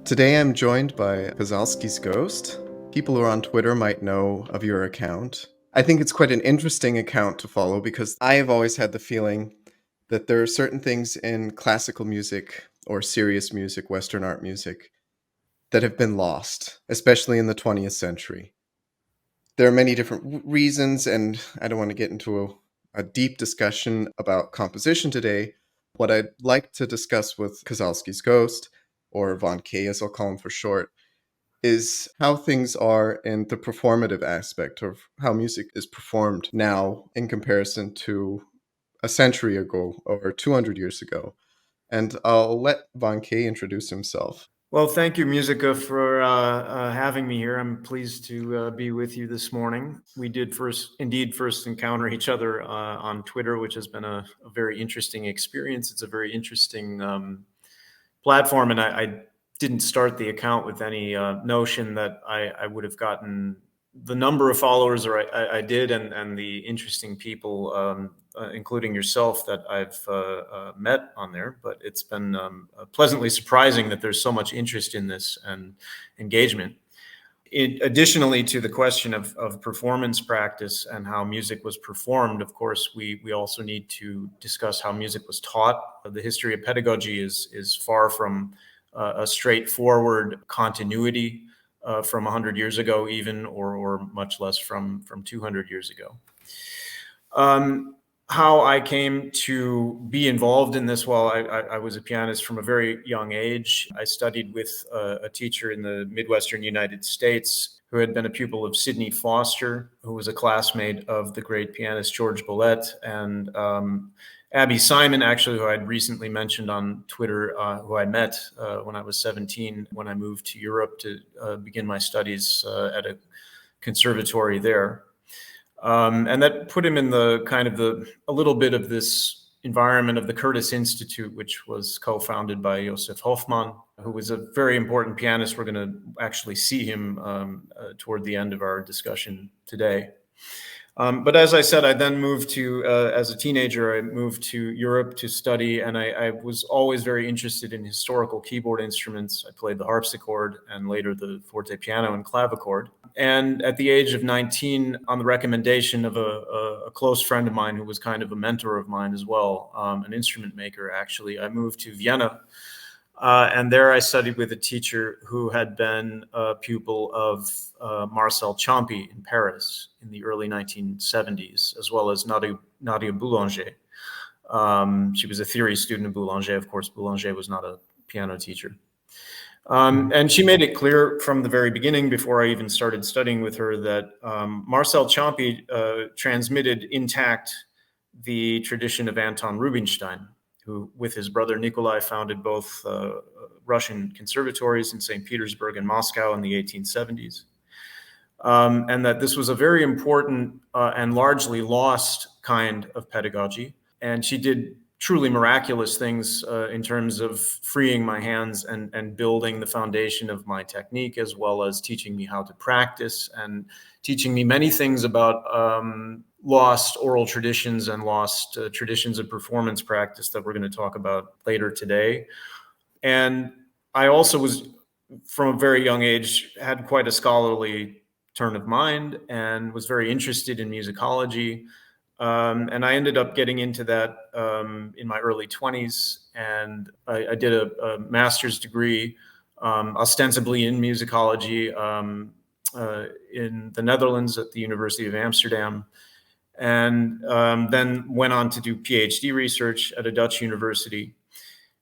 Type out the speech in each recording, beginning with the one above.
Today I'm joined by Koczalski's ghost. People who are on Twitter might know of your account. I think it's quite an interesting account to follow because I have always had the feeling that there are certain things in classical music or serious music, Western art music, that have been lost, especially in the 20th century. There are many different reasons, and I don't want to get into a deep discussion about composition today. What I'd like to discuss with Koczalski's ghost, or Von K as I'll call him for short, is how things are in the performative aspect of how music is performed now in comparison to a century ago or 200 years ago. And I'll let Von K introduce himself. Well, thank you, Musica, for having me here. I'm pleased to be with you this morning. We did first encounter each other on Twitter, which has been a very interesting experience. It's a very interesting platform, and I didn't start the account with any notion that I would have gotten the number of followers, or I did, and the interesting people, including yourself, that I've met on there. But it's been pleasantly surprising that there's so much interest in this and engagement. Additionally to the question of performance practice and how music was performed, of course, we also need to discuss how music was taught. The history of pedagogy is far from a straightforward continuity from 100 years ago even, or much less from 200 years ago. How I came to be involved in this, well, I was a pianist from a very young age. I studied with a teacher in the Midwestern United States who had been a pupil of Sidney Foster, who was a classmate of the great pianist George Boulez, and Abby Simon, actually, who I'd recently mentioned on Twitter, who I met when I was 17, when I moved to Europe to begin my studies at a conservatory there. And that put him in the kind of a little bit of this environment of the Curtis Institute, which was co-founded by Josef Hofmann, who was a very important pianist. We're going to actually see him toward the end of our discussion today. But as I said, I then moved to, as a teenager, I moved to Europe to study, and I was always very interested in historical keyboard instruments. I played the harpsichord and later the forte piano and clavichord. And at the age of 19, on the recommendation of a close friend of mine who was kind of a mentor of mine as well, an instrument maker actually, I moved to Vienna. And there I studied with a teacher who had been a pupil of Marcel Ciampi in Paris in the early 1970s, as well as Nadia Boulanger. She was a theory student of Boulanger. Of course, Boulanger was not a piano teacher. And she made it clear from the very beginning, before I even started studying with her, that Marcel Ciampi transmitted intact the tradition of Anton Rubinstein, who, with his brother Nikolai, founded both Russian conservatories in St. Petersburg and Moscow in the 1870s. And that this was a very important and largely lost kind of pedagogy. And she did truly miraculous things in terms of freeing my hands and building the foundation of my technique, as well as teaching me how to practice and teaching me many things about lost oral traditions and lost traditions of performance practice that we're going to talk about later today. And I also was, from a very young age, had quite a scholarly turn of mind and was very interested in musicology. And I ended up getting into that in my early 20s. And I did a master's degree, ostensibly in musicology, in the Netherlands at the University of Amsterdam. And then went on to do PhD research at a Dutch university.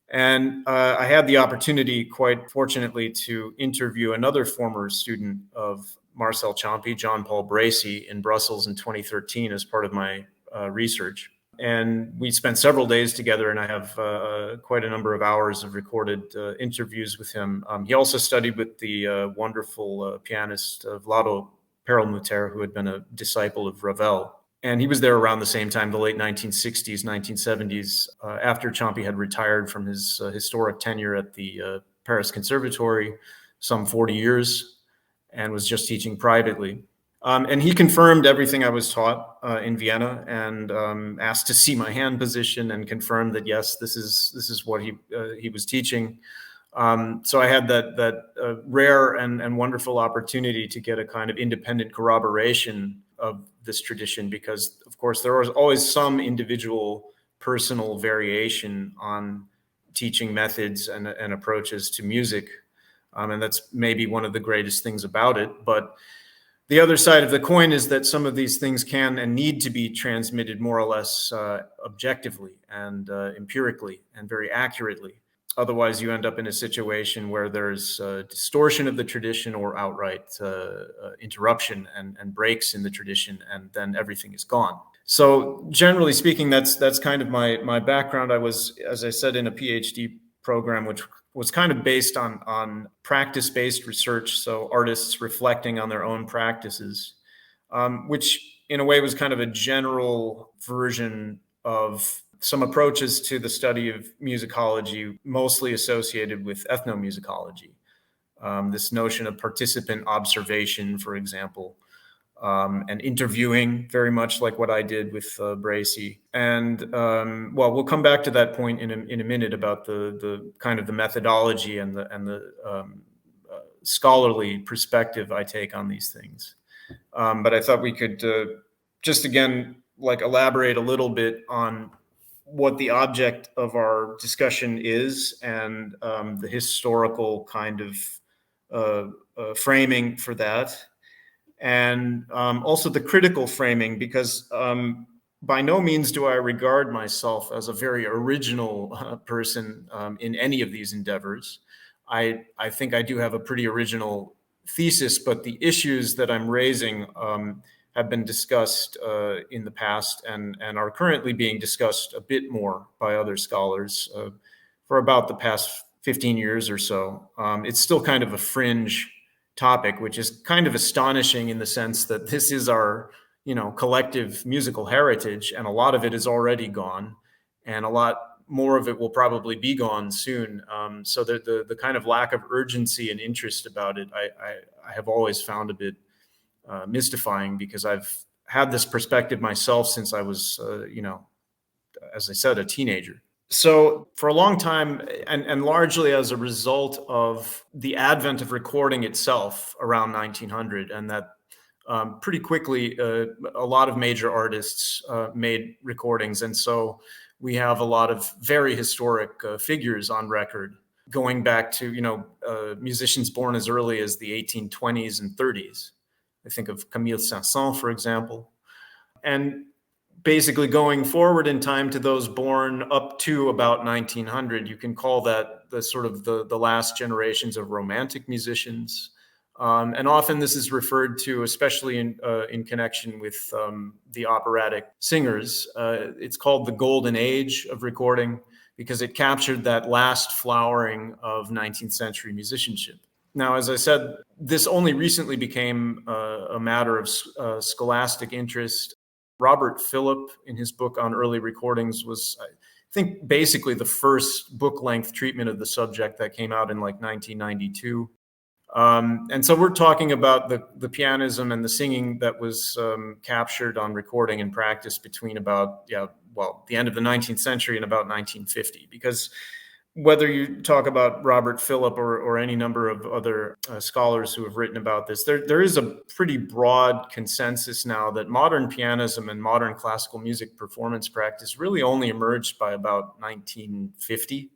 And I had the opportunity, quite fortunately, to interview another former student of Marcel Ciampi, John Paul Bracey, in Brussels in 2013 as part of my research. And we spent several days together, and I have quite a number of hours of recorded interviews with him. He also studied with the wonderful pianist Vlado Perelmuter, who had been a disciple of Ravel. And he was there around the same time, the late 1960s, 1970s, after Ciampi had retired from his historic tenure at the Paris Conservatory, some 40 years, and was just teaching privately. And he confirmed everything I was taught in Vienna, and asked to see my hand position, and confirmed that yes, this is what he was teaching. So I had that rare and wonderful opportunity to get a kind of independent corroboration of this tradition, because, of course, there was always some individual personal variation on teaching methods and approaches to music. And that's maybe one of the greatest things about it. But the other side of the coin is that some of these things can and need to be transmitted more or less objectively and empirically and very accurately. Otherwise, you end up in a situation where there's distortion of the tradition or outright interruption and breaks in the tradition, and then everything is gone. So generally speaking, that's kind of my background. I was, as I said, in a PhD program, which was kind of based on practice-based research, so artists reflecting on their own practices, which in a way was kind of a general version of some approaches to the study of musicology, mostly associated with ethnomusicology. This notion of participant observation, for example, and interviewing, very much like what I did with Bracy. And well, we'll come back to that point in a minute about the kind of the methodology and the scholarly perspective I take on these things. But I thought we could just again like elaborate a little bit on what the object of our discussion is, and the historical kind of framing for that, and also the critical framing, because by no means do I regard myself as a very original person in any of these endeavors. I think I do have a pretty original thesis, but the issues that I'm raising have been discussed in the past and are currently being discussed a bit more by other scholars for about the past 15 years or so. It's still kind of a fringe topic, which is kind of astonishing in the sense that this is our, collective musical heritage, and a lot of it is already gone, and a lot more of it will probably be gone soon. So the kind of lack of urgency and interest about it, I have always found a bit mystifying, because I've had this perspective myself since I was, as I said, a teenager. So for a long time, and largely as a result of the advent of recording itself around 1900, and that pretty quickly a lot of major artists made recordings. And so we have a lot of very historic figures on record, going back to, musicians born as early as the 1820s and 30s. I think of Camille Saint-Saëns, for example. And basically going forward in time to those born up to about 1900, you can call that the sort of the last generations of romantic musicians. And often this is referred to, especially in connection with the operatic singers. It's called the golden age of recording, because it captured that last flowering of 19th century musicianship. Now, as I said, this only recently became a matter of scholastic interest. Robert Phillip, in his book on early recordings, was, I think, basically the first book-length treatment of the subject that came out in like 1992. And so we're talking about the pianism and the singing that was captured on recording and practice between about, the end of the 19th century and about 1950, because whether you talk about Robert Phillip or any number of other scholars who have written about this, there is a pretty broad consensus now that modern pianism and modern classical music performance practice really only emerged by about 1950.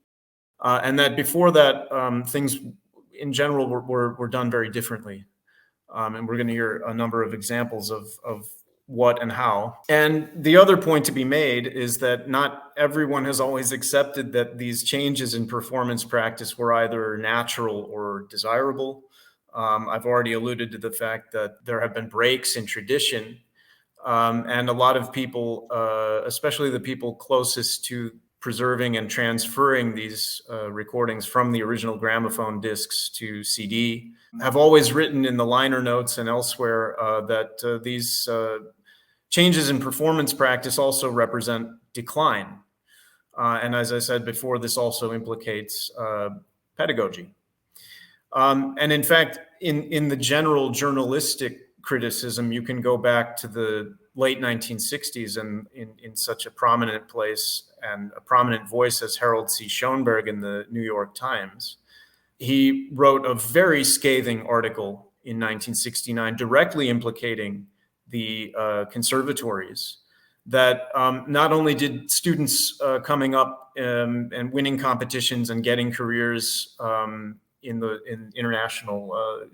And that before that, things in general were done very differently. And we're going to hear a number of examples of what and how. And the other point to be made is that not everyone has always accepted that these changes in performance practice were either natural or desirable. I've already alluded to the fact that there have been breaks in tradition, and a lot of people, especially the people closest to preserving and transferring these recordings from the original gramophone discs to CD, have always written in the liner notes and elsewhere that these changes in performance practice also represent decline. And as I said before, this also implicates pedagogy. And in fact, in the general journalistic criticism, you can go back to the late 1960s, and in such a prominent place and a prominent voice as Harold C. Schoenberg in the New York Times. he wrote a very scathing article in 1969 directly implicating the conservatories, that not only did students coming up and winning competitions and getting careers in international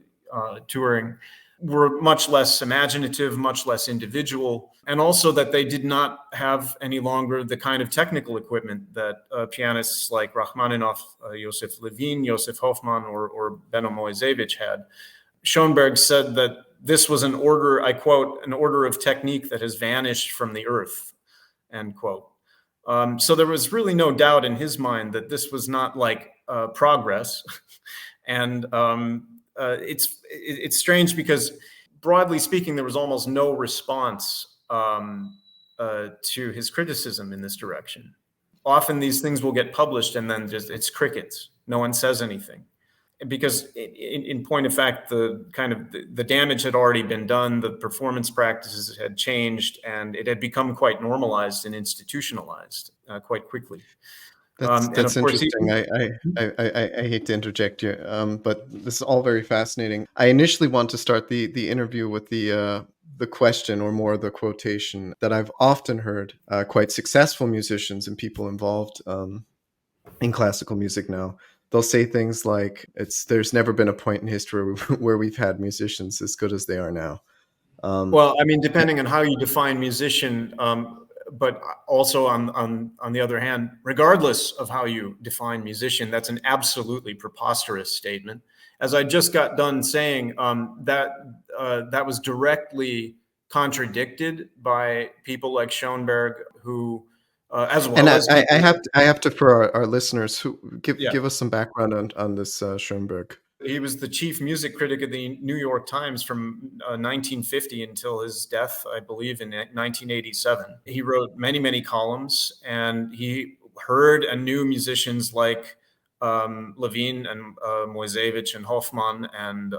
touring were much less imaginative, much less individual, and also that they did not have any longer the kind of technical equipment that pianists like Rachmaninoff, Josef Levin, Josef Hofmann, or Benno Mojsevich had. Schoenberg said that this was an order, I quote, an order of technique that has vanished from the earth, end quote. So there was really no doubt in his mind that this was not like progress. And it's strange because, broadly speaking, there was almost no response to his criticism in this direction. Often these things will get published and then just it's crickets. No one says anything. Because in point of fact, the damage had already been done, the performance practices had changed, and it had become quite normalized and institutionalized quite quickly. That's interesting. I hate to interject you, but this is all very fascinating. I initially want to start the interview with the question, or more the quotation that I've often heard quite successful musicians and people involved in classical music now. They'll say things like, "There's never been a point in history where we've had musicians as good as they are now." Well, I mean, depending on how you define musician, but also on the other hand, regardless of how you define musician, that's an absolutely preposterous statement. As I just got done saying, that was directly contradicted by people like Schoenberg, who, as well And as I have to, for our listeners, who yeah. give us some background on this Schoenberg. He was the chief music critic of the New York Times from 1950 until his death, I believe, in 1987. He wrote many, many columns, and he heard and knew musicians like Levine and Mojsevich and Hofmann and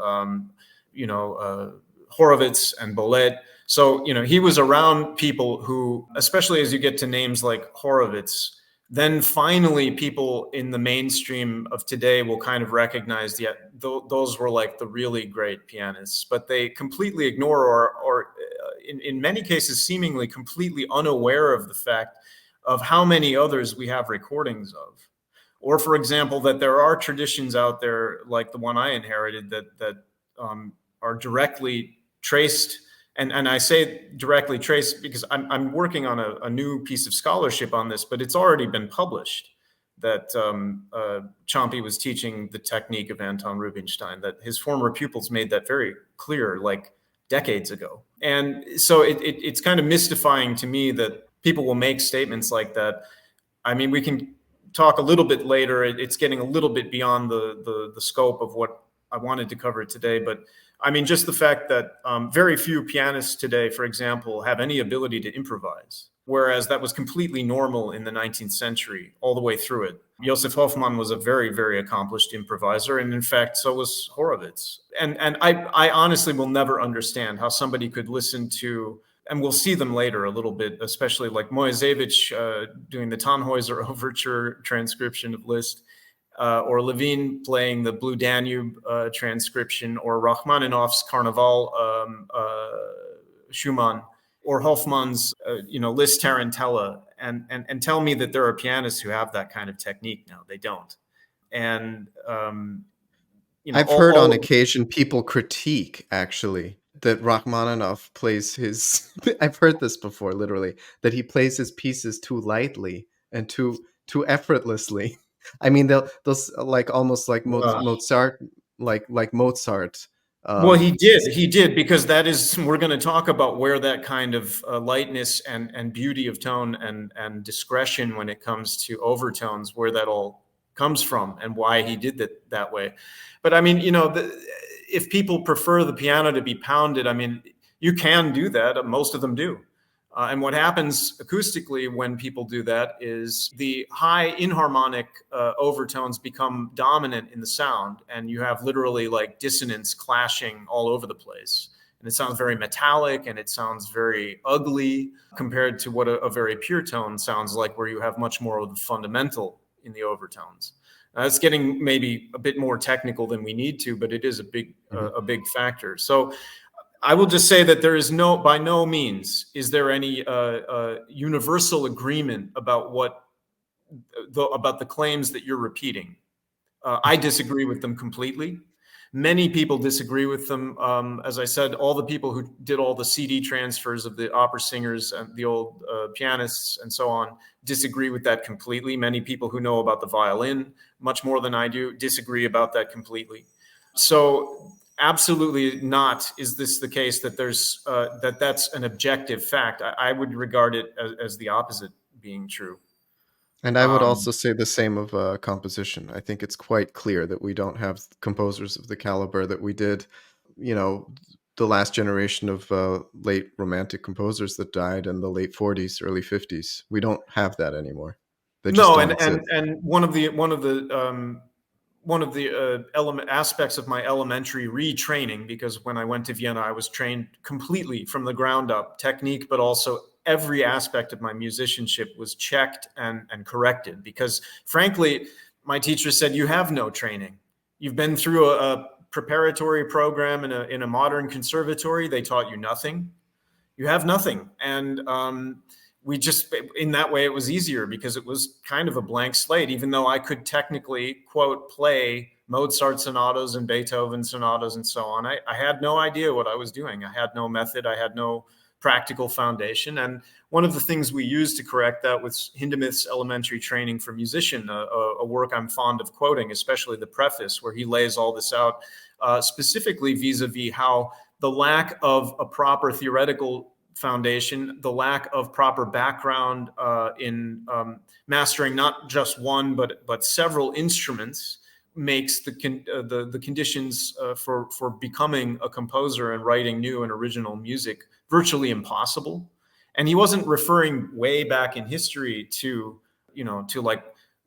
Horowitz and Bolet. So he was around people who, especially as you get to names like Horowitz, then finally people in the mainstream of today will kind of recognize, yeah, those were like the really great pianists, but they completely ignore or in many cases seemingly completely unaware of the fact of how many others we have recordings of. Or, for example, that there are traditions out there like the one I inherited that are directly traced. And I say directly traced because I'm working on a new piece of scholarship on this, but it's already been published, that Ciampi was teaching the technique of Anton Rubinstein, that his former pupils made that very clear, like decades ago. And so it's kind of mystifying to me that people will make statements like that. I mean, we can talk a little bit later. It's getting a little bit beyond the scope of what I wanted to cover today, but I mean, just the fact that very few pianists today, for example, have any ability to improvise, whereas that was completely normal in the 19th century all the way through it. Josef Hofmann was a very, very accomplished improviser, and in fact, so was Horowitz. And I honestly will never understand how somebody could listen to, and we'll see them later a little bit, especially like Mojsevich doing the Tannhäuser Overture transcription of Liszt, or Levine playing the Blue Danube transcription, or Rachmaninoff's Carnaval Schumann, or Hofmann's Liszt Tarantella, and tell me that there are pianists who have that kind of technique now. They don't. And I've heard on occasion people critique, actually, that Rachmaninoff plays his I've heard this before, literally, that he plays his pieces too lightly and too effortlessly. I mean, they'll like almost like Mozart, like Mozart. Well, he did, because that is, we're going to talk about where that kind of lightness and beauty of tone and discretion when it comes to overtones, where that all comes from and why he did that way. But I mean, if people prefer the piano to be pounded, I mean, you can do that. Most of them do. And what happens acoustically when people do that is the high inharmonic overtones become dominant in the sound, and you have literally like dissonance clashing all over the place. And it sounds very metallic, and it sounds very ugly compared to what a very pure tone sounds like, where you have much more of the fundamental in the overtones. It's getting maybe a bit more technical than we need to, but it is a big factor. So I will just say that there is by no means is there any universal agreement about about the claims that you're repeating. I disagree with them completely. Many people disagree with them. As I said, all the people who did all the CD transfers of the opera singers and the old pianists and so on disagree with that completely. Many people who know about the violin much more than I do disagree about that completely. So absolutely not is this the case that that's an objective fact. I would regard it as the opposite being true. And I would Um, also say the same of composition. I think it's quite clear that we don't have composers of the caliber that we did, you know, the last generation of late romantic composers that died in the late 40s, early 50s. We don't have that anymore. They just no, don't exist. and one of the element aspects of my elementary retraining, because when I went to Vienna, I was trained completely from the ground up, technique, but also every aspect of my musicianship was checked and corrected. Because frankly, my teacher said, "You have no training. You've been through a preparatory program in a modern conservatory. They taught you nothing. You have nothing." And we just, in that way, it was easier because it was kind of a blank slate, even though I could technically, quote, play Mozart sonatas and Beethoven sonatas and so on. I had no idea what I was doing. I had no method. I had no practical foundation. And one of the things we used to correct that was Hindemith's Elementary Training for Musician, a work I'm fond of quoting, especially the preface, where he lays all this out, specifically vis-a-vis how the lack of a proper theoretical foundation, the lack of proper background in mastering not just one but several instruments makes the conditions for becoming a composer and writing new and original music virtually impossible. And he wasn't referring way back in history to like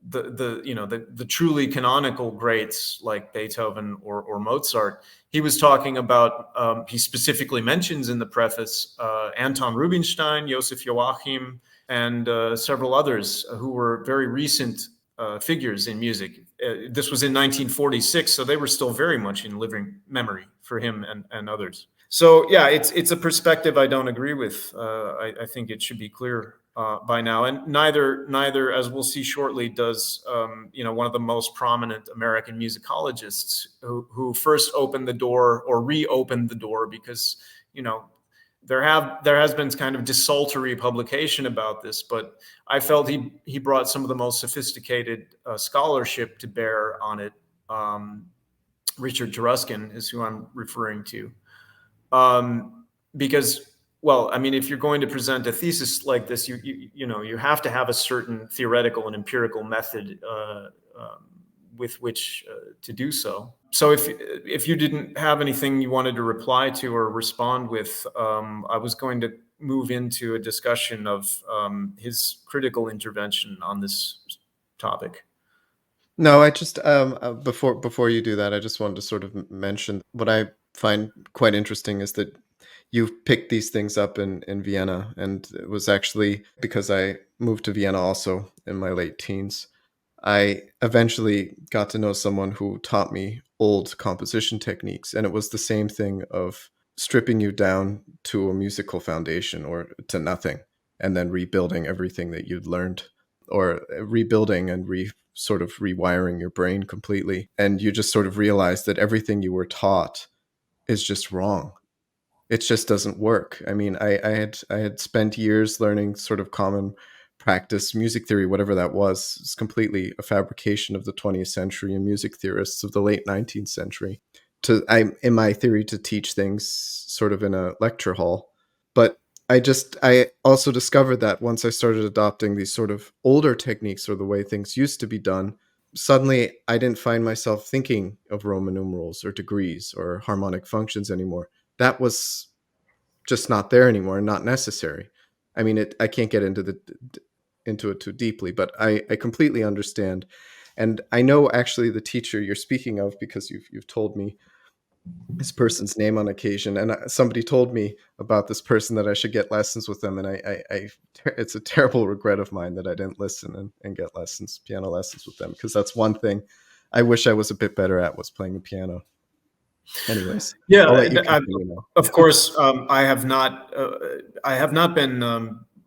the truly canonical greats like Beethoven or Mozart. He was talking about, he specifically mentions in the preface Anton Rubinstein, Joseph Joachim, and several others who were very recent figures in music. This was in 1946, so they were still very much in living memory for him and others. So yeah, it's a perspective I don't agree with. I think it should be clear by now, and neither, as we'll see shortly, does one of the most prominent American musicologists who first opened the door or reopened the door, because there has been kind of desultory publication about this, but I felt he brought some of the most sophisticated scholarship to bear on it. Richard Taruskin is who I'm referring to. Because, well, I mean, if you're going to present a thesis like this, you have to have a certain theoretical and empirical method with which to do so. So if you didn't have anything you wanted to reply to or respond with, I was going to move into a discussion of his critical intervention on this topic. No, I just before you do that, I just wanted to sort of mention what I find quite interesting is that you've picked these things up in Vienna, and it was actually because I moved to Vienna also in my late teens. I eventually got to know someone who taught me old composition techniques, and it was the same thing of stripping you down to a musical foundation or to nothing, and then rebuilding everything that you'd learned, or rebuilding and sort of rewiring your brain completely. And you just sort of realize that everything you were taught is just wrong. It just doesn't work. I mean, I had spent years learning sort of common practice music theory, whatever that was. It's completely a fabrication of the 20th century and music theorists of the late 19th century. In my theory, to teach things sort of in a lecture hall. But I also discovered that once I started adopting these sort of older techniques, or the way things used to be done, suddenly I didn't find myself thinking of Roman numerals or degrees or harmonic functions anymore. That was just not there anymore and not necessary. I mean, I can't get into it too deeply, but I completely understand. And I know actually the teacher you're speaking of, because you've told me this person's name on occasion, and somebody told me about this person that I should get lessons with them, and it's a terrible regret of mine that I didn't listen and get lessons, piano lessons with them, because that's one thing I wish I was a bit better at, was playing the piano. Anyways, I'll Yeah, let you continue now. of course, I have not. I have not been,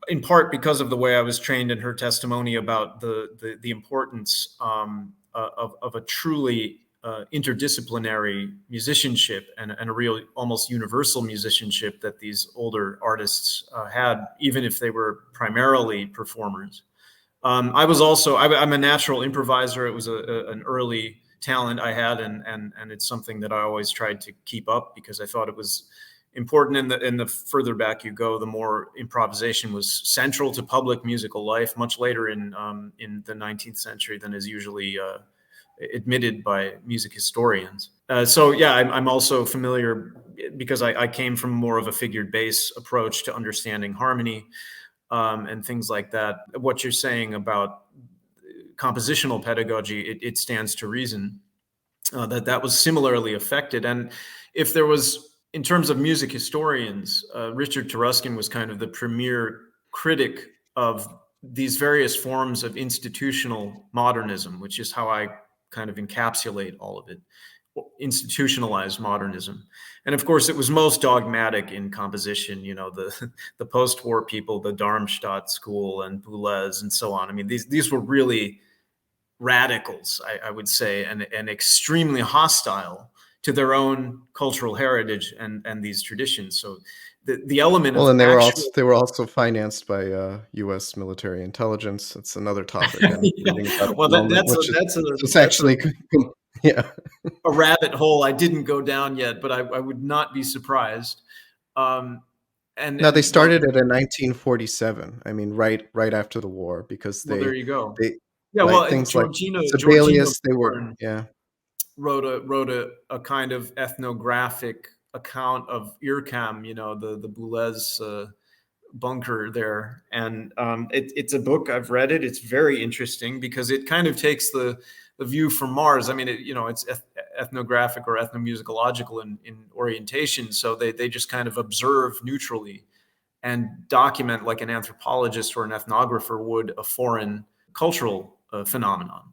in part because of the way I was trained in her testimony about the importance of a truly interdisciplinary musicianship and a real, almost universal musicianship that these older artists had, even if they were primarily performers. I was also, I'm a natural improviser. It was an early talent I had, and it's something that I always tried to keep up because I thought it was important. And the further back you go, the more improvisation was central to public musical life, much later in the 19th century than is usually admitted by music historians. So yeah, I'm also familiar because I came from more of a figured bass approach to understanding harmony. And things like that. What you're saying about compositional pedagogy, it stands to reason that was similarly affected. And if there was, in terms of music historians, Richard Taruskin was kind of the premier critic of these various forms of institutional modernism, which is how I kind of encapsulate all of it. Institutionalized modernism. And of course, it was most dogmatic in composition, the post-war people, the Darmstadt school and Boulez and so on. I mean, these were really radicals, I would say, and extremely hostile to their own cultural heritage and these traditions. So the element Well, of and actual they were also financed by U.S. military intelligence. It's another topic I'm yeah. reading about at Well, the moment, which is it's actually yeah. a rabbit hole I didn't go down yet, but I would not be surprised. Um, No, they well, started it in 1947. I mean, right after the war, because there you go. they Yeah, like well, things like Georgina Sibelius. They were Bourne yeah. wrote a kind of ethnographic account of IRCAM, the Boulez bunker there, and it's a book. I've read it. It's very interesting because it kind of takes the view from Mars. I mean, it's ethnographic or ethnomusicological in orientation, so they just kind of observe neutrally and document, like an anthropologist or an ethnographer would, a foreign cultural phenomenon. Mhm.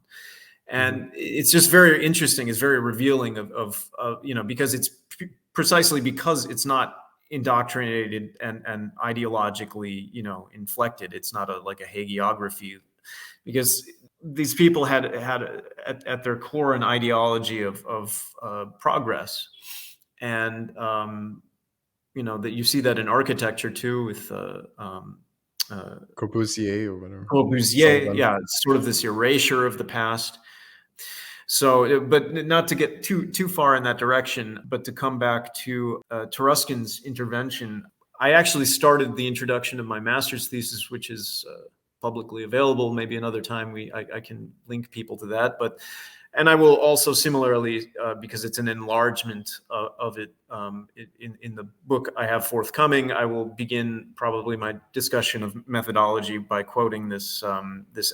And it's just very interesting. It's very revealing of because it's precisely because it's not indoctrinated and ideologically inflected. It's not like a hagiography, because these people had at their core an ideology of progress, and that you see that in architecture too with Corbusier or whatever. Corbusier. Sullivan. Yeah, it's sort of this erasure of the past. So, but not to get too far in that direction, but to come back to Taruskin's intervention, I actually started the introduction of my master's thesis, which is publicly available. Maybe another time I can link people to that. And I will also similarly, because it's an enlargement of it, in the book I have forthcoming, I will begin probably my discussion of methodology by quoting this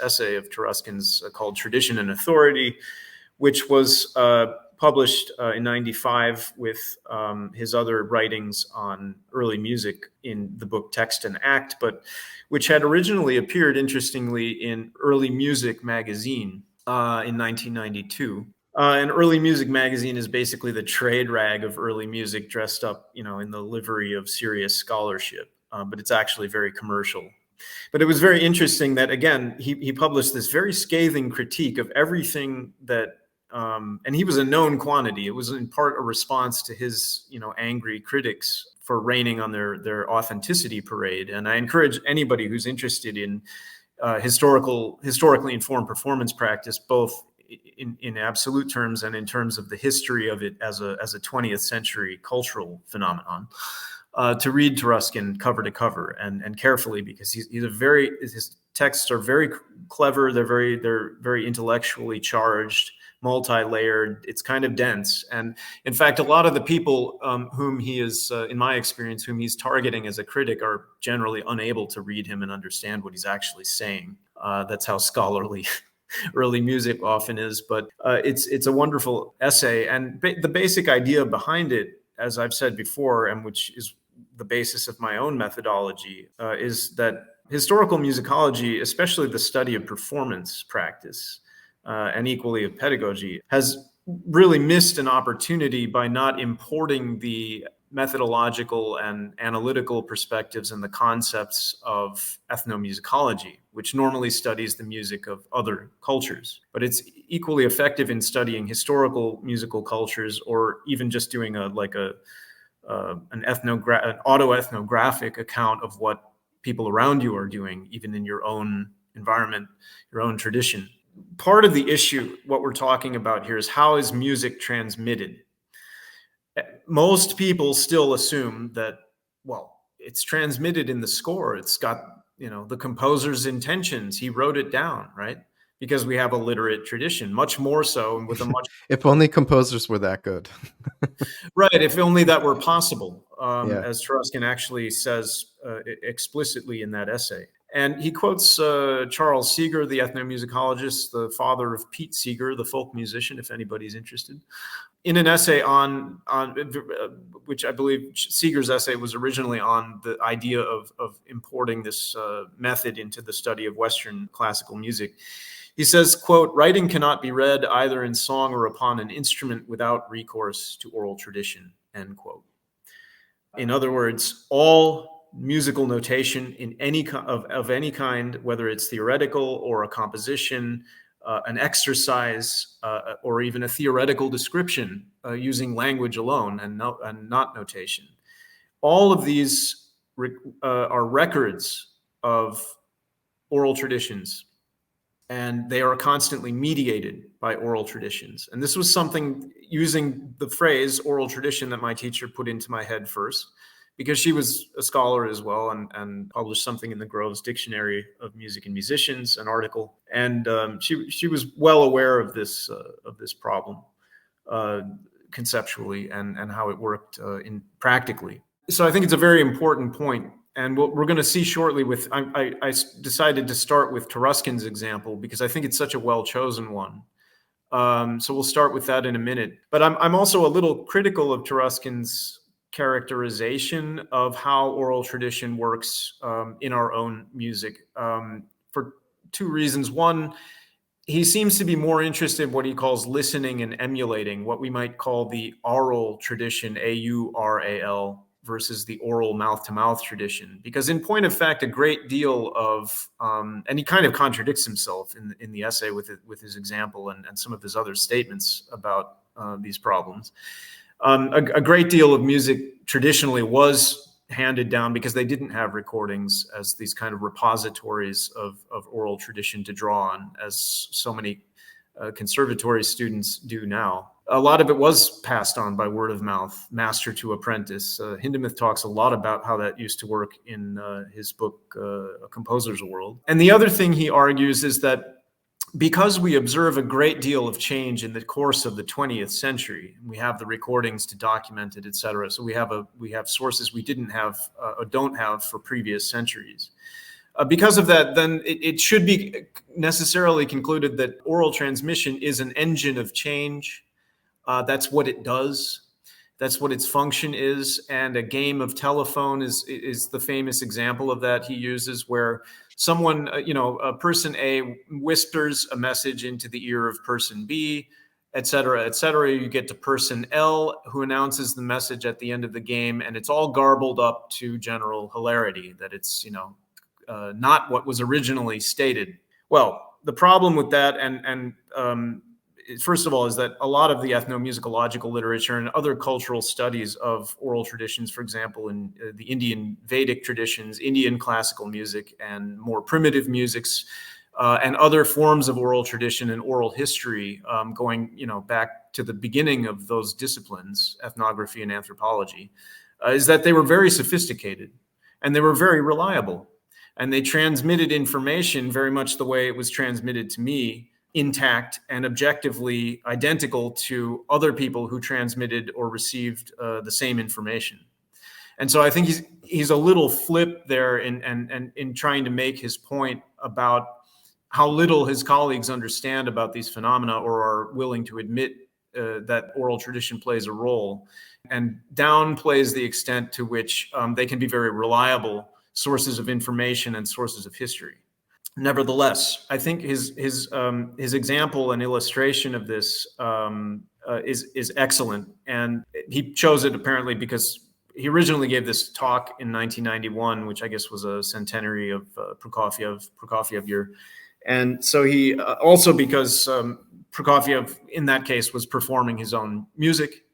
essay of Taruskin's called "Tradition and Authority," which was published in '95 with his other writings on early music in the book Text and Act, but which had originally appeared, interestingly, in Early Music magazine in 1992. And Early Music magazine is basically the trade rag of early music, dressed up, in the livery of serious scholarship, but it's actually very commercial. But it was very interesting that, again, he published this very scathing critique of everything that, and he was a known quantity. It was in part a response to his, angry critics for raining on their authenticity parade. And I encourage anybody who's interested in historically informed performance practice, both in absolute terms and in terms of the history of it as a 20th century cultural phenomenon, to read Taruskin cover to cover and carefully, because his texts are very clever. They're very intellectually charged, multi-layered. It's kind of dense. And in fact, a lot of the people whom he is, in my experience, whom he's targeting as a critic are generally unable to read him and understand what he's actually saying. That's how scholarly early music often is. But it's a wonderful essay, and the basic idea behind it, as I've said before, and which is the basis of my own methodology, is that historical musicology, especially the study of performance practice, and equally of pedagogy, has really missed an opportunity by not importing the methodological and analytical perspectives and the concepts of ethnomusicology, which normally studies the music of other cultures. But it's equally effective in studying historical musical cultures, or even just doing an autoethnographic account of what people around you are doing, even in your own environment, your own tradition. Part of the issue, what we're talking about here, is how is music transmitted? Most people still assume that, well, it's transmitted in the score. It's got, the composer's intentions. He wrote it down, right? Because we have a literate tradition, much more so, and with a much If only composers were that good. right. If only that were possible, Yeah. as Taruskin actually says explicitly in that essay. And he quotes Charles Seeger, the ethnomusicologist, the father of Pete Seeger, the folk musician, if anybody's interested, in an essay on which I believe Seeger's essay was originally on the idea of importing this method into the study of Western classical music. He says, quote, "Writing cannot be read either in song or upon an instrument without recourse to oral tradition," end quote. In other words, all musical notation in of any kind, whether it's theoretical or a composition, an exercise, or even a theoretical description using language alone and not notation. All of these are records of oral traditions, and they are constantly mediated by oral traditions. And this was something, using the phrase oral tradition, that my teacher put into my head first, because she was a scholar as well, and published something in the Groves Dictionary of Music and Musicians, an article. And she was well aware of this problem conceptually, and how it worked in practically. So I think it's a very important point. And what we're going to see shortly I decided to start with Taruskin's example because I think it's such a well-chosen one. So we'll start with that in a minute. But I'm also a little critical of Taruskin's characterization of how oral tradition works in our own music, for two reasons. One, he seems to be more interested in what he calls listening and emulating, what we might call the aural tradition, AURAL, versus the oral mouth-to-mouth tradition. Because in point of fact, a great deal of, and he kind of contradicts himself in the essay with his example and some of his other statements about these problems. A great deal of music traditionally was handed down because they didn't have recordings as these kind of repositories of oral tradition to draw on, as so many conservatory students do now. A lot of it was passed on by word of mouth, master to apprentice. Hindemith talks a lot about how that used to work in his book, A Composer's World. And the other thing he argues is that because we observe a great deal of change in the course of the 20th century, we have the recordings to document it, et cetera. So we have sources we didn't have or don't have for previous centuries. Because of that, then it should be necessarily concluded that oral transmission is an engine of change. That's what it does. That's what its function is. And a game of telephone is the famous example of that he uses, where someone, person A whispers a message into the ear of person B, et cetera, et cetera. You get to person L, who announces the message at the end of the game, and it's all garbled up to general hilarity, that it's, not what was originally stated. Well, the problem with that, first of all, is that a lot of the ethnomusicological literature and other cultural studies of oral traditions, for example, in the Indian Vedic traditions, Indian classical music, and more primitive musics, and other forms of oral tradition and oral history, going back to the beginning of those disciplines, ethnography and anthropology, is that they were very sophisticated and they were very reliable, and they transmitted information very much the way it was transmitted to me, intact and objectively identical to other people who transmitted or received the same information. And so I think he's a little flip there in trying to make his point about how little his colleagues understand about these phenomena or are willing to admit that oral tradition plays a role, and downplays the extent to which they can be very reliable sources of information and sources of history. Nevertheless, I think his example and illustration of this is excellent, and he chose it apparently because he originally gave this talk in 1991, which I guess was a centenary of Prokofiev year, and so he also because Prokofiev in that case was performing his own music,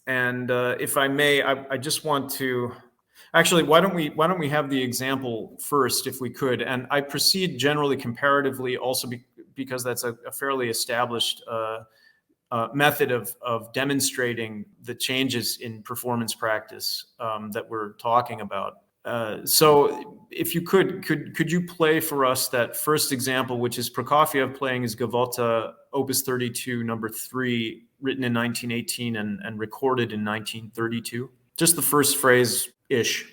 and if I may, I just want to. Actually, why don't we have the example first, if we could? And I proceed generally comparatively, also because that's a fairly established method of demonstrating the changes in performance practice that we're talking about. So, if you could you play for us that first example, which is Prokofiev playing his Gavotta, Opus 32, Number 3, written in 1918 and recorded in 1932? Just the first phrase ish.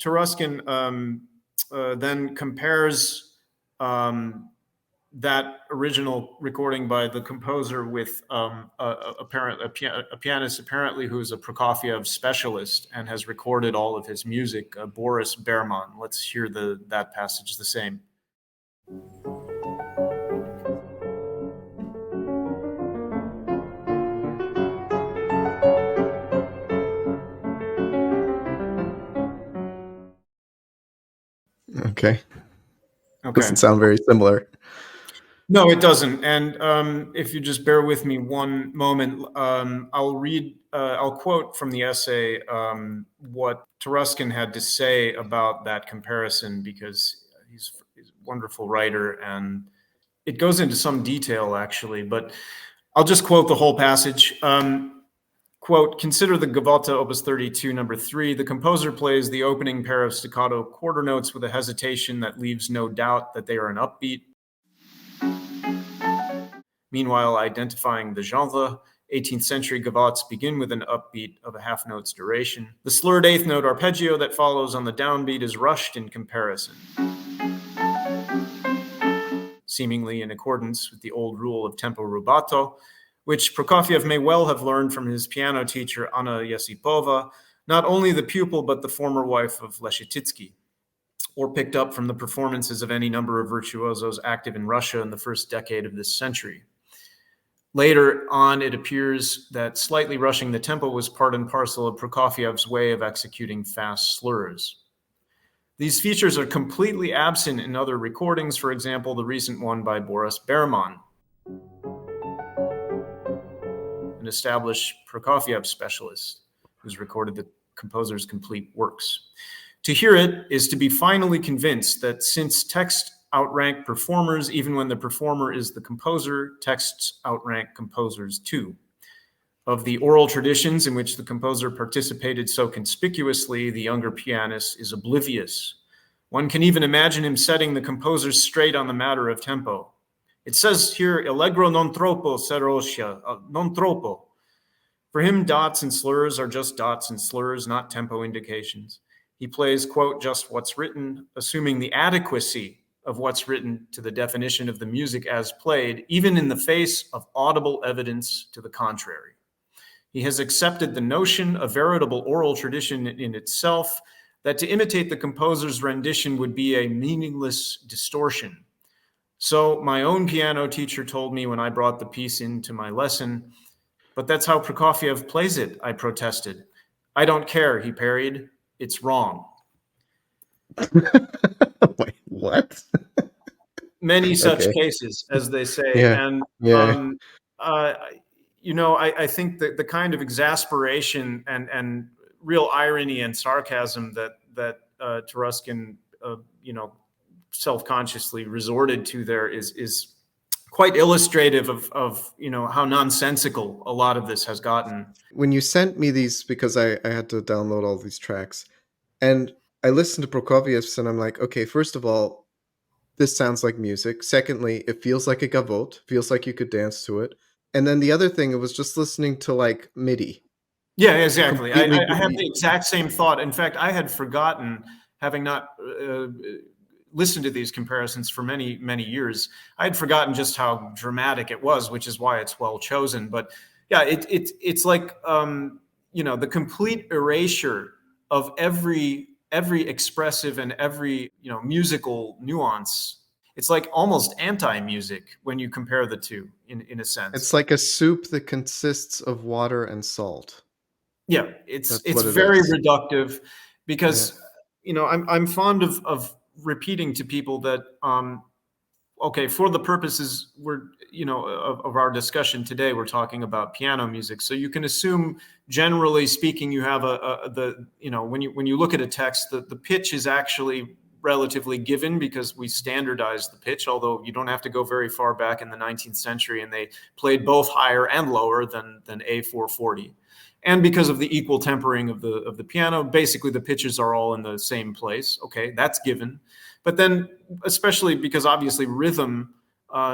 Taruskin then compares that original recording by the composer with a pianist apparently who is a Prokofiev specialist and has recorded all of his music, Boris Berman. Let's hear that passage the same. Okay. Okay. Doesn't sound very similar. No, it doesn't. And if you just bear with me one moment, I'll quote from the essay what Taruskin had to say about that comparison, because he's a wonderful writer and it goes into some detail actually, but I'll just quote the whole passage. Quote, consider the Gavotta Opus 32, Number 3. The composer plays the opening pair of staccato quarter notes with a hesitation that leaves no doubt that they are an upbeat. Meanwhile, identifying the genre, 18th century gavottes begin with an upbeat of a half note's duration. The slurred eighth note arpeggio that follows on the downbeat is rushed in comparison, seemingly in accordance with the old rule of tempo rubato, which Prokofiev may well have learned from his piano teacher Anna Yesipova, not only the pupil but the former wife of Leschetizky, or picked up from the performances of any number of virtuosos active in Russia in the first decade of this century. Later on, it appears that slightly rushing the tempo was part and parcel of Prokofiev's way of executing fast slurs. These features are completely absent in other recordings, for example, the recent one by Boris Berman, an established Prokofiev specialist who's recorded the composer's complete works. To hear it is to be finally convinced that since text outrank performers, even when the performer is the composer, texts outrank composers too. Of the oral traditions in which the composer participated so conspicuously, the younger pianist is oblivious. One can even imagine him setting the composer straight on the matter of tempo. It says here, allegro non troppo, seroscia, non troppo. For him, dots and slurs are just dots and slurs, not tempo indications. He plays, quote, just what's written, assuming the adequacy of what's written to the definition of the music as played, even in the face of audible evidence to the contrary. He has accepted the notion, a veritable oral tradition in itself, that to imitate the composer's rendition would be a meaningless distortion. So my own piano teacher told me when I brought the piece into my lesson, but that's how Prokofiev plays it, I protested. I don't care, he parried. It's wrong. Wait, what? Many such Okay. cases, as they say. Yeah. And, Yeah. I think that the kind of exasperation and real irony and sarcasm that Taruskin, self-consciously resorted to there is quite illustrative of how nonsensical a lot of this has gotten. When you sent me these, because I had to download all these tracks, and I listened to Prokofiev's, and I'm like, okay, first of all, this sounds like music. Secondly, it feels like a gavotte, feels like you could dance to it. And then the other thing, it was just listening to like MIDI. Yeah, exactly. Completely. I have the exact same thought. In fact, I had forgotten, having not listened to these comparisons for many, many years, I had forgotten just how dramatic it was, which is why it's well chosen. But yeah, it's like the complete erasure of every expressive and every musical nuance. It's like almost anti-music when you compare the two in a It's sense. like a soup that consists of water and salt. Yeah, That's it's what it very is. reductive Yeah. because I'm fond of repeating to people that okay, for the purposes of our discussion today, we're talking about piano music. So you can assume, generally speaking, you have when you look at a text, the pitch is actually relatively given because we standardize the pitch, although you don't have to go very far back in the 19th century and they played both higher and lower than A440. And because of the equal tempering of the piano, basically the pitches are all in the same place. Okay, that's given. But then, especially because obviously rhythm,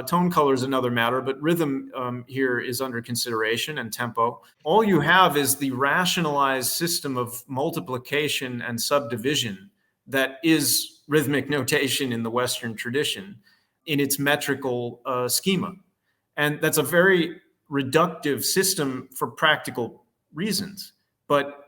tone color is another matter, but rhythm here is under consideration, and tempo. All you have is the rationalized system of multiplication and subdivision that is rhythmic notation in the Western tradition in its metrical schema. And that's a very reductive system for practical reasons. But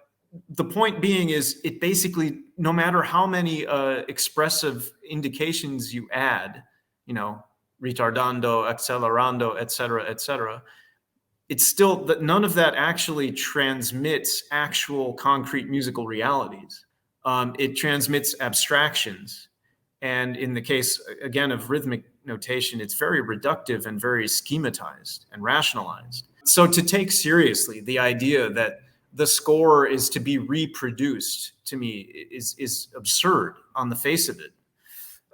the point being is it basically, no matter how many expressive indications you add, retardando, accelerando, et cetera, it's still that none of that actually transmits actual concrete musical realities. It transmits abstractions. And in the case, again, of rhythmic notation, it's very reductive and very schematized and rationalized. So to take seriously the idea that the score is to be reproduced, to me is absurd on the face of it.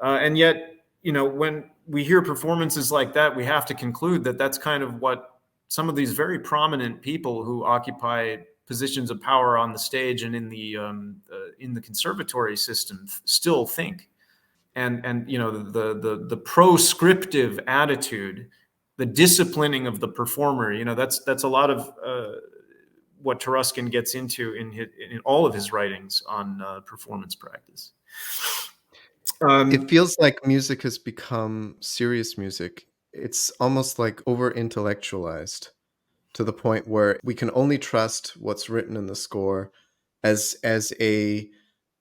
And yet, when we hear performances like that, we have to conclude that that's kind of what some of these very prominent people who occupy positions of power on the stage and in the conservatory system still think. And the proscriptive attitude, the disciplining of the performer, that's a lot of what Taruskin gets into in all of his writings on performance practice. It feels like music has become serious music. It's almost like over intellectualized to the point where we can only trust what's written in the score as a,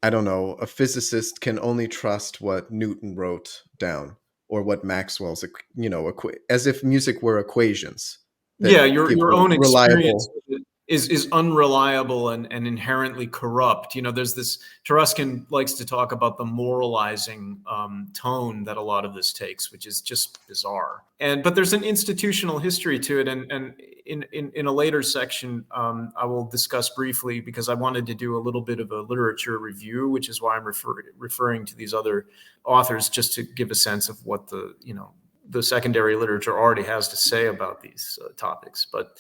I don't know, a physicist can only trust what Newton wrote down or what Maxwell's, as if music were equations that Yeah, give your own experience reliable. is unreliable and inherently corrupt. There's this, Taruskin likes to talk about the moralizing tone that a lot of this takes, which is just bizarre. But there's an institutional history to it, and in a later section, I will discuss briefly because I wanted to do a little bit of a literature review, which is why I'm referring to these other authors, just to give a sense of what the secondary literature already has to say about these topics. But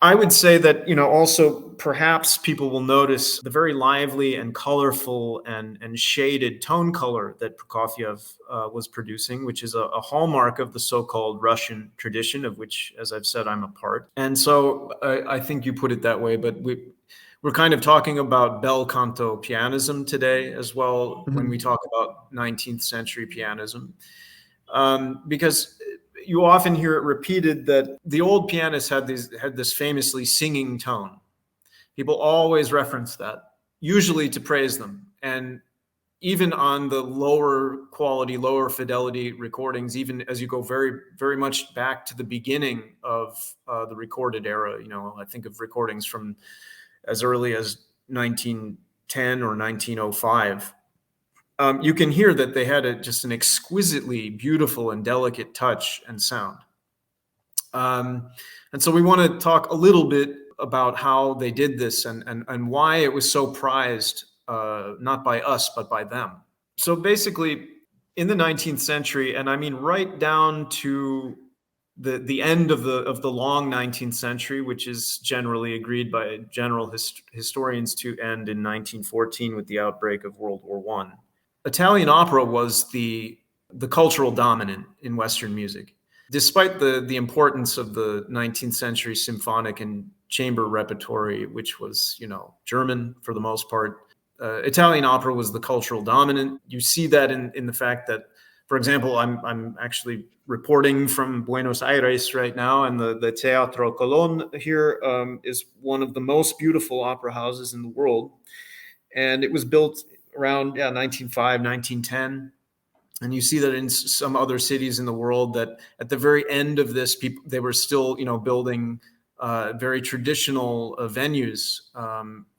I would say that, also perhaps people will notice the very lively and colorful and shaded tone color that Prokofiev was producing, which is a hallmark of the so-called Russian tradition, of which, as I've said, I'm a part. And so I think you put it that way, but we're kind of talking about Bel Canto Pianism today as well when we talk about 19th century pianism. Because you often hear it repeated that the old pianists had this famously singing tone. People always reference that, usually to praise them. And even on the lower quality, lower fidelity recordings, even as you go very, very much back to the beginning of the recorded era, I think of recordings from as early as 1910 or 1905. You can hear that they had just an exquisitely beautiful and delicate touch and sound. And so we want to talk a little bit about how they did this and why it was so prized, not by us, but by them. So basically, in the 19th century, and I mean right down to the end of the long 19th century, which is generally agreed by general historians to end in 1914 with the outbreak of World War I. Italian opera was the cultural dominant in Western music. despite the importance of the 19th century symphonic and chamber repertory, which was, German for the most part, Italian opera was the cultural dominant. You see that in the fact that, for example, I'm actually reporting from Buenos Aires right now, and the Teatro Colón here is one of the most beautiful opera houses in the world. And it was built around 1905, 1910. And you see that in some other cities in the world, that at the very end of this, they were still, building very traditional venues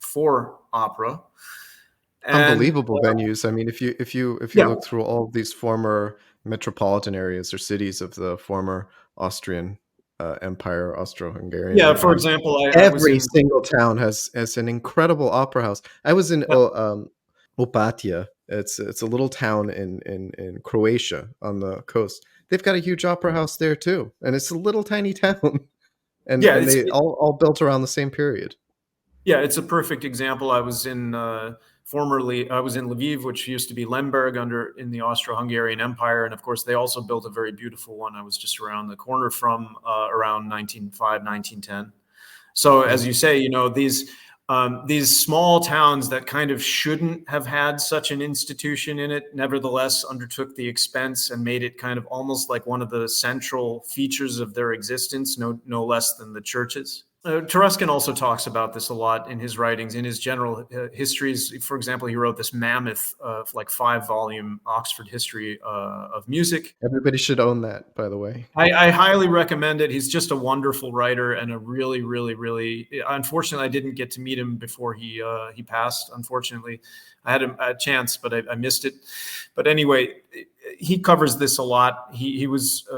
for opera. And Unbelievable venues. I mean, if you yeah, look through all of these former metropolitan areas or cities of the former Austrian Empire, Austro-Hungarian yeah. For Empire, example, I was every in single town has an incredible opera house. I was in Opatia. It's a little town in Croatia on the coast. They've got a huge opera house there too, and it's a little tiny town, and yeah, and they all built around the same period. yeah, it's a perfect example. I was in formerly I was in Lviv, which used to be Lemberg in the Austro-Hungarian Empire, and of course they also built a very beautiful one. I was just around the corner from around 1905, 1910. So as you say, these small towns that kind of shouldn't have had such an institution in it, nevertheless undertook the expense and made it kind of almost like one of the central features of their existence, no less than the churches. Taruskin also talks about this a lot in his writings, in his general histories. For example, he wrote this mammoth, like 5-volume Oxford history of music. Everybody should own that, by the way. I highly recommend it. He's just a wonderful writer and a really, really, really. Unfortunately, I didn't get to meet him before he passed. Unfortunately, I had a chance, but I missed it. But anyway, he covers this a lot. He was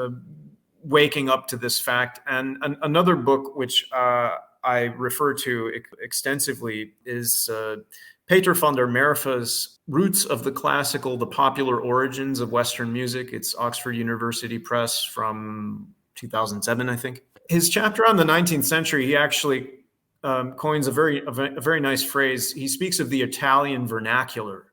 waking up to this fact. And another book which I refer to extensively is Peter van der Merwe's Roots of the Classical, the Popular Origins of Western Music. It's Oxford University Press from 2007, I think. His chapter on the 19th century, he actually coins a very nice phrase. He speaks of the Italian vernacular.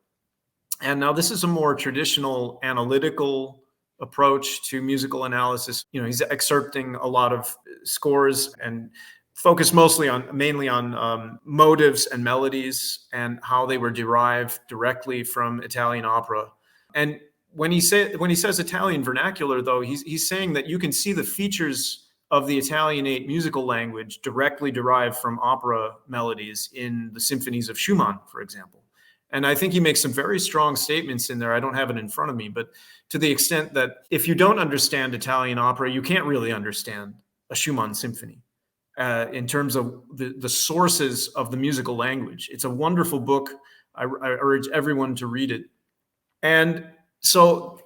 And now this is a more traditional analytical approach to musical analysis. He's excerpting a lot of scores and focused mainly on motives and melodies and how they were derived directly from Italian opera. And when he says Italian vernacular, though, he's saying that you can see the features of the Italianate musical language directly derived from opera melodies in the symphonies of Schumann, for example. And I think he makes some very strong statements in there. I don't have it in front of me, but to the extent that if you don't understand Italian opera, you can't really understand a Schumann symphony in terms of the sources of the musical language. It's a wonderful book. I urge everyone to read it. And so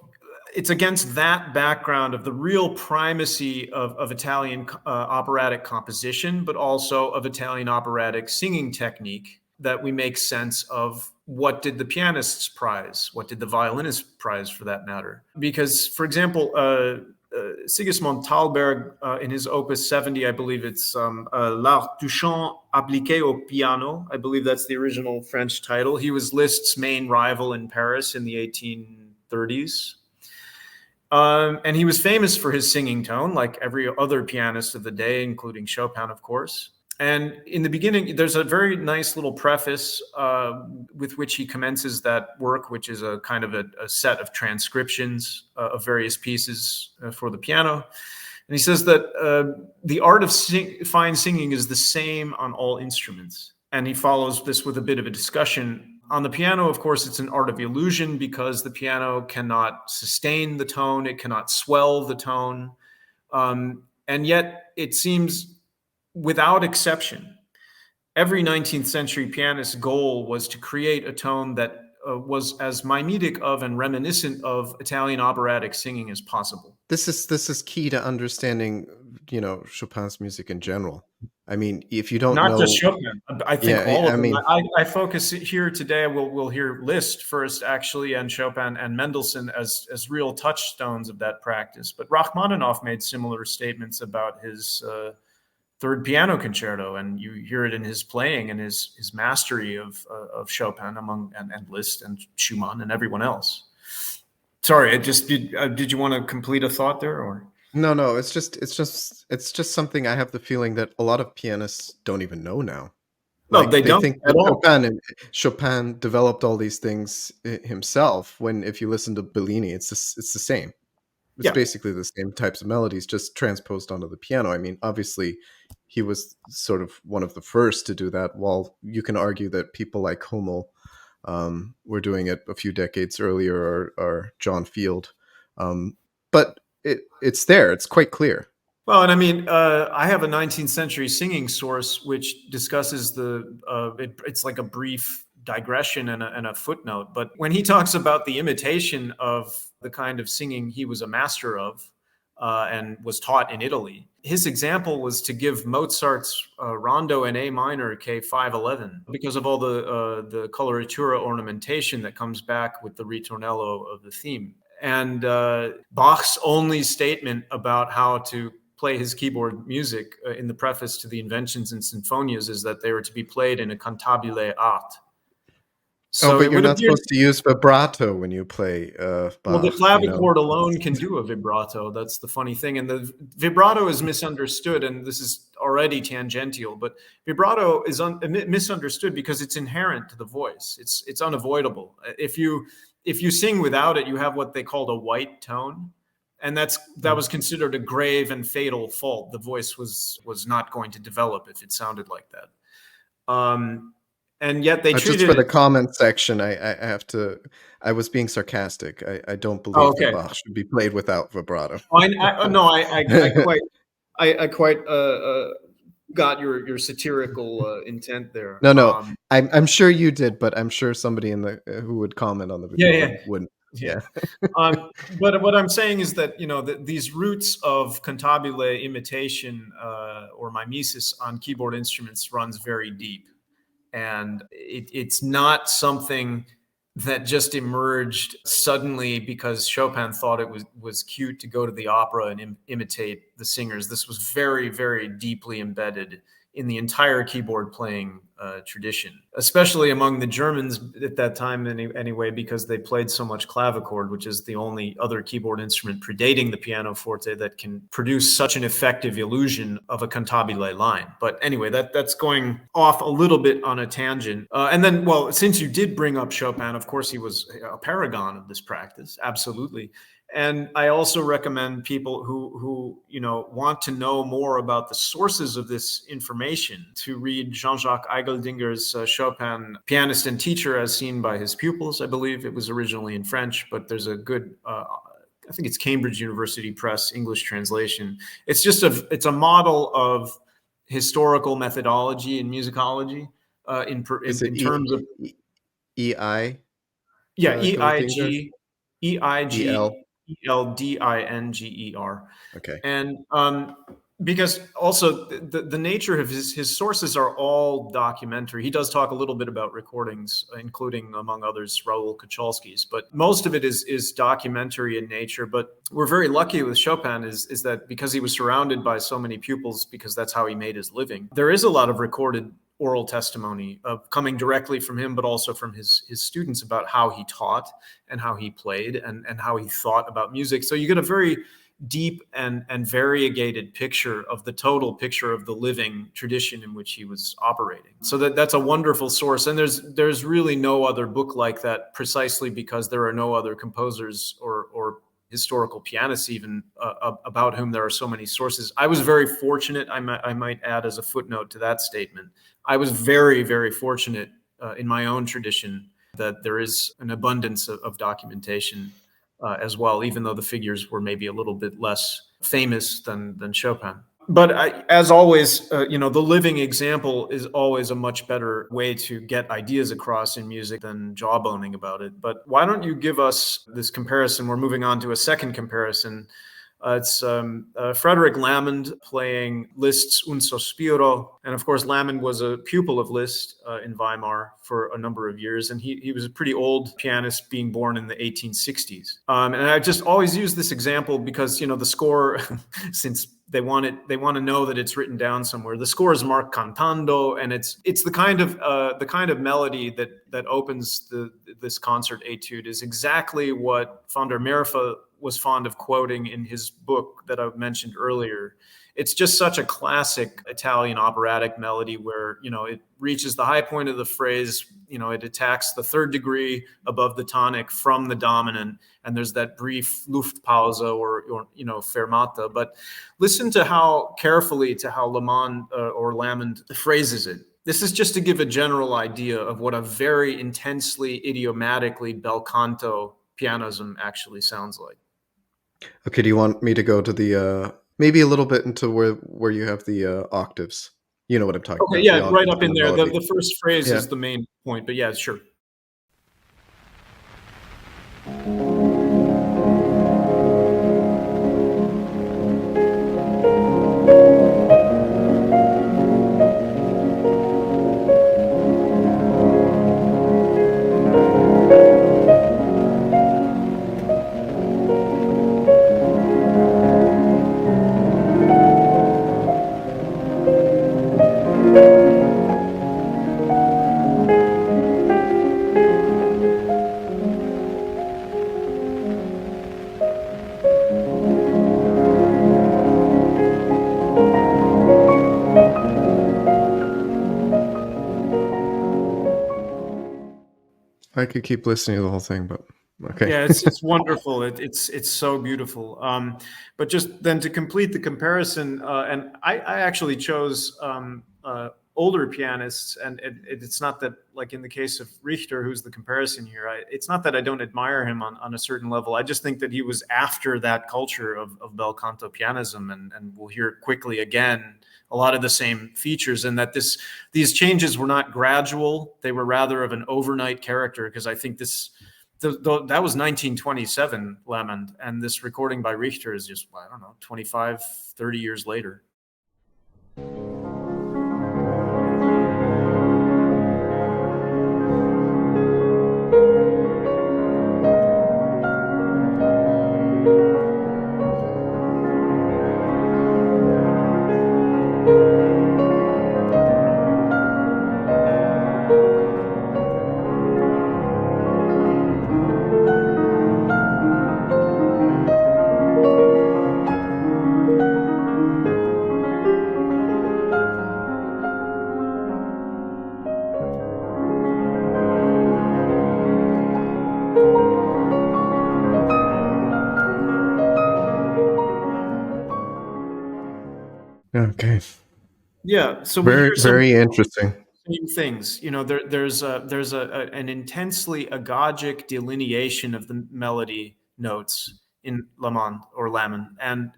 it's against that background of the real primacy of Italian operatic composition, but also of Italian operatic singing technique, that we make sense of what did the pianists prize, what did the violinists prize, for that matter. Because, for example, Sigismund Thalberg, in his Opus 70, I believe it's L'Art du Chant appliqué au piano. I believe that's the original French title. He was Liszt's main rival in Paris in the 1830s. And he was famous for his singing tone, like every other pianist of the day, including Chopin, of course. And in the beginning, there's a very nice little preface with which he commences that work, which is a kind of a set of transcriptions of various pieces for the piano. And he says that the art of fine singing is the same on all instruments. And he follows this with a bit of a discussion. On the piano, of course, it's an art of illusion, because the piano cannot sustain the tone, it cannot swell the tone. And yet it seems, without exception, every 19th century pianist's goal was to create a tone that was as mimetic of and reminiscent of Italian operatic singing as possible. This is key to understanding, Chopin's music in general. I mean, if you don't Not just know, Chopin, I think yeah, all I of them. mean, I focus here today. We'll hear Liszt first, actually, and Chopin and Mendelssohn as real touchstones of that practice. But Rachmaninoff made similar statements about his Third Piano Concerto, and you hear it in his playing and his mastery of Chopin and Liszt and Schumann and everyone else. Sorry, did you want to complete a thought there, or? No, it's just something I have the feeling that a lot of pianists don't even know now. No, Like, they they don't think at that all. Chopin developed all these things himself, when if you listen to Bellini, it's the same. It's Yeah. basically the same types of melodies, just transposed onto the piano. I mean, obviously, he was sort of one of the first to do that, while you can argue that people like Hummel were doing it a few decades earlier, or John Field. But it's there. It's quite clear. Well, and I mean, I have a 19th century singing source which discusses it's like a brief digression and a footnote. But when he talks about the imitation of the kind of singing he was a master of and was taught in Italy, his example was to give Mozart's Rondo in A minor, K511, because of all the coloratura ornamentation that comes back with the ritornello of the theme. And Bach's only statement about how to play his keyboard music in the preface to the Inventions and Sinfonias is that they were to be played in a cantabile art. Oh, So but it you're would not appear, supposed to use vibrato when you play well, the Bach, you know. clavichord alone can do a vibrato. That's the funny thing. And the vibrato is misunderstood, and this is already tangential, but vibrato is misunderstood because it's inherent to the voice. It's unavoidable. If you sing without it, you have what they called a white tone, and that was considered a grave and fatal fault. The voice was not going to develop if it sounded like that. And yet they Just treated for it. the comment section, I have to. I was being sarcastic. I don't Oh, believe that okay. Bach should be played without vibrato. No, I quite got your satirical intent there. No, I'm sure you did, but I'm sure somebody in the who would comment on the Yeah, video yeah, wouldn't. yeah. Yeah. But what I'm saying is that these roots of cantabile imitation or mimesis on keyboard instruments runs very deep, and it's not something that just emerged suddenly because Chopin thought it was cute to go to the opera and imitate the singers. This was very, very deeply embedded in the entire keyboard playing tradition, especially among the Germans at that time anyway, because they played so much clavichord, which is the only other keyboard instrument predating the pianoforte that can produce such an effective illusion of a cantabile line. But anyway, that's going off a little bit on a tangent. And then, well, since you did bring up Chopin, of course, he was a paragon of this practice, absolutely. And I also recommend people who want to know more about the sources of this information to read Jean-Jacques Eigeldinger's Chopin, Pianist and Teacher as Seen by His Pupils. I believe it was originally in French, but there's a good I think it's Cambridge University Press English translation. It's a model of historical methodology in musicology Is it in terms of E I yeah, Goldinger? EIG EL? ELDINGER. Okay. And because also the nature of his sources are all documentary. He does talk a little bit about recordings, including, among others, Raoul Koczalski's, but most of it is documentary in nature. But we're very lucky with Chopin is that because he was surrounded by so many pupils, because that's how he made his living, there is a lot of recorded oral testimony of coming directly from him, but also from his students about how he taught and how he played and how he thought about music. So you get a very deep and variegated picture of the total picture of the living tradition in which he was operating. So that's a wonderful source. And there's really no other book like that, precisely because there are no other composers or historical pianists even about whom there are so many sources. I was very fortunate, I might add as a footnote to that statement, I was very, very fortunate in my own tradition that there is an abundance of documentation as well, even though the figures were maybe a little bit less famous than Chopin. But as always, the living example is always a much better way to get ideas across in music than jawboning about it. But why don't you give us this comparison? We're moving on to a second comparison. It's Frederick Lamond playing Liszt's Un Sospiro. And of course, Lamond was a pupil of Liszt in Weimar for a number of years. And he was a pretty old pianist, being born in the 1860s. And I just always use this example because, the score, since they want to know that it's written down somewhere. The score is marked cantando, and it's the kind of melody that opens this concert etude is exactly what van der Merwe was fond of quoting in his book that I mentioned earlier. It's just such a classic Italian operatic melody where, it reaches the high point of the phrase, it attacks the third degree above the tonic from the dominant, and there's that brief Luftpause or fermata. But listen to how carefully to how Lamond phrases it. This is just to give a general idea of what a very intensely idiomatically bel canto pianism actually sounds like. Okay, do you want me to go to the maybe a little bit into where you have the octaves? You know what I'm talking Okay, about, the yeah, right octaves up in in the there. melody. The first phrase Yeah. is the main point, but yeah, sure. I could keep listening to the whole thing, but okay. Yeah, it's wonderful. It's so beautiful. But just then to complete the comparison, and I actually chose older pianists, and it's not that, like in the case of Richter, who's the comparison here. It's not that I don't admire him on a certain level. I just think that he was after that culture of bel canto pianism, and we'll hear it quickly again. A lot of the same features, and that these changes were not gradual; they were rather of an overnight character. Because I think that was 1927, Lamond, and this recording by Richter is just, I don't know, 25, 30 years later. Okay. Yeah, so we Very, hear some very interesting. same things. There's an intensely agogic delineation of the melody notes in Lamond, and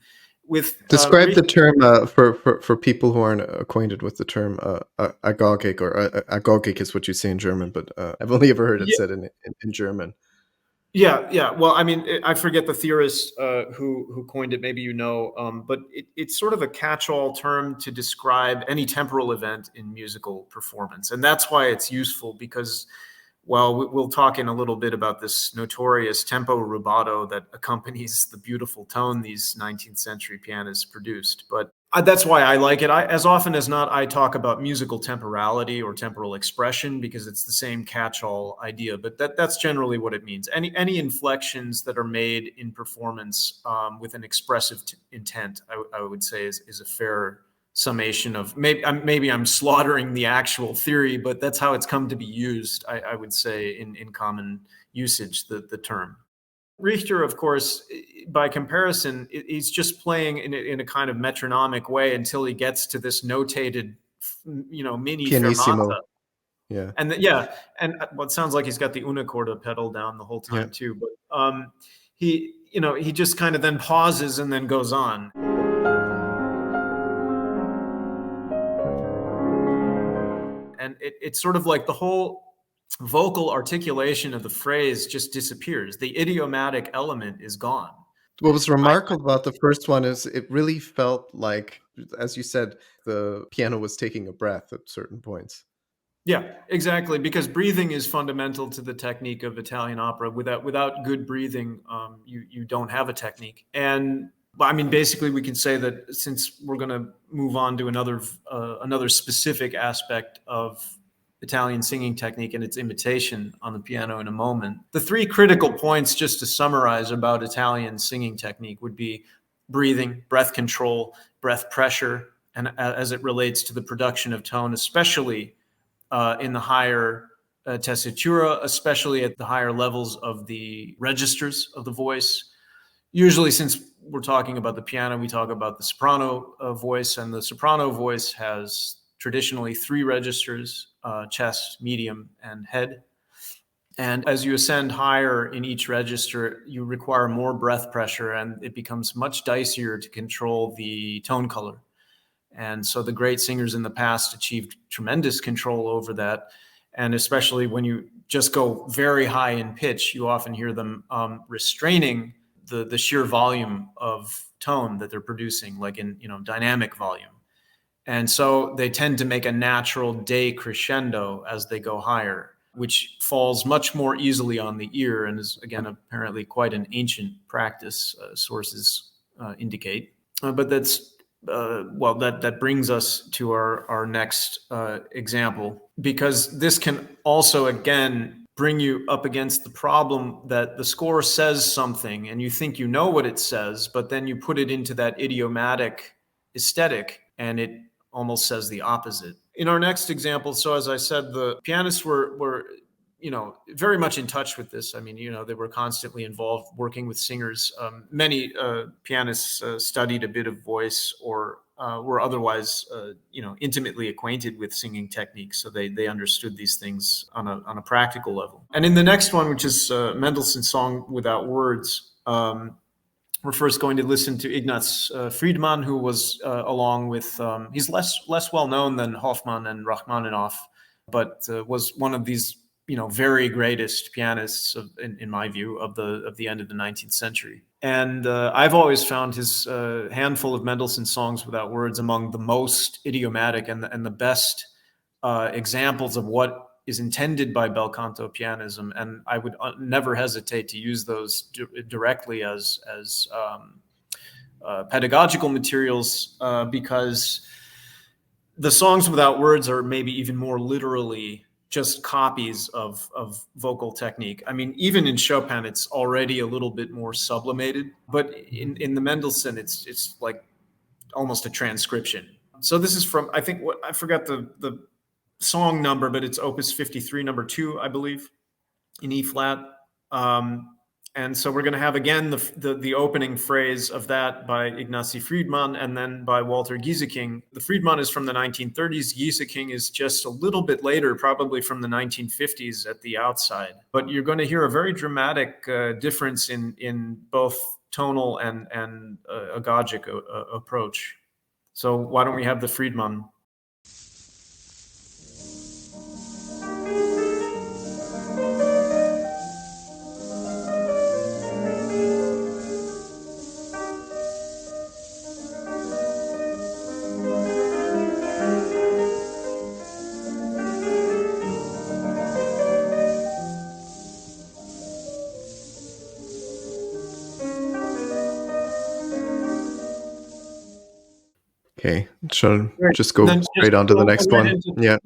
with Describe the term for people who aren't acquainted with the term agogic, or agogic is what you say in German, but I've only ever heard it said in German. Yeah. Well, I mean, I forget the theorist who coined it. Maybe but it's sort of a catch-all term to describe any temporal event in musical performance, and that's why it's useful. Because, well, we'll talk in a little bit about this notorious tempo rubato that accompanies the beautiful tone these 19th century pianists produced. But that's why I like it. As often as not, I talk about musical temporality or temporal expression because it's the same catch-all idea. But that's generally what it means. Any inflections that are made in performance with an expressive intent, I would say, is a fair summation of maybe I'm slaughtering the actual theory, but that's how it's come to be used. I would say in common usage, the term. Richter, of course, by comparison, he's just playing in a kind of metronomic way until he gets to this notated, mini Pianissimo. fermata. Yeah. And it sounds like he's got the unicorda pedal down the whole time Yeah. too. But he just kind of then pauses and then goes on. And it's sort of like the whole vocal articulation of the phrase just disappears. The idiomatic element is gone. What was remarkable about the first one is it really felt like, as you said, the piano was taking a breath at certain points. Yeah, exactly. Because breathing is fundamental to the technique of Italian opera. Without good breathing, you don't have a technique. And I mean, basically, we can say that since we're going to move on to another specific aspect of Italian singing technique and its imitation on the piano in a moment. The three critical points, just to summarize, about Italian singing technique would be breathing, breath control, breath pressure, and as it relates to the production of tone, especially in the higher tessitura, especially at the higher levels of the registers of the voice. Usually, since we're talking about the piano, we talk about the soprano voice, and the soprano voice has traditionally three registers: chest, medium, and head. And as you ascend higher in each register, you require more breath pressure, and it becomes much dicier to control the tone color. And so the great singers in the past achieved tremendous control over that. And especially when you just go very high in pitch, you often hear them restraining the sheer volume of tone that they're producing, like in dynamic volume. And so they tend to make a natural decrescendo as they go higher, which falls much more easily on the ear and is, again, apparently quite an ancient practice, sources indicate. But that brings us to our next example, because this can also, again, bring you up against the problem that the score says something and you think you know what it says, but then you put it into that idiomatic aesthetic and it almost says the opposite. In our next example, so as I said, the pianists were very much in touch with this. I mean, they were constantly involved working with singers. Many pianists studied a bit of voice or were otherwise, intimately acquainted with singing techniques. So they understood these things on a practical level. And in the next one, which is Mendelssohn's Song Without Words, we're first going to listen to Ignaz Friedman, who was along with, he's less well known than Hoffmann and Rachmaninoff, but was one of these very greatest pianists in my view of the end of the 19th century. And I've always found his handful of Mendelssohn Songs Without Words among the most idiomatic and the best examples of what is intended by Bel Canto Pianism, and I would never hesitate to use those directly as pedagogical materials, because the Songs Without Words are maybe even more literally just copies of vocal technique. I mean, even in Chopin, it's already a little bit more sublimated, but in the Mendelssohn, it's like almost a transcription. So this is from, I think, I forgot the song number, but it's Opus 53, number 2, I believe, in E flat. And so we're going to have again the opening phrase of that by Ignacy Friedman and then by Walter Gieseking. The Friedman is from the 1930s. Gieseking is just a little bit later, probably from the 1950s at the outside. But you're going to hear a very dramatic difference in both tonal and agogic approach. So why don't we have the Friedman? Okay, shall just go straight on to the next one? Go right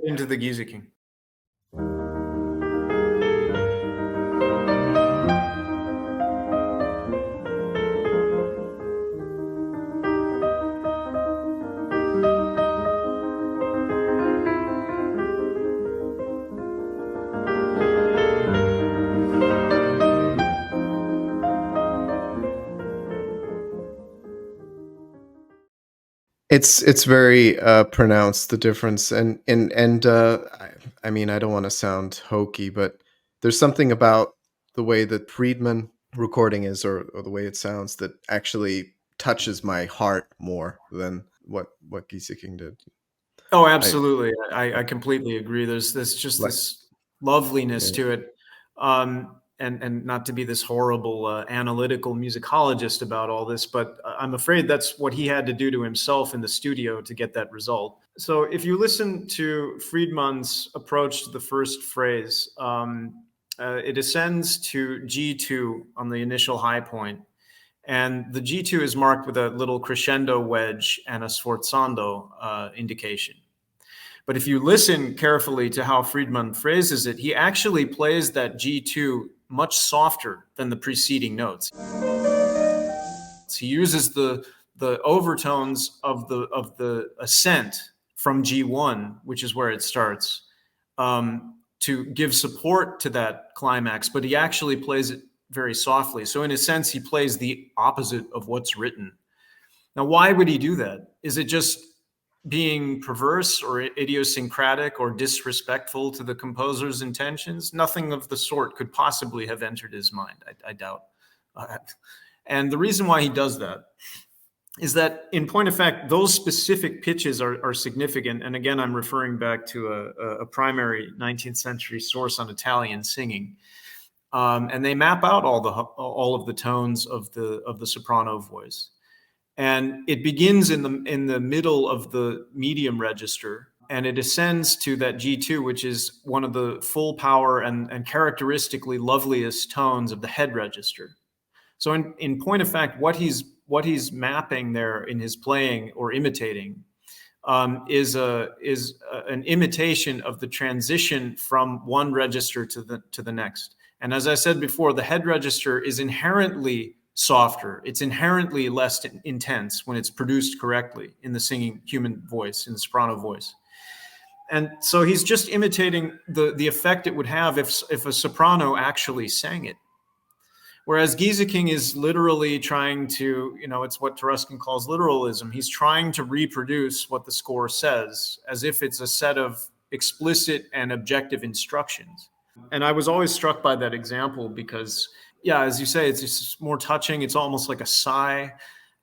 into the Gieseking. It's very pronounced, the difference, and I mean, I don't want to sound hokey, but there's something about the way that Friedman recording is, or the way it sounds, that actually touches my heart more than what Gieseking did. Oh, absolutely. I completely agree. There's just this loveliness to it. And not to be this horrible analytical musicologist about all this, but I'm afraid that's what he had to do to himself in the studio to get that result. So if you listen to Friedman's approach to the first phrase, it ascends to G2 on the initial high point. And the G2 is marked with a little crescendo wedge and a sforzando indication. But if you listen carefully to how Friedman phrases it, he actually plays that G2 much softer than the preceding notes. He uses the overtones of the ascent from G1, which is where it starts, to give support to that climax, but he actually plays it very softly. So in a sense, he plays the opposite of what's written. Now, why would he do that? Is it just being perverse or idiosyncratic or disrespectful to the composer's intentions? Nothing of the sort could possibly have entered his mind, I doubt. And the reason why he does that is that, in point of fact, those specific pitches are significant. And again, I'm referring back to a primary 19th century source on Italian singing. And they map out all of the tones of the soprano voice. And it begins in the middle of the medium register, and it ascends to that G2, which is one of the full power and characteristically loveliest tones of the head register. So in point of fact, what he's mapping there in his playing or imitating is an imitation of the transition from one register to the next. And as I said before, the head register is inherently softer. It's inherently less intense when it's produced correctly in the singing human voice, in the soprano voice. And so he's just imitating the effect it would have if a soprano actually sang it. Whereas Gieseking is literally trying to, it's what Taruskin calls literalism. He's trying to reproduce what the score says as if it's a set of explicit and objective instructions. And I was always struck by that example because, yeah, as you say, it's just more touching. It's almost like a sigh,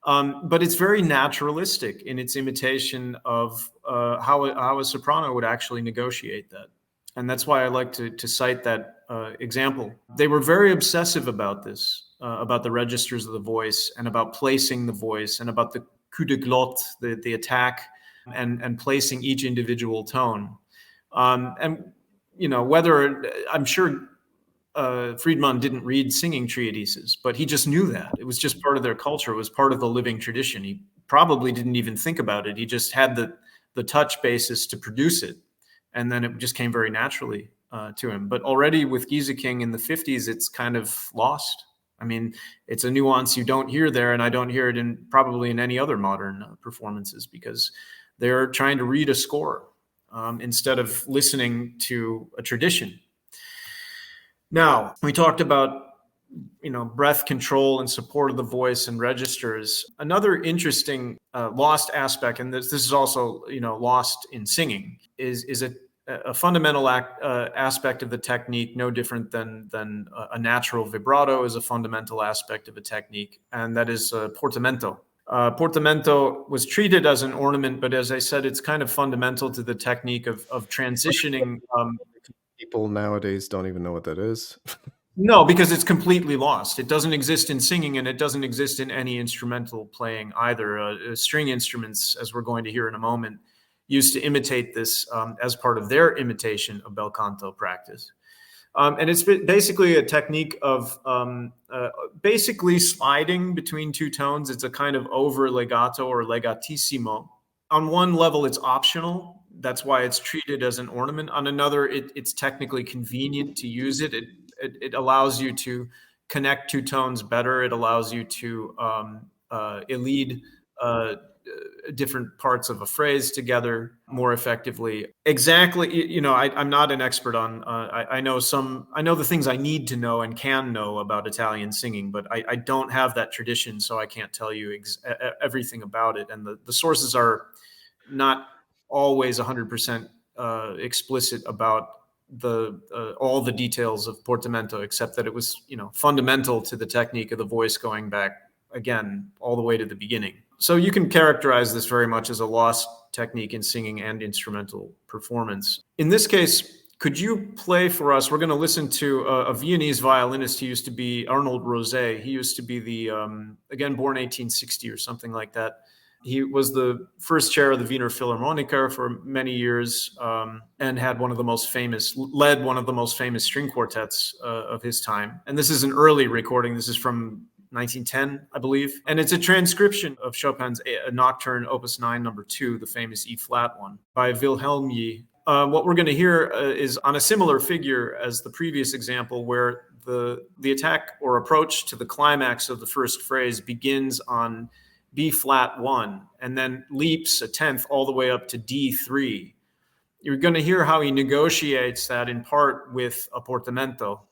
but it's very naturalistic in its imitation of how a soprano would actually negotiate that. And that's why I like to cite that example. They were very obsessive about this, about the registers of the voice and about placing the voice and about the coup de glotte, the attack, and placing each individual tone. And, whether I'm sure Friedman didn't read singing treatises, but he just knew that. It was just part of their culture. It was part of the living tradition. He probably didn't even think about it. He just had the touch basis to produce it. And then it just came very naturally to him. But already with Gieseking in the 50s, it's kind of lost. I mean, it's a nuance you don't hear there, and I don't hear it probably in any other modern performances because they're trying to read a score instead of listening to a tradition. Now, we talked about breath control and support of the voice and registers. Another interesting lost aspect, and this is also lost in singing, is a fundamental aspect of the technique, no different than a natural vibrato is a fundamental aspect of a technique, and that is portamento. Portamento was treated as an ornament, but as I said, it's kind of fundamental to the technique of transitioning. People nowadays don't even know what that is. No, because it's completely lost. It doesn't exist in singing, and it doesn't exist in any instrumental playing either. String instruments, as we're going to hear in a moment, used to imitate this as part of their imitation of bel canto practice. And it's basically a technique of basically sliding between two tones. It's a kind of over legato or legatissimo. On one level, it's optional. That's why it's treated as an ornament. On another, it's technically convenient to use it. It allows you to connect two tones better. It allows you to elide different parts of a phrase together more effectively. Exactly, I'm not an expert on. I know the things I need to know and can know about Italian singing, but I don't have that tradition, so I can't tell you everything about it. And the sources are not always 100% explicit about all the details of portamento, except that it was fundamental to the technique of the voice going back again all the way to the beginning. So you can characterize this very much as a lost technique in singing and instrumental performance. In this case, could you play for us? We're going to listen to a Viennese violinist. He used to be Arnold Rosé. He used to be again, born 1860 or something like that. He was the first chair of the Wiener Philharmoniker for many years and led one of the most famous string quartets of his time. And this is an early recording. This is from 1910, I believe. And it's a transcription of Chopin's Nocturne, Opus 9, number 2, the famous E flat one, by Wilhelmy. What we're going to hear is on a similar figure as the previous example, where the attack or approach to the climax of the first phrase begins on B flat 1 and then leaps a tenth all the way up to D3. You're going to hear how he negotiates that in part with a portamento.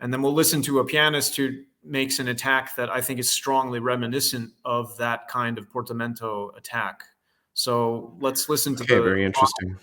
And then we'll listen to a pianist who makes an attack that I think is strongly reminiscent of that kind of portamento attack. So let's listen to Okay, very interesting.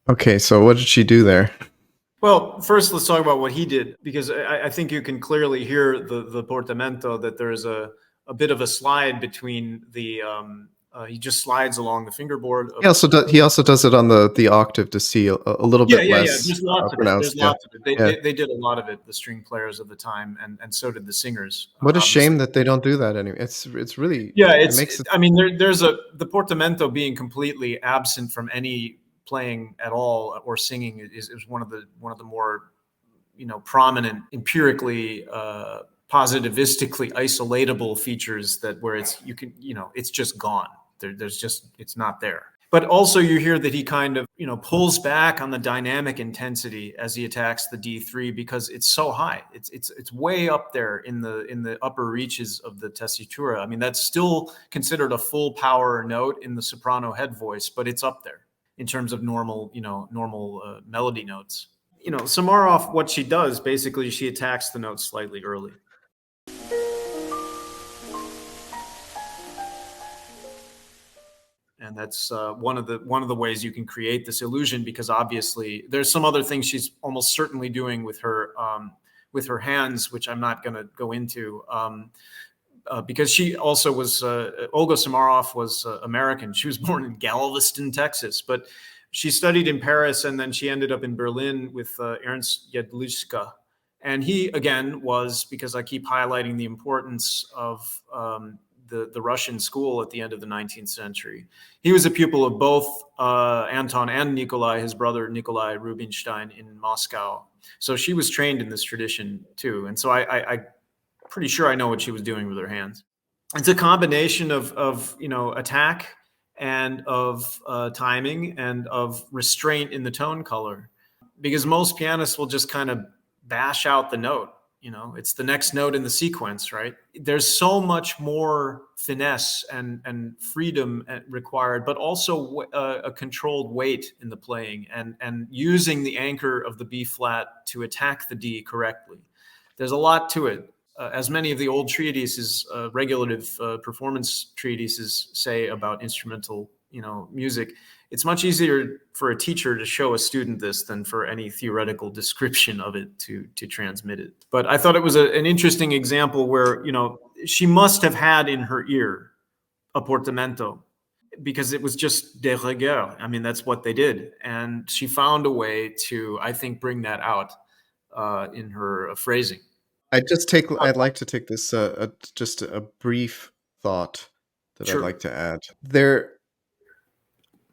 Okay, so what did she do there? Well, first, let's talk about what he did, because I think you can clearly hear the portamento, that there's a bit of a slide between the, he just slides along the fingerboard. He also does it on the octave to C a little bit less There's lots of it. pronounced. There's lots of it. They did a lot of it, the string players of the time, and so did the singers. What a shame that they don't do that anymore. It's really, it makes it. I mean, there's the portamento being completely absent from any playing at all or singing is one of the more prominent, empirically positivistically isolatable features, that where it's just gone. It's not there. But also you hear that he kind of pulls back on the dynamic intensity as he attacks the D3, because it's so high. It's way up there in the upper reaches of the tessitura. I mean, that's still considered a full power note in the soprano head voice, but it's up there in terms of normal melody notes. Samarov, what she does, basically, she attacks the note slightly early. And that's one of the ways you can create this illusion, because obviously there's some other things she's almost certainly doing with her hands, which I'm not going to go into. Because she also was, Olga Samarov was American. She was born in Galveston, Texas, but she studied in Paris, and then she ended up in Berlin with Ernst Jedliczka. And he, again, was, because I keep highlighting the importance of the Russian school at the end of the 19th century. He was a pupil of both Anton and Nikolai, his brother Nikolai Rubinstein, in Moscow. So she was trained in this tradition too. And so I pretty sure I know what she was doing with her hands. It's a combination of attack and of timing and of restraint in the tone color, because most pianists will just kind of bash out the note. It's the next note in the sequence, right? There's so much more finesse and freedom required, but also a controlled weight in the playing, and using the anchor of the B flat to attack the D correctly. There's a lot to it. As many of the old treatises, regulative performance treatises, say about instrumental, music, it's much easier for a teacher to show a student this than for any theoretical description of it to transmit it. But I thought it was an interesting example where, she must have had in her ear a portamento, because it was just de rigueur. I mean, that's what they did. And she found a way to, I think, bring that out in her phrasing. I'd like to take this just a brief thought that Sure. I'd like to add.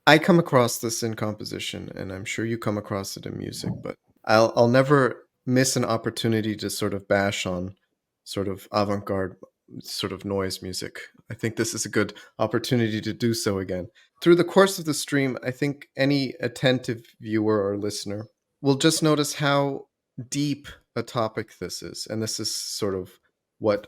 I come across this in composition, and I'm sure you come across it in music, but I'll never miss an opportunity to sort of bash on sort of avant-garde sort of noise music. I think this is a good opportunity to do so again. Through the course of the stream, I think any attentive viewer or listener will just notice how deep a topic this is. And this is sort of what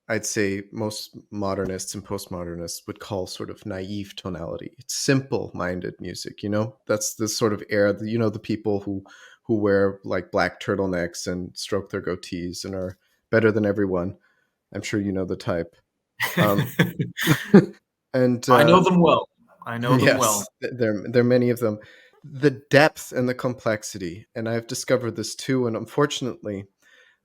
I'd say most modernists and postmodernists would call sort of naive tonality. It's simple-minded music, you know? That's the sort of era, you know, the people who wear like black turtlenecks and stroke their goatees and are better than everyone. I'm sure you know the type. Um, and I know them well. I know them well. yes, there are many of them. The depth and the complexity, and I've discovered this too. And unfortunately,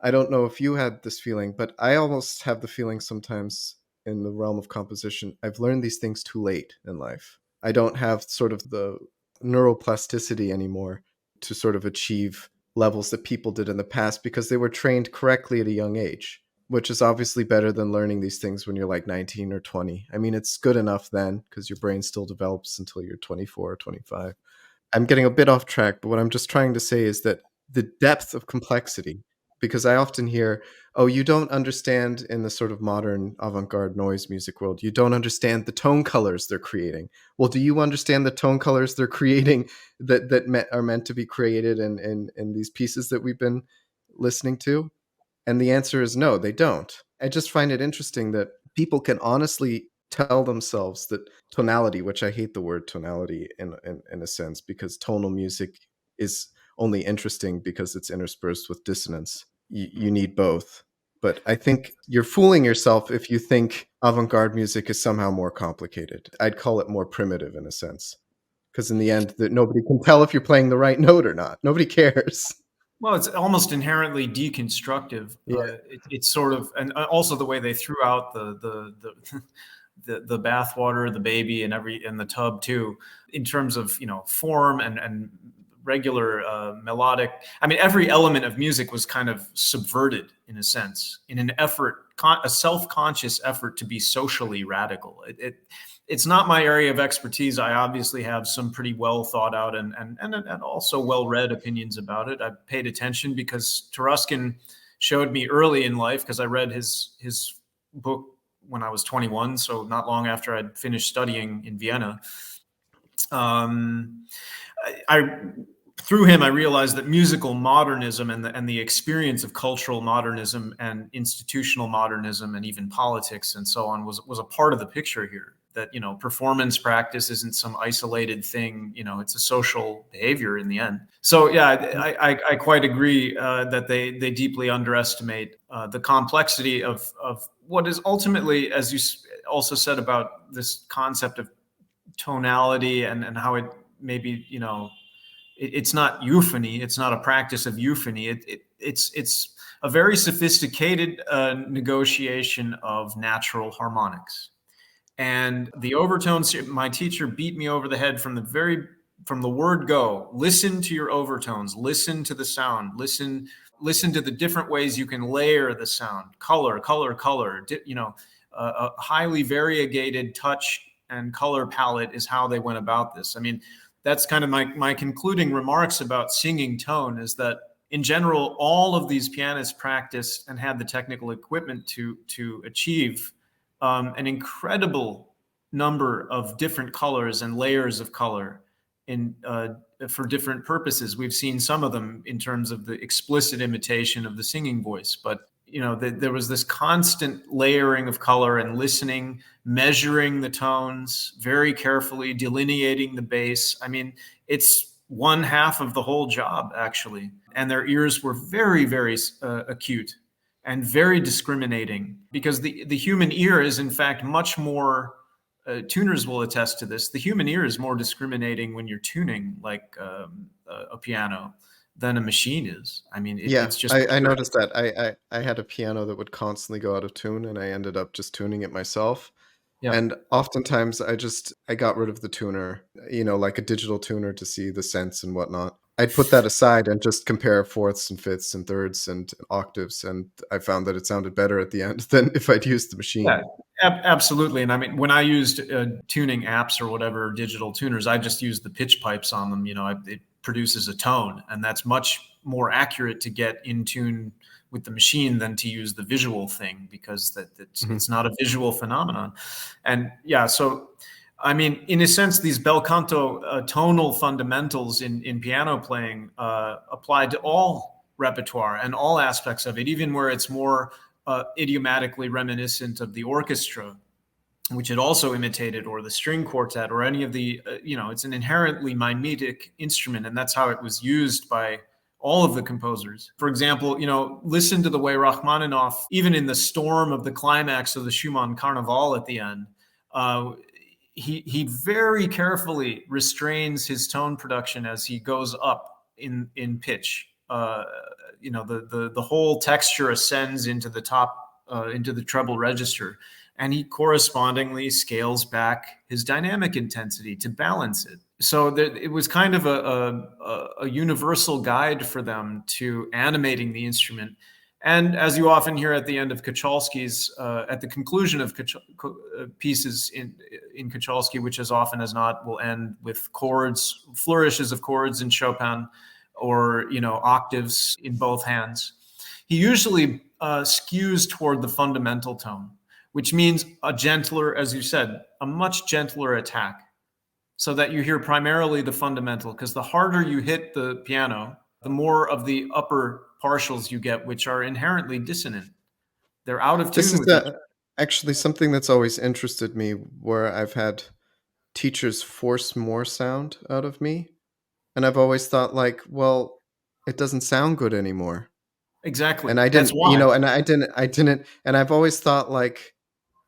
I don't know if you had this feeling, but I almost have the feeling sometimes in the realm of composition, I've learned these things too late in life. I don't have sort of the neuroplasticity anymore to sort of achieve levels that people did in the past because they were trained correctly at a young age, which is obviously better than learning these things when you're like 19 or 20. I mean, it's good enough then because your brain still develops until you're 24 or 25. I'm getting a bit off track, but what I'm just trying to say is that the depth of complexity, because I often hear, oh, you don't understand in the sort of modern avant-garde noise music world, you don't understand the tone colors they're creating. Well, do you understand the tone colors they're creating that are meant to be created in these pieces that we've been listening to? And the answer is no, they don't. I just find it interesting that people can honestly tell themselves that tonality, which I hate the word tonality in a sense, because tonal music is only interesting because it's interspersed with dissonance. You need both. But I think you're fooling yourself if you think avant-garde music is somehow more complicated. I'd call it more primitive in a sense. Because in the end, that nobody can tell if you're playing the right note or not. Nobody cares. Well, it's almost inherently deconstructive. Yeah. It's sort of, and also the way they threw out the bathwater, the baby, and the tub too, in terms of form and regular melodic. I mean, every element of music was kind of subverted in a sense, in an effort, a self-conscious effort to be socially radical. It's not my area of expertise. I obviously have some pretty well thought out and also well read opinions about it. I paid attention because Taruskin showed me early in life, because I read his book when I was 21, so not long after I'd finished studying in Vienna. Through him, I realized that musical modernism and the experience of cultural modernism and institutional modernism and even politics and so on was a part of the picture here. That performance practice isn't some isolated thing. It's a social behavior in the end. So yeah, I quite agree that they deeply underestimate the complexity of what is ultimately, as you also said about this concept of tonality and how it maybe it's not euphony. It's not a practice of euphony. It's a very sophisticated negotiation of natural harmonics. And the overtones, my teacher beat me over the head from the word go. Listen to your overtones. Listen to the sound. Listen to the different ways you can layer the sound. Color. A highly variegated touch and color palette is how they went about this. I mean, that's kind of my concluding remarks about singing tone, is that in general, all of these pianists practiced and had the technical equipment to achieve an incredible number of different colors and layers of color for different purposes. We've seen some of them in terms of the explicit imitation of the singing voice, but there was this constant layering of color and listening, measuring the tones very carefully, delineating the bass. I mean, it's one half of the whole job, actually. And their ears were very, very acute and very discriminating, because the human ear is in fact much more, tuners will attest to this, the human ear is more discriminating when you're tuning like a piano than a machine is. I mean, it's just I noticed that. I had a piano that would constantly go out of tune, and I ended up just tuning it myself. yeah. And oftentimes I got rid of the tuner, like a digital tuner to see the sense and whatnot. I'd put that aside and just compare fourths and fifths and thirds and octaves, and I found that it sounded better at the end than if I'd used the machine. Yeah, absolutely. And I mean, when I used tuning apps or whatever, digital tuners, I just used the pitch pipes on them. It produces a tone, and that's much more accurate to get in tune with the machine than to use the visual thing, because it's not a visual phenomenon. And yeah, so I mean, in a sense, these bel canto tonal fundamentals in piano playing apply to all repertoire and all aspects of it, even where it's more idiomatically reminiscent of the orchestra, which it also imitated, or the string quartet, or any of the, it's an inherently mimetic instrument, and that's how it was used by all of the composers. For example, listen to the way Rachmaninoff, even in the storm of the climax of the Schumann Carnival at the end, he very carefully restrains his tone production as he goes up in pitch. The whole texture ascends into the top, into the treble register, and he correspondingly scales back his dynamic intensity to balance it. So it was kind of a universal guide for them to animating the instrument. And as you often hear at the end of Koczalski's, at the conclusion of pieces in Koczalski, which as often as not will end with chords, flourishes of chords in Chopin, or octaves in both hands, he usually skews toward the fundamental tone, which means a gentler, as you said, a much gentler attack, so that you hear primarily the fundamental, because the harder you hit the piano, the more of the upper partials you get, which are inherently dissonant. They're out of This tune is with each other. actually something that's always interested me, where I've had teachers force more sound out of me, and I've always thought, like, well, it doesn't sound good anymore. Exactly. And I That's didn't, why. and I've always thought, like,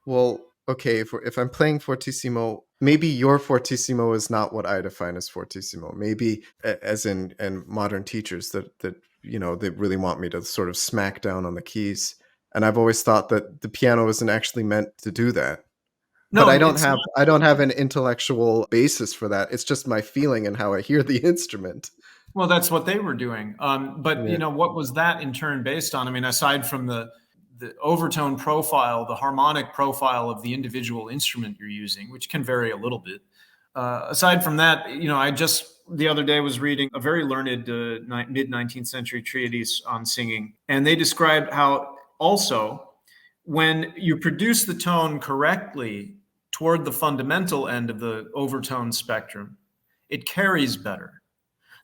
well, okay, if I'm playing fortissimo, maybe your fortissimo is not what I define as fortissimo. Maybe, as in modern teachers, that they really want me to sort of smack down on the keys. And I've always thought that the piano isn't actually meant to do that. But No, it's not. I don't have an intellectual basis for that. It's just my feeling and how I hear the instrument. Well, that's what they were doing. But Yeah. what was that in turn based on? I mean, aside from the overtone profile, the harmonic profile of the individual instrument you're using, which can vary a little bit. Aside from that, I just the other day was reading a very learned mid 19th century treatise on singing, and they described how also when you produce the tone correctly toward the fundamental end of the overtone spectrum, it carries better.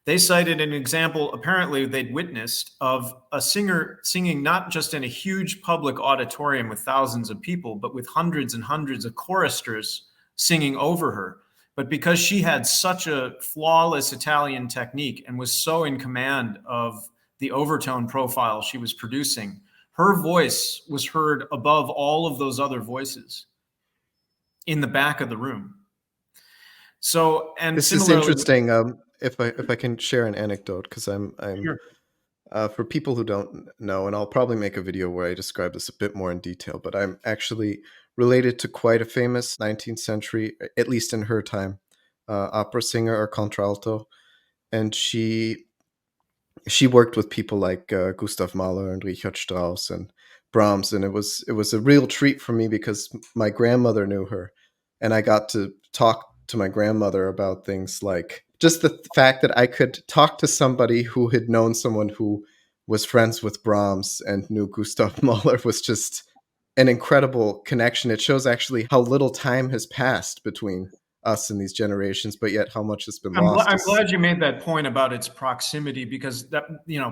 They cited an example, apparently they'd witnessed, of a singer singing not just in a huge public auditorium with thousands of people, but with hundreds and hundreds of choristers singing over her. But because she had such a flawless Italian technique and was so in command of the overtone profile she was producing, her voice was heard above all of those other voices in the back of the room. So, and This is similarly, interesting. If I can share an anecdote, because I'm sure. for people who don't know, and I'll probably make a video where I describe this a bit more in detail, but I'm actually related to quite a famous 19th century, at least in her time, opera singer or contralto, and she worked with people like Gustav Mahler and Richard Strauss and Brahms, and it was a real treat for me because my grandmother knew her, and I got to talk to my grandmother about things like just the fact that I could talk to somebody who had known someone who was friends with Brahms and knew Gustav Mahler was just an incredible connection. It shows actually how little time has passed between us and these generations, but yet how much has been lost. I'm glad you made that point about its proximity, because that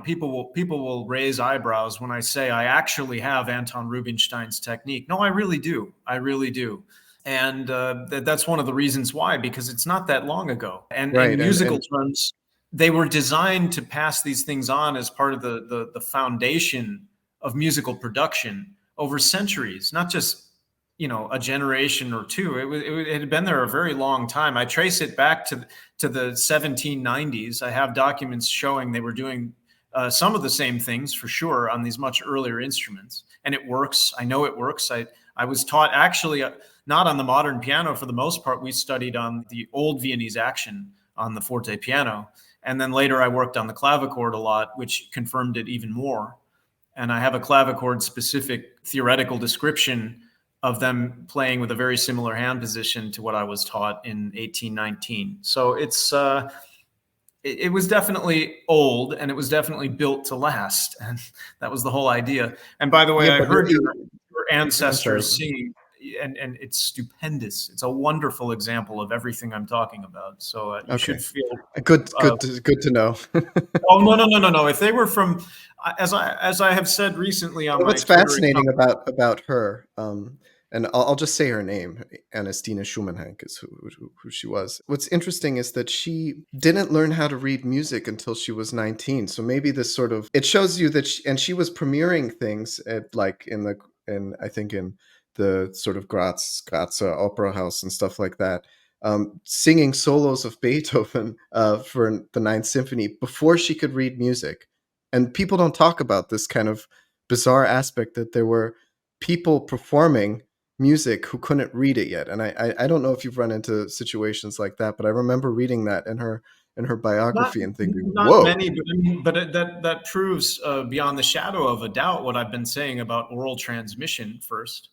people will raise eyebrows when I say I actually have Anton Rubinstein's technique. No, I really do. I really do. And that's one of the reasons why, because it's not that long ago. And Right, in musical terms, they were designed to pass these things on as part of the foundation of musical production over centuries, not just a generation or two. It had been there a very long time. I trace it back to the 1790s. I have documents showing they were doing some of the same things for sure on these much earlier instruments, and it works. I know it works. I was taught actually not on the modern piano for the most part. We studied on the old Viennese action on the forte piano, and then later I worked on the clavichord a lot, which confirmed it even more. And I have a clavichord specific theoretical description of them playing with a very similar hand position to what I was taught in 1819. So it's it was definitely old, and it was definitely built to last, and that was the whole idea. And by the way, Yeah, I but heard really, your I'm sorry. ancestors singing, and it's stupendous. It's a wonderful example of everything I'm talking about. So you Okay, should feel. good to know. Oh, no, no, no, no, no! If they were from, as I have said recently on my What's Twitter fascinating account. about her, and I'll just say her name, Ernestine Schumann-Heink is who she was. What's interesting is that she didn't learn how to read music until she was 19. So maybe this sort of it shows you that she was premiering things at like in I think in the sort of Graz Opera House and stuff like that. Singing solos of Beethoven for the Ninth Symphony before she could read music. And people don't talk about this kind of bizarre aspect that there were people performing music who couldn't read it yet. And I don't know if you've run into situations like that, but I remember reading that in her Not biography and thinking, not whoa, many, but I mean, that proves beyond the shadow of a doubt what I've been saying about oral transmission first.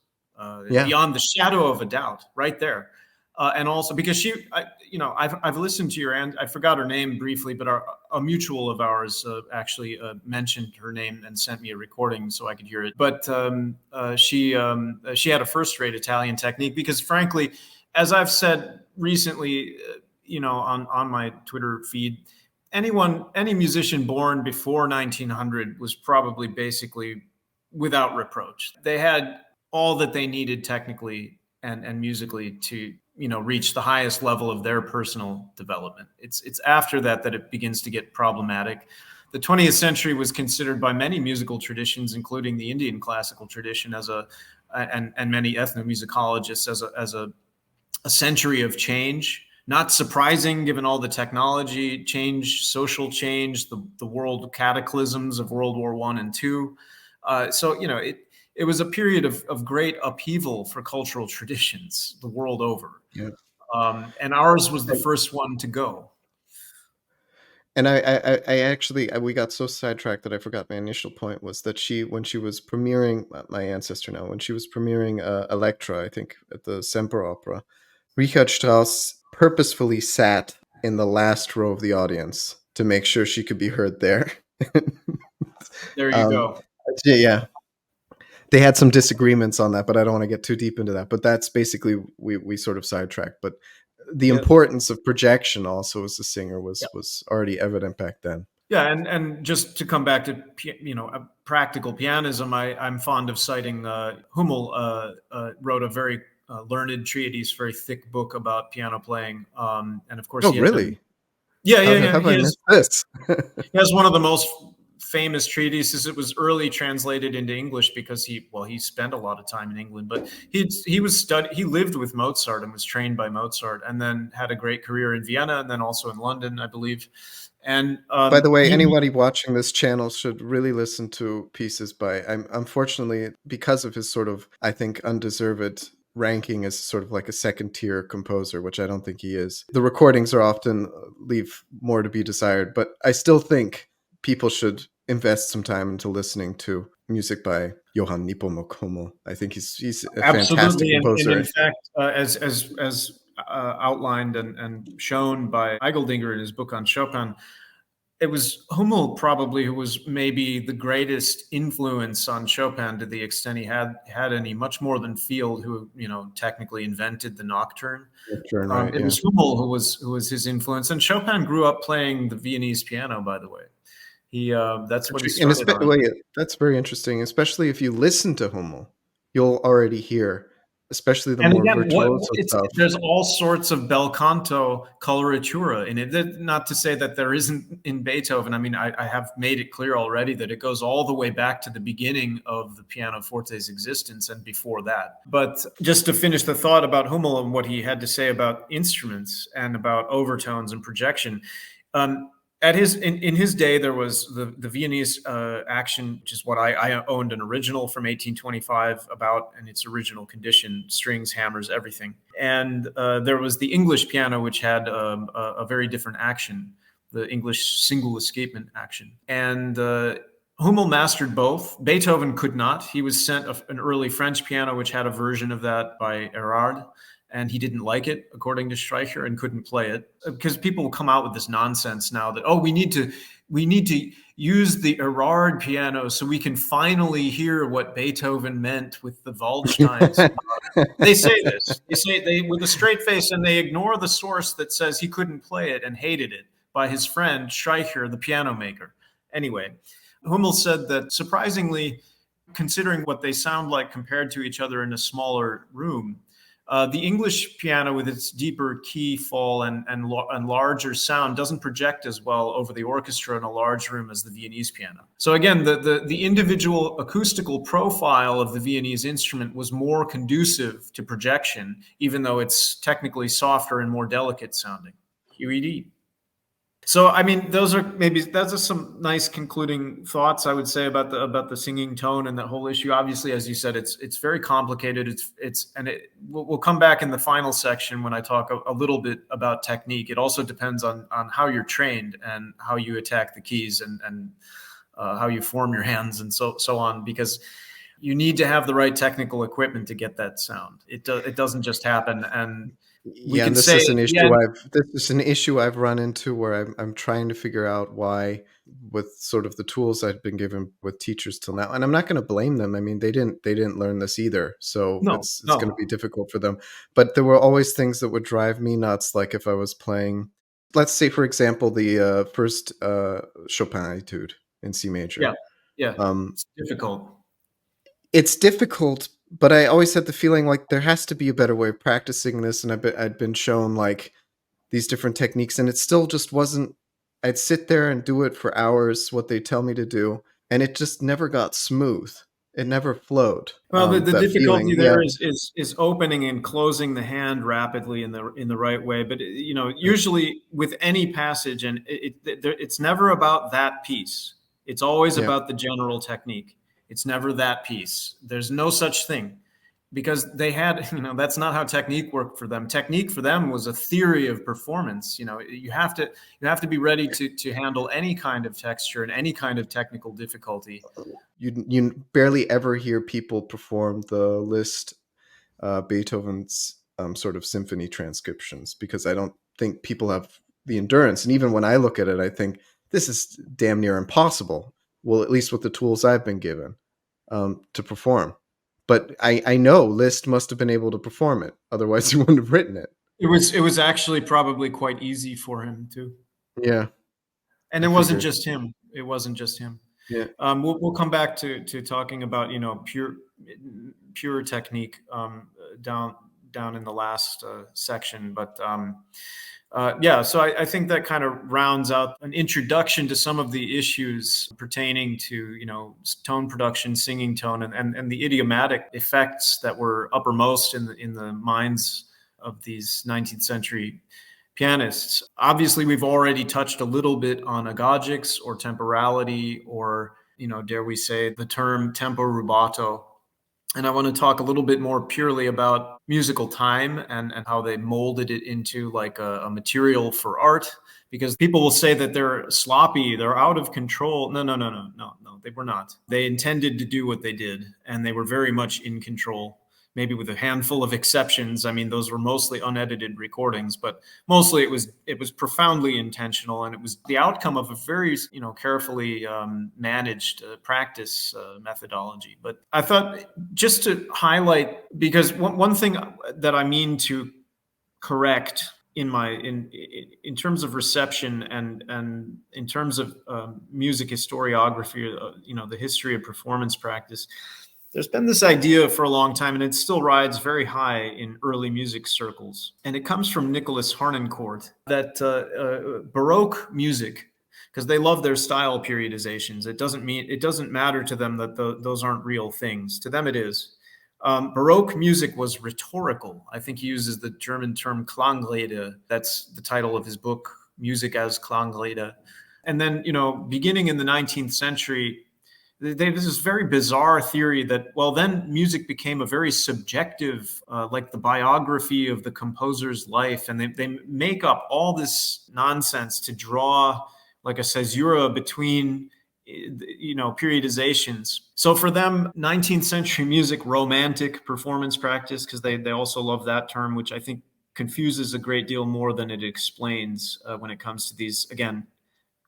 yeah, Beyond the shadow of a doubt, right there. And also because I've listened to and I forgot her name briefly, but a mutual of ours actually mentioned her name and sent me a recording so I could hear it. But she had a first-rate Italian technique because, frankly, as I've said recently, on my Twitter feed, any musician born before 1900 was probably basically without reproach. They had all that they needed technically and musically to reach the highest level of their personal development. It's after that it begins to get problematic. The 20th century was considered by many musical traditions, including the Indian classical tradition, and many ethnomusicologists as a century of change. Not surprising given all the technology change, social change, the world cataclysms of World War I and II. It was a period of great upheaval for cultural traditions the world over. yeah. And ours was the first one to go. And I actually we got so sidetracked that I forgot my initial point was that when she was premiering my ancestor now when she was premiering Elektra, I think at the Semper Opera, Richard Strauss purposefully sat in the last row of the audience to make sure she could be heard there. There you um, go. yeah, they had some disagreements on that, but I don't want to get too deep into that. But that's basically we sort of sidetracked. But the Yeah. importance of projection also as a singer Yeah. was already evident back then. Yeah, and just to come back to practical pianism, I'm fond of citing Hummel wrote a very learned treatise, very thick book about piano playing, and of course Oh, he had been. really? Yeah, How yeah, yeah. have I missed this? He has one of the most famous treatises. It was early translated into English because he spent a lot of time in England, but he lived with Mozart and was trained by Mozart, and then had a great career in Vienna and then also in London, I believe. And By the way, anybody watching this channel should really listen to pieces by. I'm unfortunately because of his sort of I think undeserved ranking as sort of like a second tier composer, which I don't think he is. The recordings are often leave more to be desired, but I still think people should invest some time into listening to music by Johann Nepomuk Hummel. I think he's a fantastic absolutely, and in composer. fact, as outlined and shown by Eigeldinger in his book on Chopin, it was Hummel probably who was maybe the greatest influence on Chopin to the extent he had any, much more than Field, who technically invented the nocturne. Right? It Yeah. was Hummel who was his influence, and Chopin grew up playing the Viennese piano. By the way, that's what he And started on. that's very interesting, especially if you listen to Hummel, you'll already hear, especially the And more again, virtuoso stuff. there's all sorts of bel canto coloratura in it. Not to say that there isn't in Beethoven. I mean, I have made it clear already that it goes all the way back to the beginning of the pianoforte's existence and before that. But just to finish the thought about Hummel and what he had to say about instruments and about overtones and projection. In his day, there was the Viennese action, which is what I owned an original from 1825 about in its original condition, strings, hammers, everything. And there was the English piano, which had a very different action, the English single escapement action. And Hummel mastered both. Beethoven could not. He was sent an early French piano, which had a version of that by Erard. and he didn't like it, according to Streicher, and couldn't play it. Because people will come out with this nonsense now that, oh, we need to use the Erard piano so we can finally hear what Beethoven meant with the Waldsteins. They say this. They say they with a straight face, and they ignore the source that says he couldn't play it and hated it by his friend Streicher, the piano maker. Anyway, Hummel said that surprisingly, considering what they sound like compared to each other in a smaller room, the English piano with its deeper key fall and larger sound doesn't project as well over the orchestra in a large room as the Viennese piano. So again, the individual acoustical profile of the Viennese instrument was more conducive to projection, even though it's technically softer and more delicate sounding. QED. So, I mean, those are some nice concluding thoughts, I would say, about the singing tone and that whole issue. Obviously, as you said, it's very complicated. We'll come back in the final section when I talk a little bit about technique. It also depends on how you're trained and how you attack the keys and how you form your hands and so on, because you need to have the right technical equipment to get that sound. It doesn't just happen. And yeah, and this is an issue I've run into where I'm trying to figure out why, with sort of the tools I've been given with teachers till now, and I'm not going to blame them. I mean, they didn't learn this either, so it's going to be difficult for them. But there were always things that would drive me nuts, like if I was playing, let's say, for example, the first Chopin etude in C major. Yeah, it's difficult. It's difficult, but I always had the feeling like there has to be a better way of practicing this, and I'd been shown like these different techniques, and it still just wasn't. I'd sit there and do it for hours, what they tell me to do, and it just never got smooth. It never flowed. Well, the difficulty there is opening and closing the hand rapidly in the right way. But usually with any passage, and it's never about that piece. It's always about the general technique. It's never that piece. There's no such thing, because they had, that's not how technique worked for them. Technique for them was a theory of performance. You have to be ready to handle any kind of texture and any kind of technical difficulty. You barely ever hear people perform the Liszt, Beethoven's sort of symphony transcriptions, because I don't think people have the endurance. And even when I look at it, I think this is damn near impossible. Well, at least with the tools I've been given to perform. But I know Liszt must have been able to perform it. Otherwise, he wouldn't have written it. It was actually probably quite easy for him too. Yeah. And it wasn't just him. It wasn't just him. Yeah. We'll come back to talking about pure technique down in the last section, but so I think that kind of rounds out an introduction to some of the issues pertaining to tone production, singing tone, and the idiomatic effects that were uppermost in the minds of these 19th century pianists. Obviously, we've already touched a little bit on agogics or temporality, or dare we say the term tempo rubato. And I want to talk a little bit more purely about musical time and how they molded it into like a material for art, because people will say that they're sloppy, they're out of control. No, they were not. They intended to do what they did, and they were very much in control, maybe with a handful of exceptions. I mean, those were mostly unedited recordings, but mostly it was profoundly intentional, and it was the outcome of a very carefully managed practice methodology. But I thought, just to highlight, because one thing that I mean to correct in terms of reception and in terms of music historiography, the history of performance practice, there's been this idea for a long time, and it still rides very high in early music circles. And it comes from Nicholas Harnoncourt, that Baroque music, because they love their style periodizations. It doesn't matter to them that those aren't real things. To them, it is. Baroque music was rhetorical. I think he uses the German term Klangrede. That's the title of his book, Music as Klangrede. And then, beginning in the 19th century, they have this very bizarre theory that, well, then music became a very subjective, like the biography of the composer's life. And they make up all this nonsense to draw like a caesura between periodizations. So for them, 19th century music, romantic performance practice, because they also love that term, which I think confuses a great deal more than it explains when it comes to these, again,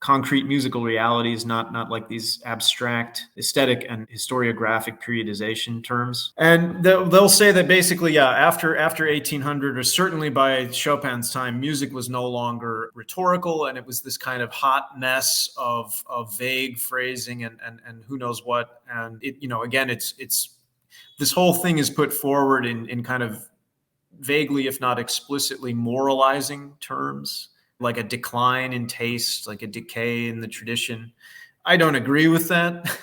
concrete musical realities, not like these abstract aesthetic and historiographic periodization terms. And they'll say that basically, yeah, after 1800, or certainly by Chopin's time, music was no longer rhetorical, and it was this kind of hot mess of vague phrasing and who knows what. And it, again, it's this whole thing is put forward in kind of vaguely, if not explicitly, moralizing terms, like a decline in taste, like a decay in the tradition. I don't agree with that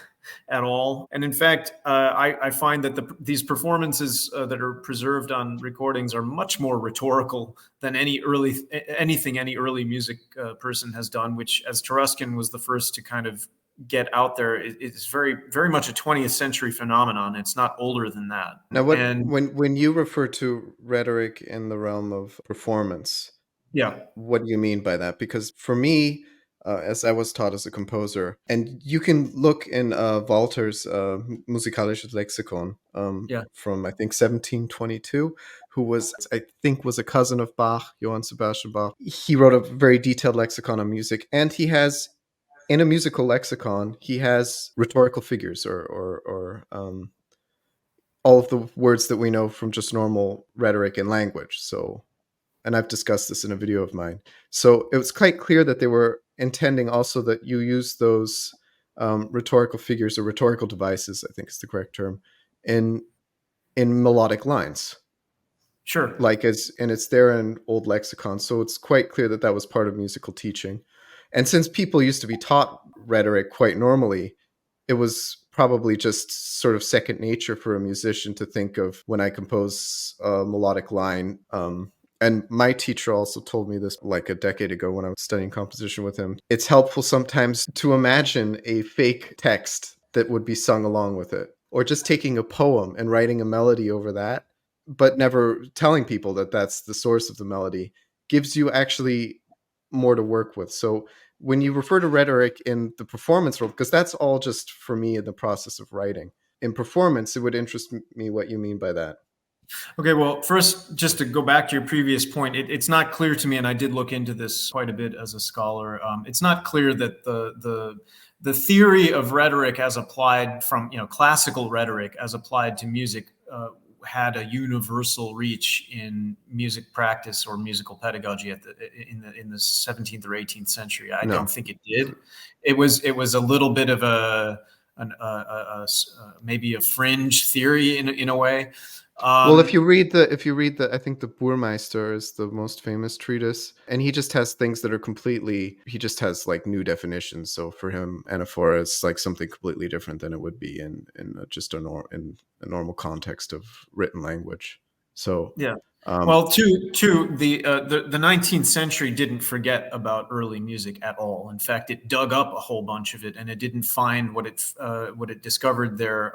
at all. And in fact, I find that these performances that are preserved on recordings are much more rhetorical than anything any early music person has done, which, as Taruskin was the first to kind of get out there, it's very, very much a 20th century phenomenon. It's not older than that. Now, And when you refer to rhetoric in the realm of performance, yeah, what do you mean by that? Because for me, as I was taught as a composer, and you can look in Walter's Musikalisches Lexikon yeah, from, I think, 1722, who was, I think, was a cousin of Bach, Johann Sebastian Bach. He wrote a very detailed lexicon on music, and he has, in a musical lexicon, he has rhetorical figures or all of the words that we know from just normal rhetoric and language. So, and I've discussed this in a video of mine. So it was quite clear that they were intending also that you use those rhetorical figures or rhetorical devices, I think is the correct term, in melodic lines. sure. And it's there in old lexicons. So it's quite clear that that was part of musical teaching. And since people used to be taught rhetoric quite normally, it was probably just sort of second nature for a musician to think of when I compose a melodic line. And my teacher also told me this like a decade ago when I was studying composition with him. It's helpful sometimes to imagine a fake text that would be sung along with it, or just taking a poem and writing a melody over that, but never telling people that that's the source of the melody, gives you actually more to work with. So when you refer to rhetoric in the performance role, because that's all just for me in the process of writing. In performance, it would interest me what you mean by that. Okay, well, first, just to go back to your previous point, it's not clear to me, and I did look into this quite a bit as a scholar. It's not clear that the theory of rhetoric as applied from classical rhetoric as applied to music had a universal reach in music practice or musical pedagogy in the 17th or 18th century. I don't think it did. It was a little bit of maybe a fringe theory in a way. Well, if you read the, I think the Burmeister is the most famous treatise, and he just has things that are he just has like new definitions. So for him, anaphora is like something completely different than it would be in just in a normal context of written language. So yeah. Well, the 19th century didn't forget about early music at all. In fact, it dug up a whole bunch of it, and it didn't find what it discovered there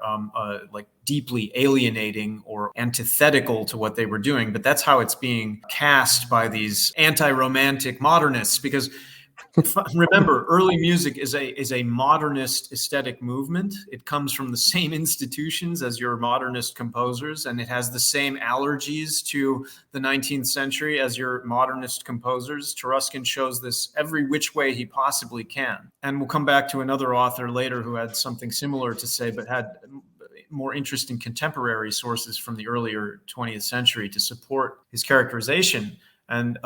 like deeply alienating or antithetical to what they were doing. But that's how it's being cast by these anti-romantic modernists, because remember, early music is a modernist aesthetic movement. It comes from the same institutions as your modernist composers, and it has the same allergies to the 19th century as your modernist composers. Taruskin shows this every which way he possibly can. And we'll come back to another author later who had something similar to say, but had more interesting contemporary sources from the earlier 20th century to support his characterization. And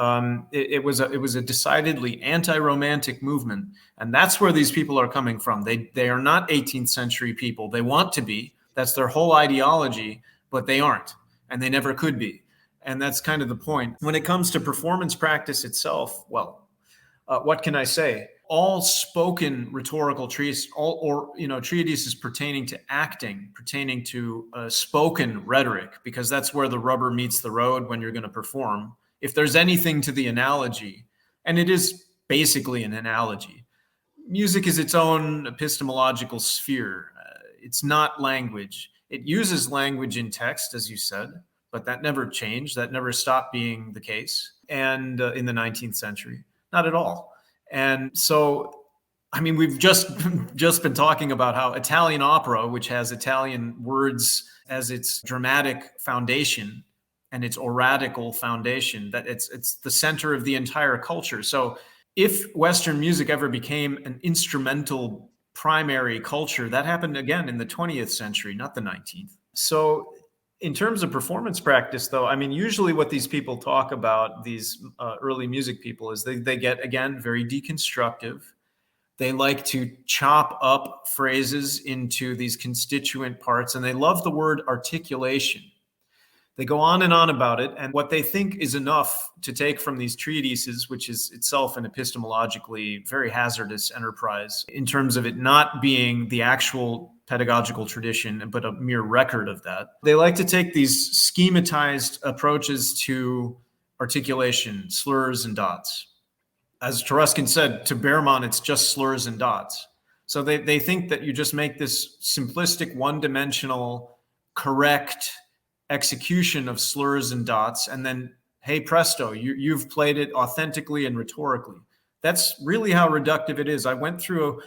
it was a decidedly anti-romantic movement, and that's where these people are coming from. They are not 18th century people. They want to be. That's their whole ideology, but they aren't, and they never could be. And that's kind of the point. When it comes to performance practice itself, well, what can I say? All spoken rhetorical treatises, treatises pertaining to acting, pertaining to spoken rhetoric, because that's where the rubber meets the road when you're going to perform. If there's anything to the analogy, and it is basically an analogy, music is its own epistemological sphere. It's not language. It uses language in text, as you said, but that never changed. That never stopped being the case. And in the 19th century, not at all. And so I mean, we've just been talking about how Italian opera, which has Italian words as its dramatic foundation and its oratical foundation, that it's the center of the entire culture. So if Western music ever became an instrumental primary culture, that happened again in the 20th century, not the 19th. So in terms of performance practice, though, I mean, usually what these people talk about, these early music people, is they get, again, very deconstructive. They like to chop up phrases into these constituent parts, and they love the word articulation. They go on and on about it, and what they think is enough to take from these treatises, which is itself an epistemologically very hazardous enterprise in terms of it not being the actual pedagogical tradition, but a mere record of that. They like to take these schematized approaches to articulation, slurs and dots. As Taruskin said, to Berman, it's just slurs and dots. So they think that you just make this simplistic, one-dimensional, correct execution of slurs and dots, and then, hey, presto, you've played it authentically and rhetorically. That's really how reductive it is. I went through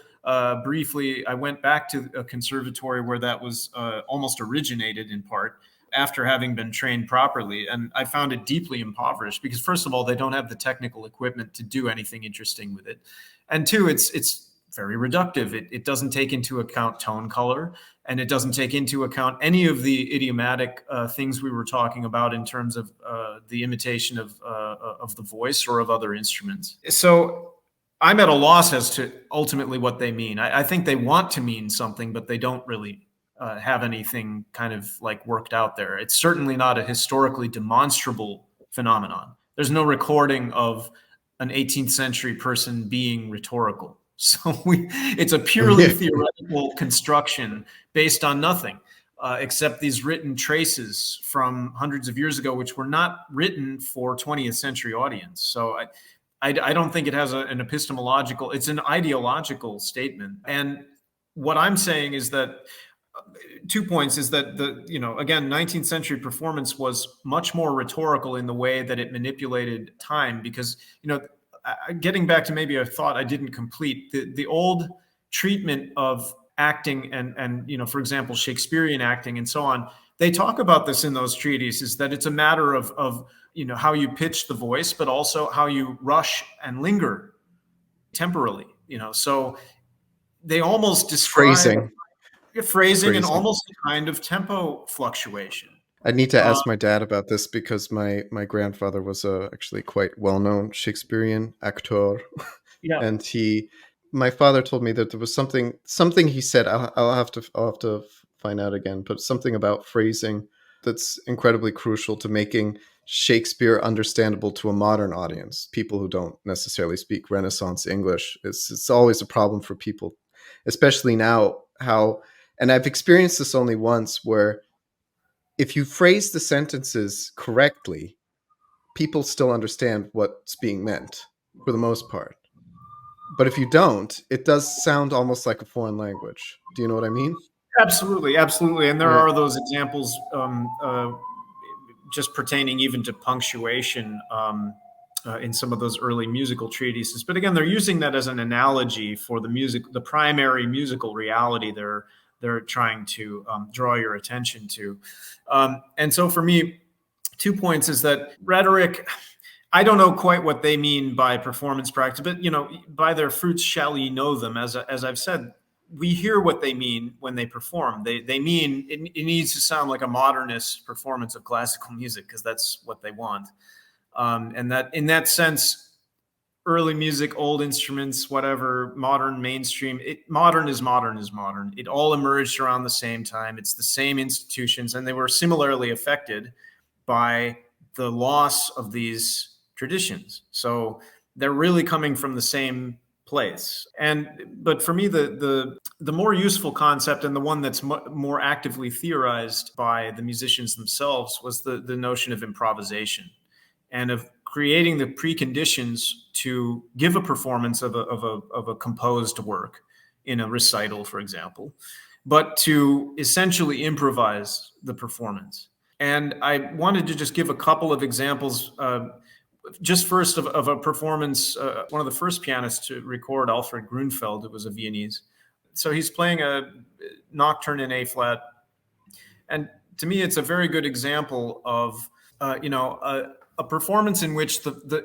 briefly, I went back to a conservatory where that was almost originated in part, after having been trained properly. And I found it deeply impoverished because, first of all, they don't have the technical equipment to do anything interesting with it. And two, it's very reductive. It doesn't take into account tone color, and it doesn't take into account any of the idiomatic things we were talking about in terms of the imitation of the voice or of other instruments. So I'm at a loss as to ultimately what they mean. I think they want to mean something, but they don't really have anything kind of like worked out there. It's certainly not a historically demonstrable phenomenon. There's no recording of an 18th century person being rhetorical. So it's a purely theoretical construction based on nothing except these written traces from hundreds of years ago, which were not written for 20th century audience. So I don't think it has an epistemological, it's an ideological statement. And what I'm saying is that 2 points is that again, 19th century performance was much more rhetorical in the way that it manipulated time, because, getting back to maybe a thought I didn't complete, the old treatment of acting and for example, Shakespearean acting and so on, they talk about this in those treatises, that it's a matter of how you pitch the voice, but also how you rush and linger temporally, so they almost describe phrasing and almost a kind of tempo fluctuation. I need to ask my dad about this because my grandfather was actually quite well-known Shakespearean actor. Yeah. And my father told me that there was something he said, I'll have to find out again, but something about phrasing that's incredibly crucial to making Shakespeare understandable to a modern audience, people who don't necessarily speak Renaissance English. It's always a problem for people, especially now, and I've experienced this only once, where if you phrase the sentences correctly, people still understand what's being meant for the most part. But if you don't, it does sound almost like a foreign language. Do you know what I mean? Absolutely. And there are those examples just pertaining even to punctuation in some of those early musical treatises. But again, they're using that as an analogy for the primary musical reality they're trying to draw your attention to. And so for me, 2 points is that rhetoric, I don't know quite what they mean by performance practice, but by their fruits shall ye know them. As I've said, we hear what they mean when they perform. They mean it needs to sound like a modernist performance of classical music, because that's what they want. And that in that sense, early music, old instruments, whatever, modern, mainstream, modern is modern. It all emerged around the same time. It's the same institutions, and they were similarly affected by the loss of these traditions. So they're really coming from the same place. But for me, the more useful concept, and the one that's more actively theorized by the musicians themselves, was the notion of improvisation, and of creating the preconditions to give a performance of a composed work in a recital, for example, but to essentially improvise the performance. And I wanted to just give a couple of examples. just first of a performance, one of the first pianists to record, Alfred Grunfeld, who was a Viennese. So he's playing a nocturne in A flat. And to me, it's a very good example of, a performance in which there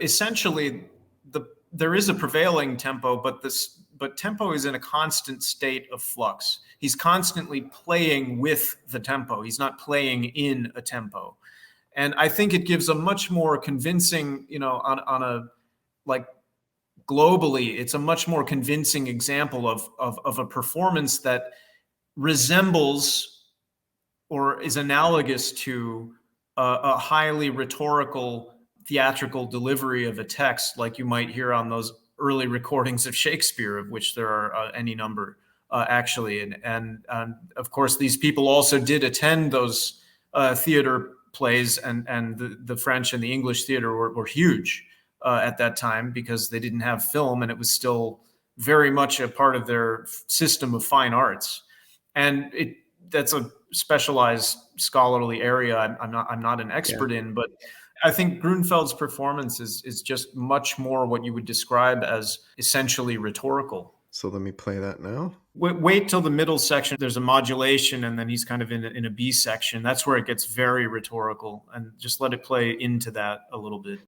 is a prevailing tempo, but tempo is in a constant state of flux. He's constantly playing with the tempo. He's not playing in a tempo. And I think it gives a much more convincing, on a, like, globally, it's a much more convincing example of a performance that resembles or is analogous to a highly rhetorical theatrical delivery of a text, like you might hear on those early recordings of Shakespeare, of which there are any number, actually. And of course, these people also did attend those theater plays, and the French and the English theater were huge at that time, because they didn't have film, and it was still very much a part of their system of fine arts. And that's a specialized scholarly area I'm not an expert in, but I think Grunfeld's performance is just much more what you would describe as essentially rhetorical. So let me play that now. Wait till the middle section. There's a modulation, and then he's kind of in a B section. That's where it gets very rhetorical, and just let it play into that a little bit.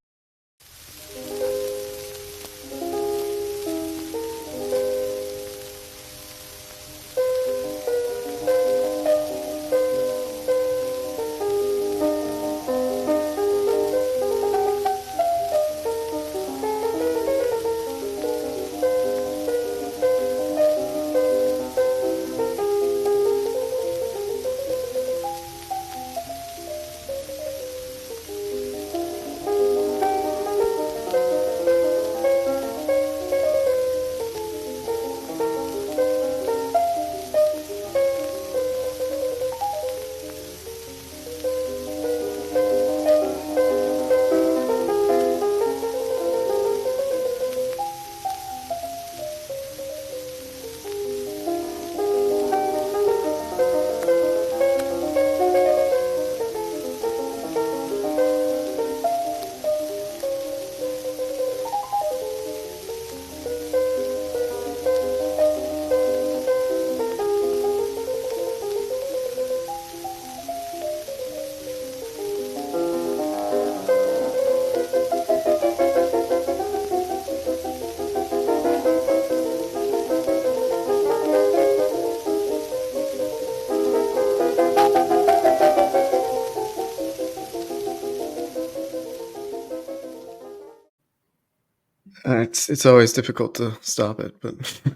It's always difficult to stop it, but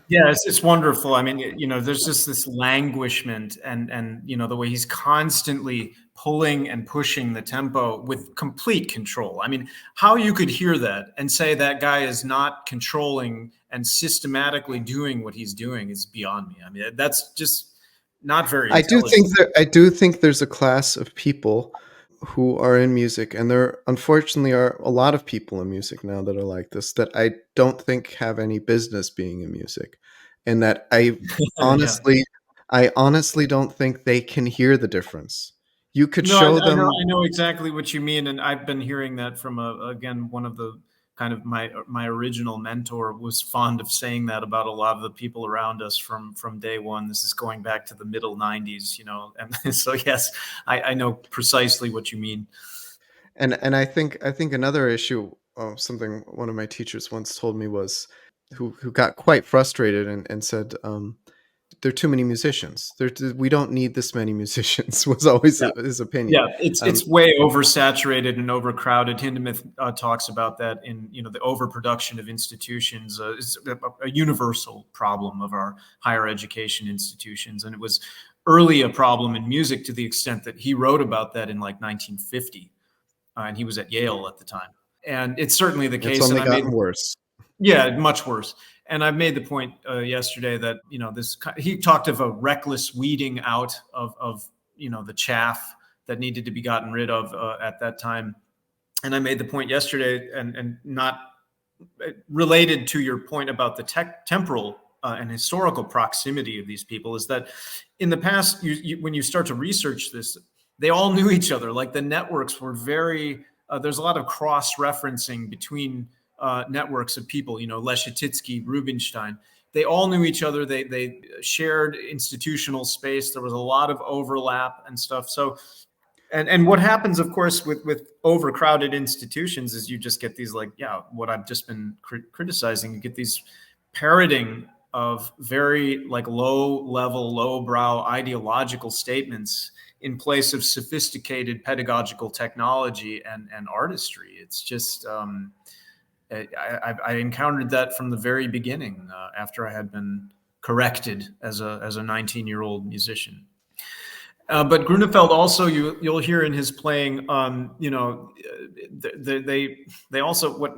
yeah, it's wonderful. I mean, there's just this languishment, and the way he's constantly pulling and pushing the tempo with complete control. I mean, how you could hear that and say that guy is not controlling and systematically doing what he's doing is beyond me. I mean, that's just not very intelligent. I do think there's a class of people who are in music, and there unfortunately are a lot of people in music now that are like this, that I don't think have any business being in music, and that I honestly don't think they can hear the difference. You could No, show them. I know exactly what you mean, and I've been hearing that from again, one of the kind of my original mentor was fond of saying that about a lot of the people around us from day one. This is going back to the middle '90s, and so yes, I know precisely what you mean. And I think another issue, something one of my teachers once told me was, who got quite frustrated and said, there are too many musicians. We don't need this many musicians, was always his opinion. Yeah, it's way oversaturated and overcrowded. Hindemith talks about that in the overproduction of institutions. It's a universal problem of our higher education institutions, and it was early a problem in music to the extent that he wrote about that in like 1950, and he was at Yale at the time. And it's certainly the case. It's only gotten worse. Yeah, much worse. And I've made the point yesterday that he talked of a reckless weeding out of the chaff that needed to be gotten rid of at that time. And I made the point yesterday, and not related to your point about the temporal and historical proximity of these people, is that in the past, when you start to research this, they all knew each other. Like, the networks were very there's a lot of cross-referencing between networks of people, Leschetizky, Rubinstein. They all knew each other. They shared institutional space. There was a lot of overlap and stuff. So, and what happens, of course, with overcrowded institutions is you just get these what I've just been criticizing. You get these parroting of very low level, low brow ideological statements in place of sophisticated pedagogical technology and artistry. It's just, I encountered that from the very beginning after I had been corrected as a 19-year-old musician. But Grunewald also, you'll hear in his playing, they also, what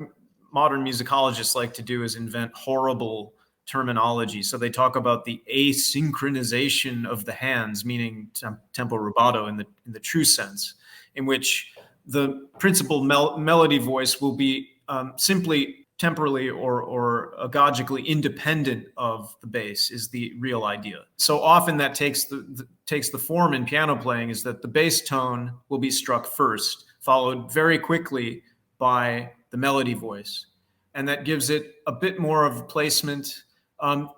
modern musicologists like to do is invent horrible terminology. So they talk about the asynchronization of the hands, meaning tempo rubato in the true sense, in which the principal melody voice will be simply temporally or agogically independent of the bass is the real idea. So often that takes the form in piano playing is that the bass tone will be struck first, followed very quickly by the melody voice. And that gives it a bit more of placement.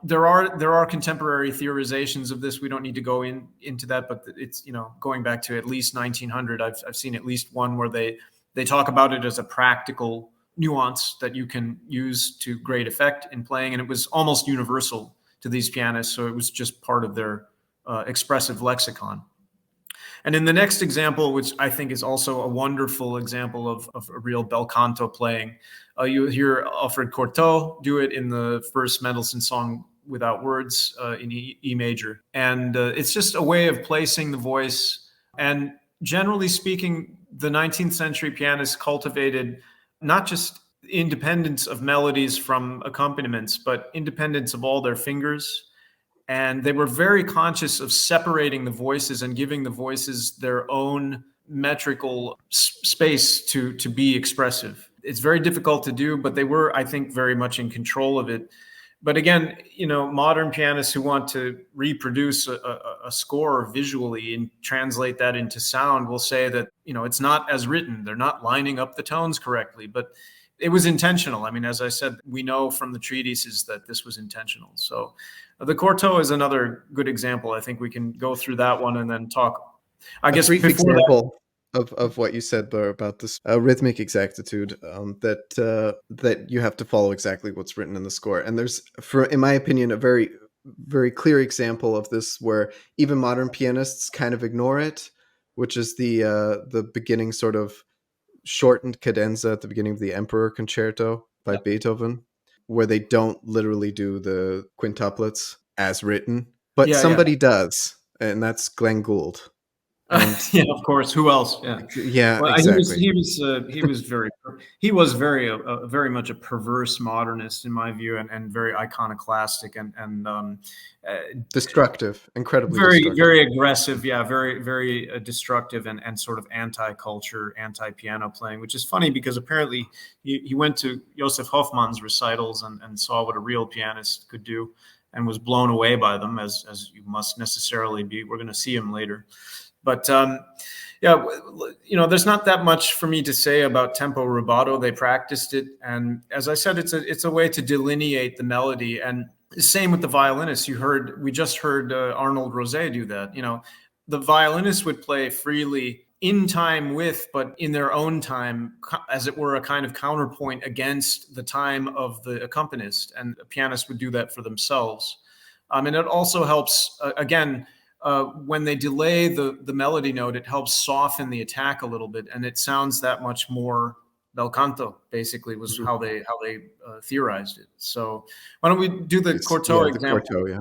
There are contemporary theorizations of this. We don't need to go into that, but it's, going back to at least 1900, I've seen at least one where they talk about it as a practical nuance that you can use to great effect in playing. And it was almost universal to these pianists. So it was just part of their expressive lexicon. And in the next example, which I think is also a wonderful example of a real bel canto playing, you hear Alfred Cortot do it in the first Mendelssohn song without words in E major. And it's just a way of placing the voice. And generally speaking, the 19th century pianists cultivated not just independence of melodies from accompaniments, but independence of all their fingers. And they were very conscious of separating the voices and giving the voices their own metrical space to be expressive. It's very difficult to do, but they were, I think, very much in control of it. But again, modern pianists who want to reproduce a score visually and translate that into sound will say that, it's not as written. They're not lining up the tones correctly, but it was intentional. I mean, as I said, we know from the treatises that this was intentional. So the Cortot is another good example. I think we can go through that one and then talk. I guess brief before example of what you said there about this rhythmic exactitude, that you have to follow exactly what's written in the score. And there's, in my opinion, a very, very clear example of this where even modern pianists kind of ignore it, which is the beginning sort of shortened cadenza at the beginning of the Emperor Concerto by Beethoven, where they don't literally do the quintuplets as written, but somebody does, and that's Glenn Gould. And yeah, of course. Who else? Yeah, yeah, well, exactly. he was very much a perverse modernist in my view, and very iconoclastic and destructive, incredibly very destructive. very aggressive. Yeah, very very destructive and sort of anti-culture, anti-piano playing. Which is funny because apparently he went to Josef Hoffmann's recitals and saw what a real pianist could do, and was blown away by them, as you must necessarily be. We're going to see him later. But there's not that much for me to say about tempo rubato. They practiced it, and as I said, it's a way to delineate the melody. And same with the violinists. We just heard Arnold Rosé do that. The violinists would play freely in time with, but in their own time, as it were, a kind of counterpoint against the time of the accompanist, and a pianist would do that for themselves. And it also helps again. When they delay the melody note, it helps soften the attack a little bit, and it sounds that much more bel canto. Basically, was how they theorized it. So, why don't we do the Cortot example? The Cortot, yeah.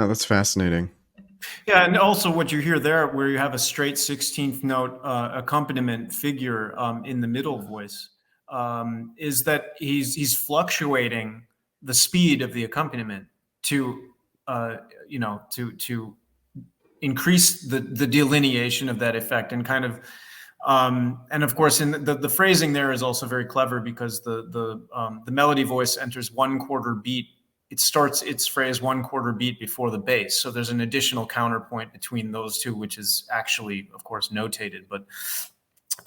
Oh, that's fascinating. Yeah, and also what you hear there, where you have a straight 16th note accompaniment figure in the middle voice, is that he's fluctuating the speed of the accompaniment to to increase the delineation of that effect, and kind of and of course in the phrasing there is also very clever, because the melody voice enters 1/4 beat. It starts its phrase 1/4 beat before the bass, so there's an additional counterpoint between those two, which is actually, of course, notated. But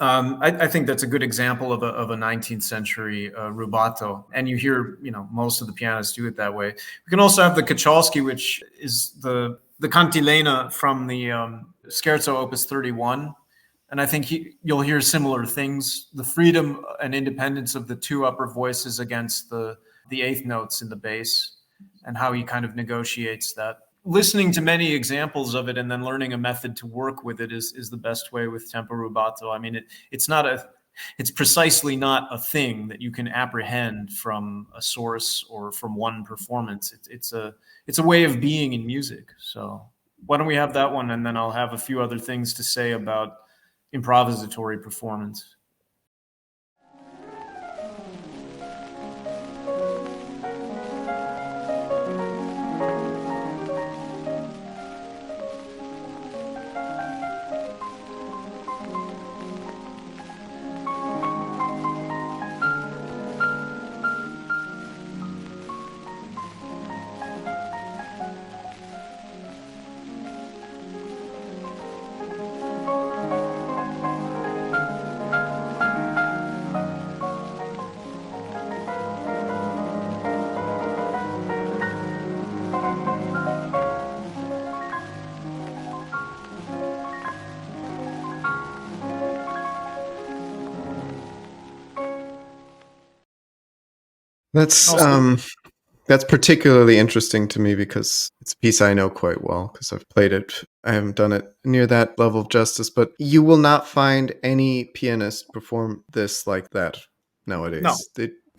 I think that's a good example of a 19th century rubato, and you hear most of the pianists do it that way. We can also have the Koczalski, which is the cantilena from the Scherzo Opus 31, and I think you'll hear similar things: the freedom and independence of the two upper voices against the eighth notes in the bass, and how he kind of negotiates that. Listening to many examples of it and then learning a method to work with it is the best way with tempo rubato. I mean, it's precisely not a thing that you can apprehend from a source or from one performance. It's a way of being in music. So why don't we have that one, and then I'll have a few other things to say about improvisatory performance. That's Also, that's particularly interesting to me because it's a piece I know quite well because I've played it. I haven't done it near that level of justice, but you will not find any pianist perform this like that no. nowadays.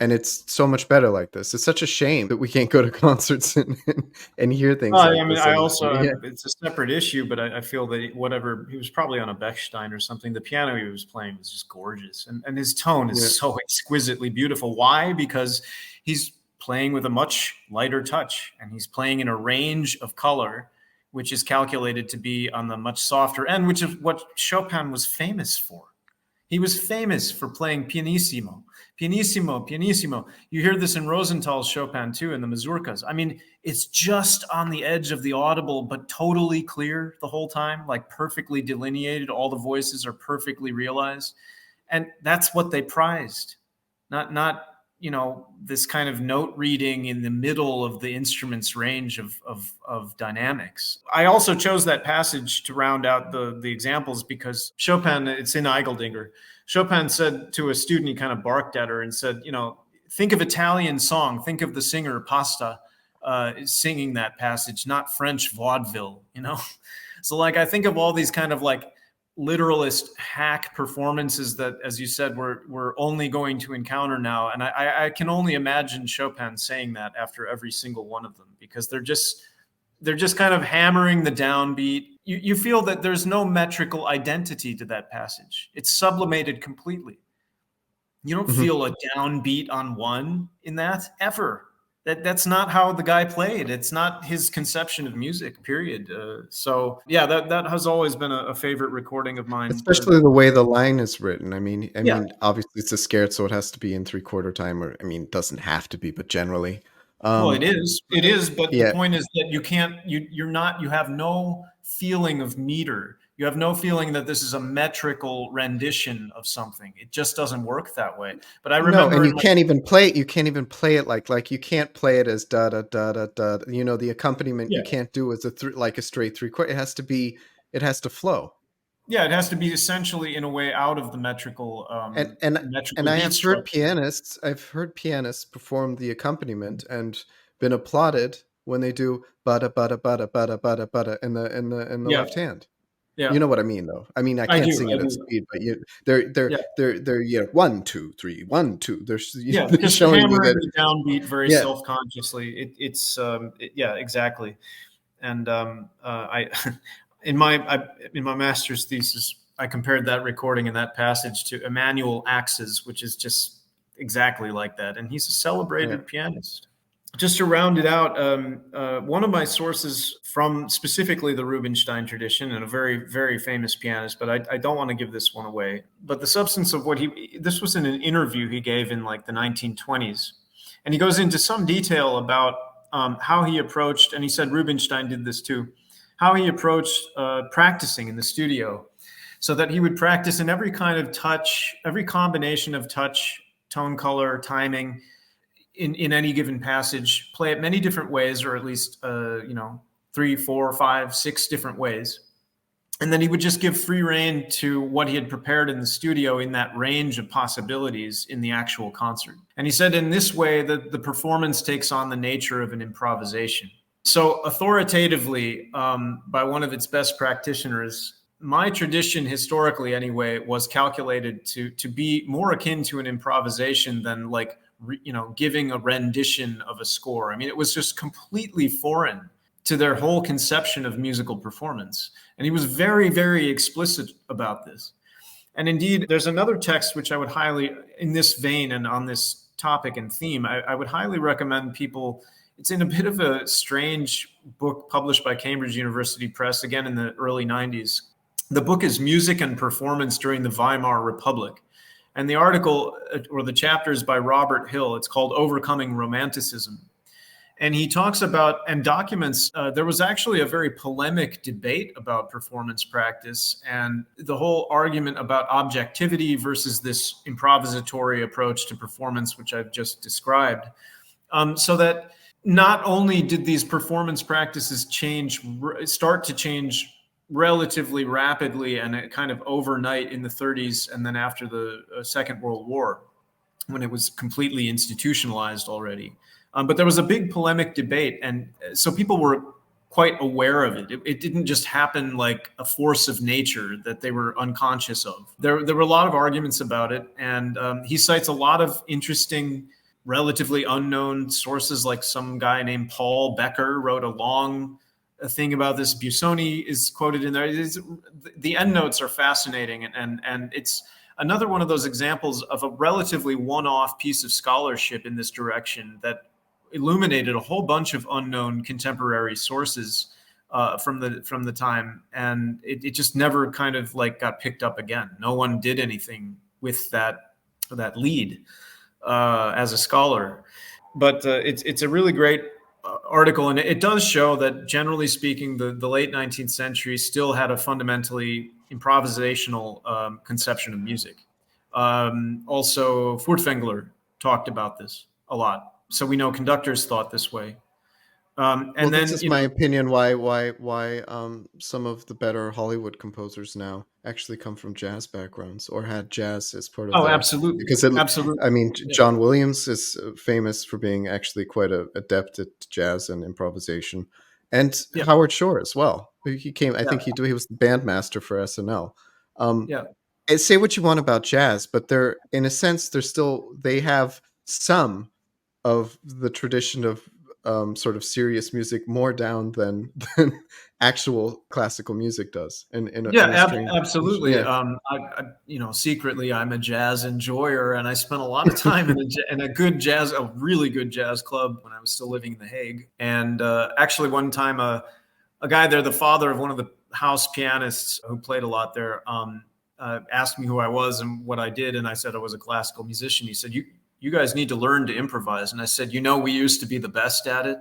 And it's so much better like this. It's such a shame that we can't go to concerts and hear things I like mean, this. I And also, yeah, it's a separate issue, but I feel that whatever, he was probably on a Bechstein or something. The piano he was playing was just gorgeous. And his tone yeah. is so exquisitely beautiful. Why? Because he's playing with a much lighter touch, and he's playing in a range of color, which is calculated to be on the much softer end, which is what Chopin was famous for. He was famous for playing pianissimo, pianissimo, pianissimo. You hear this in Rosenthal's Chopin too, in the mazurkas. I mean, it's just on the edge of the audible, but totally clear the whole time, like perfectly delineated. All the voices are perfectly realized. And that's what they prized. Not this kind of note reading in the middle of the instrument's range of dynamics. I also chose that passage to round out the examples because Chopin, it's in Eigeldinger. Chopin said to a student, he kind of barked at her and said, think of Italian song, think of the singer Pasta singing that passage, not French vaudeville. So like I think of all these kind of like literalist hack performances that, as you said, we're only going to encounter now. And I can only imagine Chopin saying that after every single one of them, because they're just kind of hammering the downbeat. You feel that there's no metrical identity to that passage. It's sublimated completely. You don't Mhm. feel a downbeat on one in that ever. That's not how the guy played. It's not his conception of music, period. So yeah, that has always been a favorite recording of mine. Especially the way the line is written. I Yeah, mean, obviously it's a scherzo, so it has to be in 3/4 time, or I mean, it doesn't have to be, but generally. well, Um, it is. But the yeah. point is that you can't. You're not. You have no feeling of meter. You have no feeling that this is a metrical rendition of something. It just doesn't work that way. But I No, and remember in my you can't even play it like you can't play it as da da da da da. The accompaniment you yeah. can't do as like a straight 3/4. It has to flow. Yeah, it has to be essentially in a way out of the And and and metrical I beat have heard structure. pianists perform the accompaniment and been applauded when they do bada bada bada bada bada bada in the Yeah, left hand. You yeah, know what I mean, though. I mean, I I can't do, sing I it at do. speed, but Yeah, they're 1 2 3 1 2. yeah, They're just showing you hammering that the downbeat very yeah. self-consciously. Yeah, exactly. And I, in my master's thesis, I compared that recording and that passage to Emanuel Axe's, which is just exactly like that. And he's a celebrated pianist. Just to round it out, one of my sources from specifically the Rubinstein tradition, and a very, very famous pianist, but I don't want to give this one away. But the substance of this was in an interview he gave in like the 1920s. And he goes into some detail about how he approached, and he said Rubinstein did this too, how he approached practicing in the studio. So that he would practice in every kind of touch, every combination of touch, tone, color, timing, in any given passage, play it many different ways, or at least 3, 4, 5, 6 different ways. And then he would just give free rein to what he had prepared in the studio in that range of possibilities in the actual concert. And he said in this way that the performance takes on the nature of an improvisation. So authoritatively, by one of its best practitioners, my tradition historically anyway was calculated to be more akin to an improvisation than like giving a rendition of a score. I mean, it was just completely foreign to their whole conception of musical performance. And he was very, very explicit about this. And indeed, there's another text which I would highly, in this vein and on this topic and theme, I would highly recommend people. It's in a bit of a strange book published by Cambridge University Press, again in the early 90s. The book is Music and Performance During the Weimar Republic. And the article or the chapter is by Robert Hill. It's called Overcoming Romanticism. And he talks about and documents, there was actually a very polemic debate about performance practice and the whole argument about objectivity versus this improvisatory approach to performance, which I've just described. So that not only did these performance practices start to change relatively rapidly and kind of overnight in the 30s and then after the Second World War, when it was completely institutionalized already. But there was a big polemic debate, and so people were quite aware of it. It didn't just happen like a force of nature that they were unconscious of. There were a lot of arguments about it, and he cites a lot of interesting, relatively unknown sources, like some guy named Paul Becker wrote a long thing about this. Busoni is quoted in there. The endnotes are fascinating, and it's another one of those examples of a relatively one-off piece of scholarship in this direction that illuminated a whole bunch of unknown contemporary sources from the time, and it just never kind of like got picked up again. No one did anything with that lead as a scholar, but it's a really great article, and it does show that generally speaking, the late 19th century still had a fundamentally improvisational conception of music. Also, Furtwängler talked about this a lot. So we know conductors thought this way. And this is my opinion why some of the better Hollywood composers now actually come from jazz backgrounds or had jazz as part of their... absolutely. Because absolutely. I mean, John Williams is famous for being actually quite adept at jazz and improvisation, and Howard Shore as well. He came, I think he was the bandmaster for SNL. Say what you want about jazz, but they're, in a sense, they have some of the tradition of sort of serious music more down than actual classical music does. Absolutely. Secretly, I'm a jazz enjoyer, and I spent a lot of time in a really good jazz club when I was still living in The Hague. And actually, one time, a guy there, the father of one of the house pianists who played a lot there, asked me who I was and what I did, and I said I was a classical musician. He said, you guys need to learn to improvise. And I said, we used to be the best at it.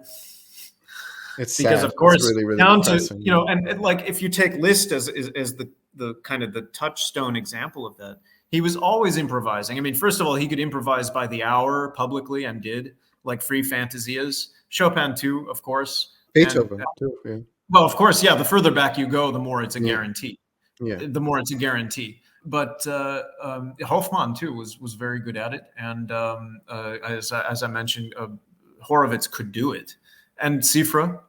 It's because sad. Of course, it's really, really down depressing. to, and like if you take Liszt as the kind of the touchstone example of that, he was always improvising. I mean, first of all, he could improvise by the hour publicly and did, like Free Fantasias. Chopin too, of course. Beethoven too, yeah. Well, of course, yeah. The further back you go, the more it's a guarantee. Yeah. The more it's a guarantee. But Hofmann too was very good at it, and as I mentioned, Horowitz could do it, and Cifra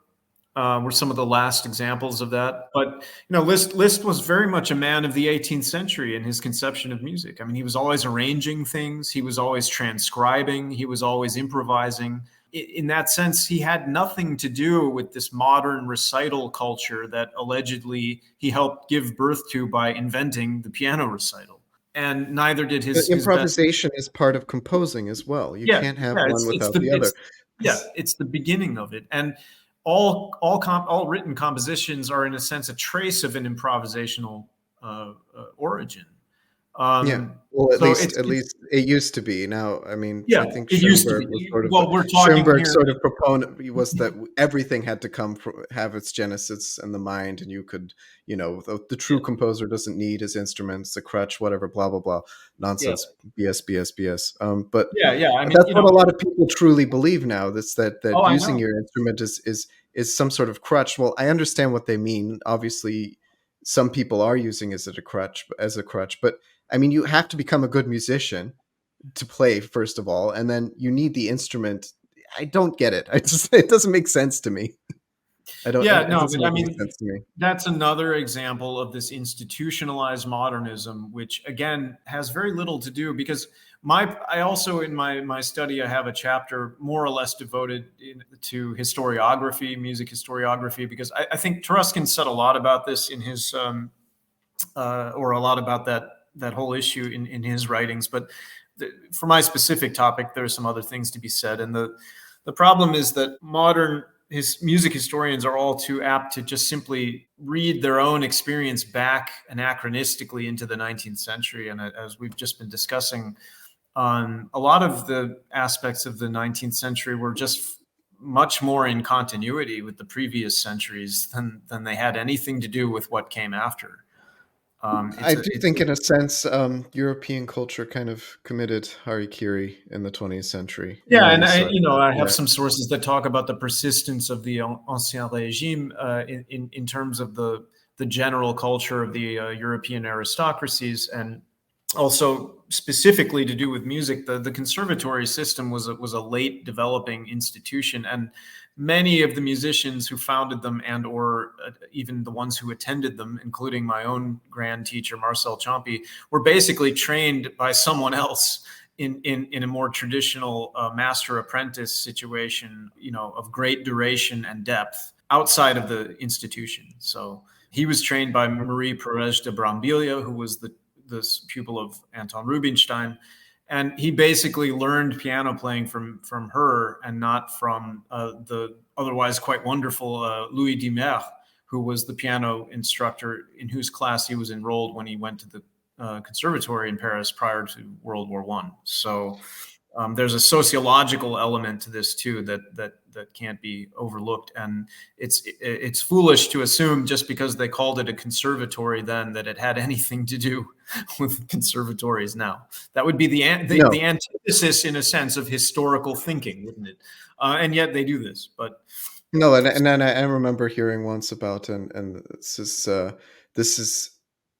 were some of the last examples of that. But Liszt was very much a man of the 18th century in his conception of music. I mean, he was always arranging things, he was always transcribing, he was always improvising. In that sense, he had nothing to do with this modern recital culture that allegedly he helped give birth to by inventing the piano recital. And neither did his best. Improvisation is part of composing as well. You Yeah, can't have yeah, one without the other. it's the beginning of it. And all written compositions are in a sense a trace of an improvisational origin. Yeah. Well, at So least it used to be. Now, I mean, yeah, I think it used to Schoenberg was be. sort of Well, we're talking Schoenberg's here. sort of proponent was that everything had to come from have its genesis in the mind, and you could, the true composer doesn't need his instruments, a crutch, whatever, blah blah blah, nonsense, BS, BS, BS. But Yeah. I mean, that's what a lot of people truly believe now. That's that Oh, I using know. your instrument is some sort of crutch. Well, I understand what they mean. Obviously, some people are using it as a crutch, but I mean, you have to become a good musician to play, first of all, and then you need the instrument. I don't get it. It doesn't make sense to me. It doesn't But I make any mean, sense to me. that's another example of this institutionalized modernism, which again has very little to do because I also in my study I have a chapter more or less devoted to historiography, music historiography, because I think Taruskin said a lot about this in his or a lot about that whole issue in his writings. But for my specific topic, there are some other things to be said, and the problem is that modern music historians are all too apt to just simply read their own experience back anachronistically into the 19th century. And as we've just been discussing, a lot of the aspects of the 19th century were just much more in continuity with the previous centuries than they had anything to do with what came after. I do think, in a sense, European culture kind of committed harikiri in the 20th century. Yeah, and So, I have some sources that talk about the persistence of the Ancien Régime in terms of the general culture of the European aristocracies, and also specifically to do with music. The conservatory system was a late developing institution, and many of the musicians who founded them and or even the ones who attended them, including my own grand teacher Marcel Ciampi, were basically trained by someone else in a more traditional master apprentice situation, of great duration and depth outside of the institution. So he was trained by Marie Perez de Brambilia, who was the pupil of Anton Rubinstein, and he basically learned piano playing from her and not from the otherwise quite wonderful Louis Dimer, who was the piano instructor in whose class he was enrolled when he went to the conservatory in Paris prior to World War I. So there's a sociological element to this too that can't be overlooked, and it's foolish to assume just because they called it a conservatory then that it had anything to do with conservatories now. That would be the antithesis, in a sense, of historical thinking, wouldn't it? And yet they do this, but. No, and I remember hearing once about, and this is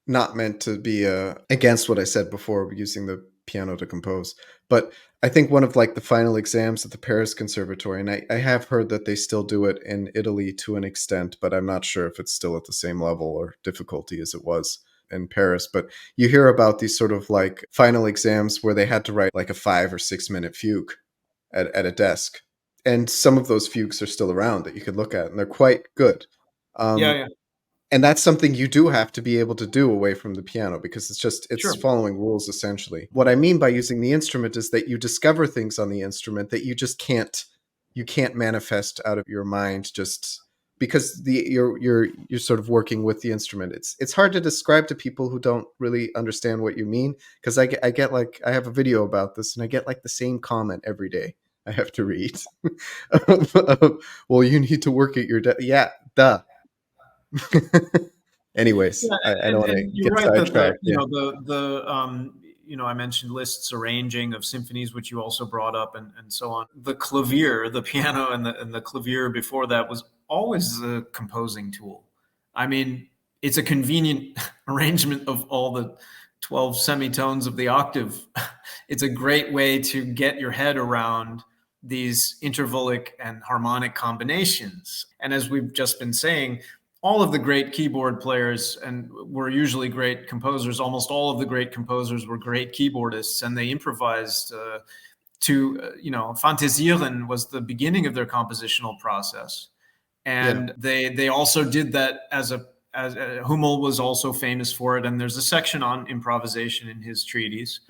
not meant to be against what I said before, using the piano to compose, but I think one of the final exams at the Paris Conservatory, and I have heard that they still do it in Italy to an extent, but I'm not sure if it's still at the same level or difficulty as it was in Paris. But you hear about these sort of final exams where they had to write a 5 or 6 minute fugue at a desk. And some of those fugues are still around that you could look at, and they're quite good. Yeah. And that's something you do have to be able to do away from the piano, because it's Sure. following rules, essentially. What I mean by using the instrument is that you discover things on the instrument that you just can't manifest out of your mind, just because you're sort of working with the instrument. It's hard to describe to people who don't really understand what you mean, because I get I have a video about this, and I get the same comment every day I have to read. Well, you need to work at your yeah, duh. Anyways, Yeah, I don't want to you're get right that sidetracked. I mentioned Liszt's arranging of symphonies, which you also brought up, and so on. The clavier, the piano, and the clavier before that was always a composing tool. I mean, it's a convenient arrangement of all the 12 semitones of the octave. It's a great way to get your head around these intervallic and harmonic combinations. And as we've just been saying, all of the great keyboard players and were usually great composers. Almost all of the great composers were great keyboardists, and they improvised fantasieren was the beginning of their compositional process. And they also did that as Hummel was also famous for it. And there's a section on improvisation in his treatise.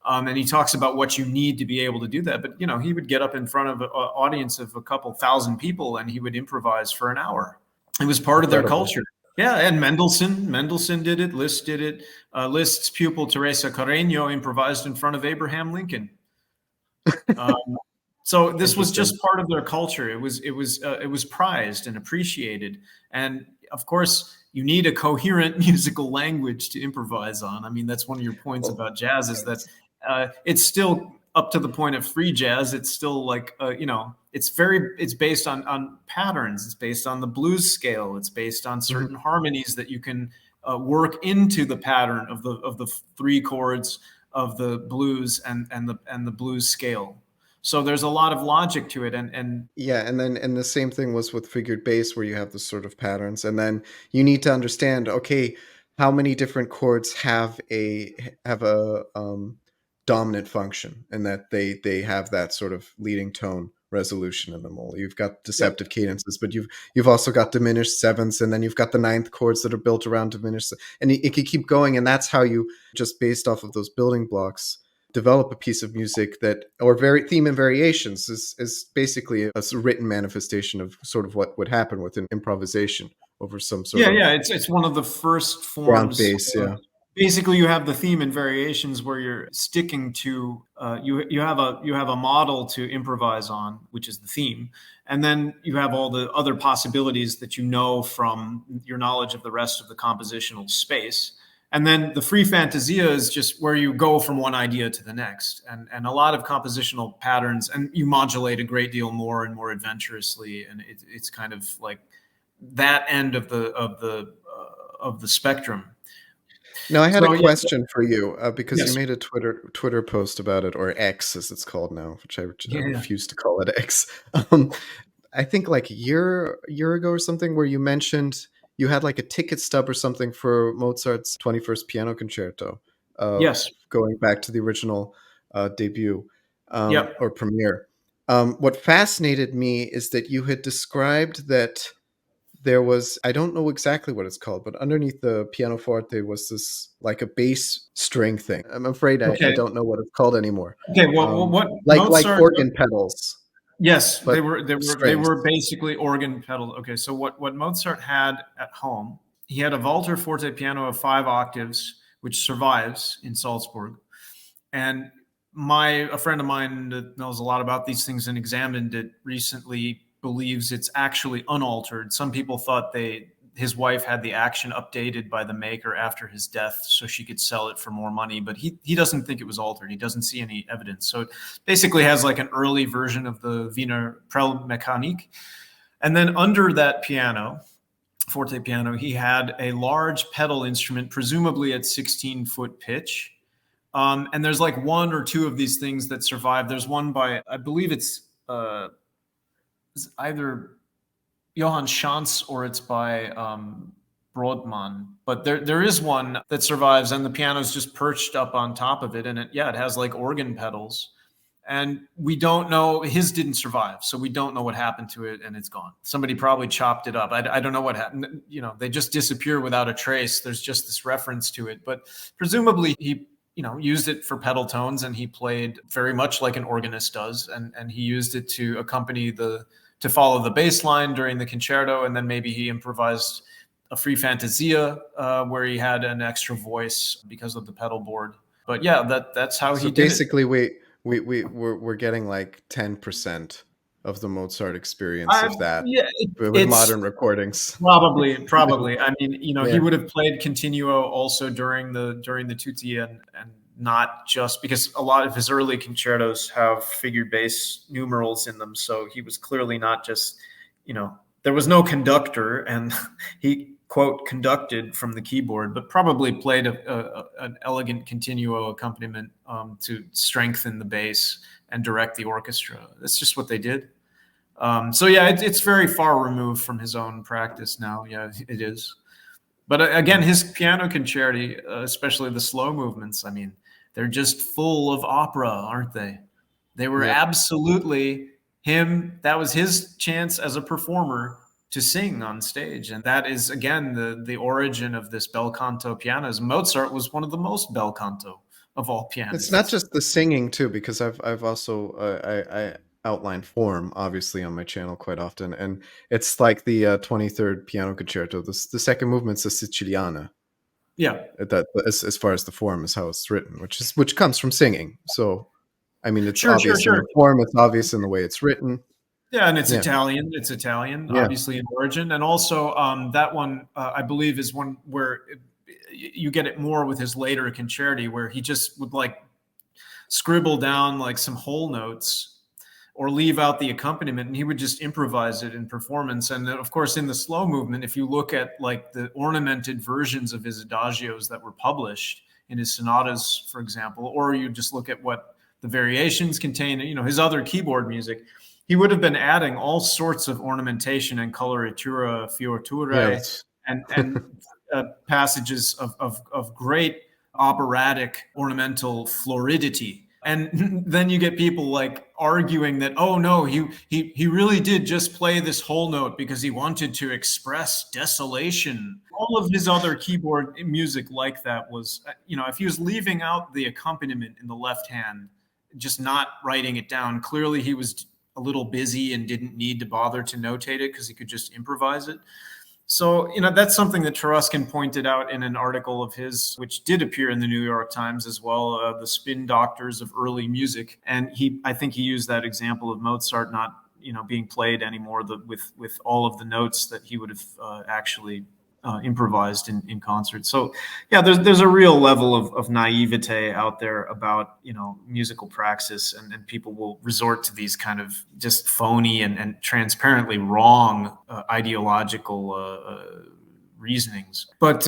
And he talks about what you need to be able to do that. But, he would get up in front of an audience of a couple thousand people and he would improvise for an hour. It was part of their culture. Yeah, and Mendelssohn did it. Liszt did it. Liszt's pupil, Teresa Carreño, improvised in front of Abraham Lincoln. So this was just part of their culture. It was prized and appreciated. And of course, you need a coherent musical language to improvise on. I mean, that's one of your points about jazz, is that it's still up to the point of free jazz. It's still like, it's based on patterns. It's based on the blues scale. It's based on certain harmonies that you can work into the pattern of the three chords of the blues and the blues scale. So there's a lot of logic to it, and the same thing was with figured bass, where you have the sort of patterns, and then you need to understand, okay, how many different chords have a dominant function, and that they have that sort of leading tone resolution in them all. You've got deceptive cadences, but you've also got diminished sevenths, and then you've got the ninth chords that are built around diminished, and it could keep going, and that's how you, just based off of those building blocks, develop a piece of music that, or theme and variations, is basically a written manifestation of sort of what would happen with an improvisation over some sort of it's one of the first forms. Ground bass, Basically, you have the theme and variations where you're sticking to you have a model to improvise on, which is the theme, and then you have all the other possibilities that from your knowledge of the rest of the compositional space. And then the free fantasia is just where you go from one idea to the next, and a lot of compositional patterns, and you modulate a great deal more and more adventurously, and it's kind of like that end of the spectrum. Now, I had a question for you, because you made a Twitter post about it, or X as it's called now, which I refuse to call it X. I think like a year ago or something, where you mentioned you had like a ticket stub or something for Mozart's 21st Piano Concerto. Going back to the original debut or premiere. What fascinated me is that you had described that there was, I don't know exactly what it's called, but underneath the pianoforte was this like a bass string thing. I'm afraid I don't know what it's called anymore. Okay, well, what like organ pedals. Yes, they were basically organ pedals. Okay, so what Mozart had at home, he had a Walter forte piano of 5 octaves, which survives in Salzburg. And a friend of mine that knows a lot about these things and examined it recently believes it's actually unaltered. Some people thought his wife had the action updated by the maker after his death so she could sell it for more money, but he doesn't think it was altered. He doesn't see any evidence. So it basically has like an early version of the Wiener Prellmechanik. And then under that piano, forte piano, he had a large pedal instrument, presumably at 16-foot pitch. And there's like 1 or 2 of these things that survive. There's one by, I believe it's either Johann Schanz or it's by Brodmann. But there is one that survives, and the piano's just perched up on top of it. And it has like organ pedals. And we don't know, his didn't survive. So we don't know what happened to it, and it's gone. Somebody probably chopped it up. I don't know what happened. They just disappear without a trace. There's just this reference to it. But presumably he used it for pedal tones, and he played very much like an organist does. And he used it to accompany to follow the bass line during the concerto. And then maybe he improvised a free fantasia where he had an extra voice because of the pedal board. But that's how he did it. Basically, we're getting like 10% of the Mozart experience of that with modern recordings. Probably. I mean, he would have played continuo also during the tutti, and not just because a lot of his early concertos have figured bass numerals in them. So he was clearly not just, there was no conductor, and he quote conducted from the keyboard, but probably played an elegant continuo accompaniment to strengthen the bass and direct the orchestra. That's just what they did. So yeah, it's very far removed from his own practice now. Yeah, it is. But again, his piano concerti, especially the slow movements, I mean, they're just full of opera, aren't they? They were Yep. absolutely him. That was his chance as a performer to sing on stage. And that is, again, the origin of this bel canto pianism. Mozart was one of the most bel canto of all It's not pianists. just the singing too, because I've also I outline form obviously on my channel quite often, and it's like the 23rd piano concerto. The second movement's a Siciliana. Yeah, That as far as the form is how it's written, which comes from singing. So I mean, it's sure, sure, obvious in sure. the form. It's obvious in the way it's written. Yeah, and it's Yeah, Italian. It's Italian, yeah, obviously in origin, and also that one I believe is one where you get it more with his later concerti, where he just would like scribble down like some whole notes or leave out the accompaniment, and he would just improvise it in performance. And then, of course, in the slow movement, if you look at like the ornamented versions of his adagios that were published in his sonatas, for example, or you just look at what the variations contain, you know, his other keyboard music, he would have been adding all sorts of ornamentation and coloritura, yeah. fioriture, and passages of great operatic ornamental floridity. And then you get people like arguing that, oh no, he really did just play this whole note because he wanted to express desolation. All of his other keyboard music like that was, you know, if he was leaving out the accompaniment in the left hand, just not writing it down, clearly he was a little busy and didn't need to bother to notate it because he could just improvise it. So, you know, that's something that Taruskin pointed out in an article of his, which did appear in the New York Times as well, the spin doctors of early music. And I think he used that example of Mozart not, you know, being played anymore with all of the notes that he would have actually improvised in concert. So, yeah, there's a real level of naivete out there about, you know, musical praxis, and people will resort to these kind of just phony and transparently wrong ideological reasonings. But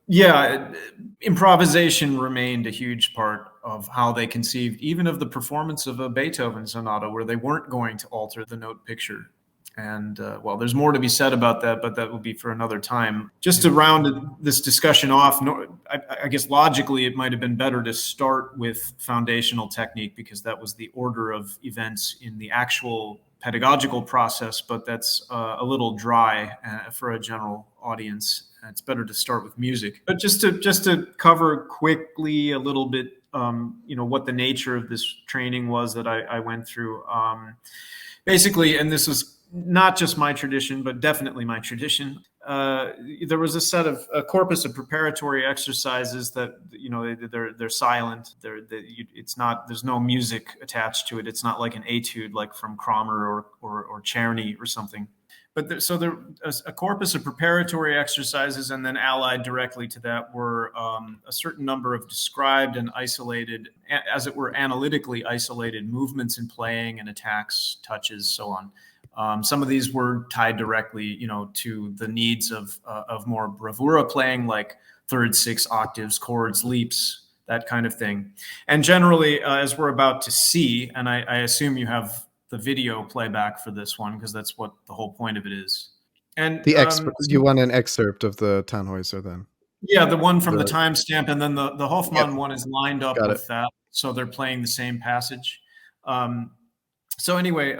yeah, improvisation remained a huge part of how they conceived even of the performance of a Beethoven sonata, where they weren't going to alter the note picture. And well, there's more to be said about that, but that will be for another time. Just to round this discussion off, I guess logically it might have been better to start with foundational technique, because that was the order of events in the actual pedagogical process, but that's a little dry for a general audience. It's better to start with music. But just to cover quickly a little bit, you know, what the nature of this training was that I went through. Basically, and this was not just my tradition, but definitely my tradition. There was a set of a corpus of preparatory exercises that, you know, they're silent. It's not, there's no music attached to it. It's not like an etude like from Kramer or Czerny or something. But there a corpus of preparatory exercises, and then allied directly to that were a certain number of described and isolated, as it were, analytically isolated movements in playing and attacks, touches, so on. Some of these were tied directly, you know, to the needs of more bravura playing, like third, six octaves, chords, leaps, that kind of thing. And generally, as we're about to see, and I assume you have the video playback for this one, because that's what the whole point of it is. And You want an excerpt of the Tannhäuser then? yeah, the one from the The timestamp, and then the Yep, Hofmann one is lined up got it. with that, so they're playing the same passage. So anyway,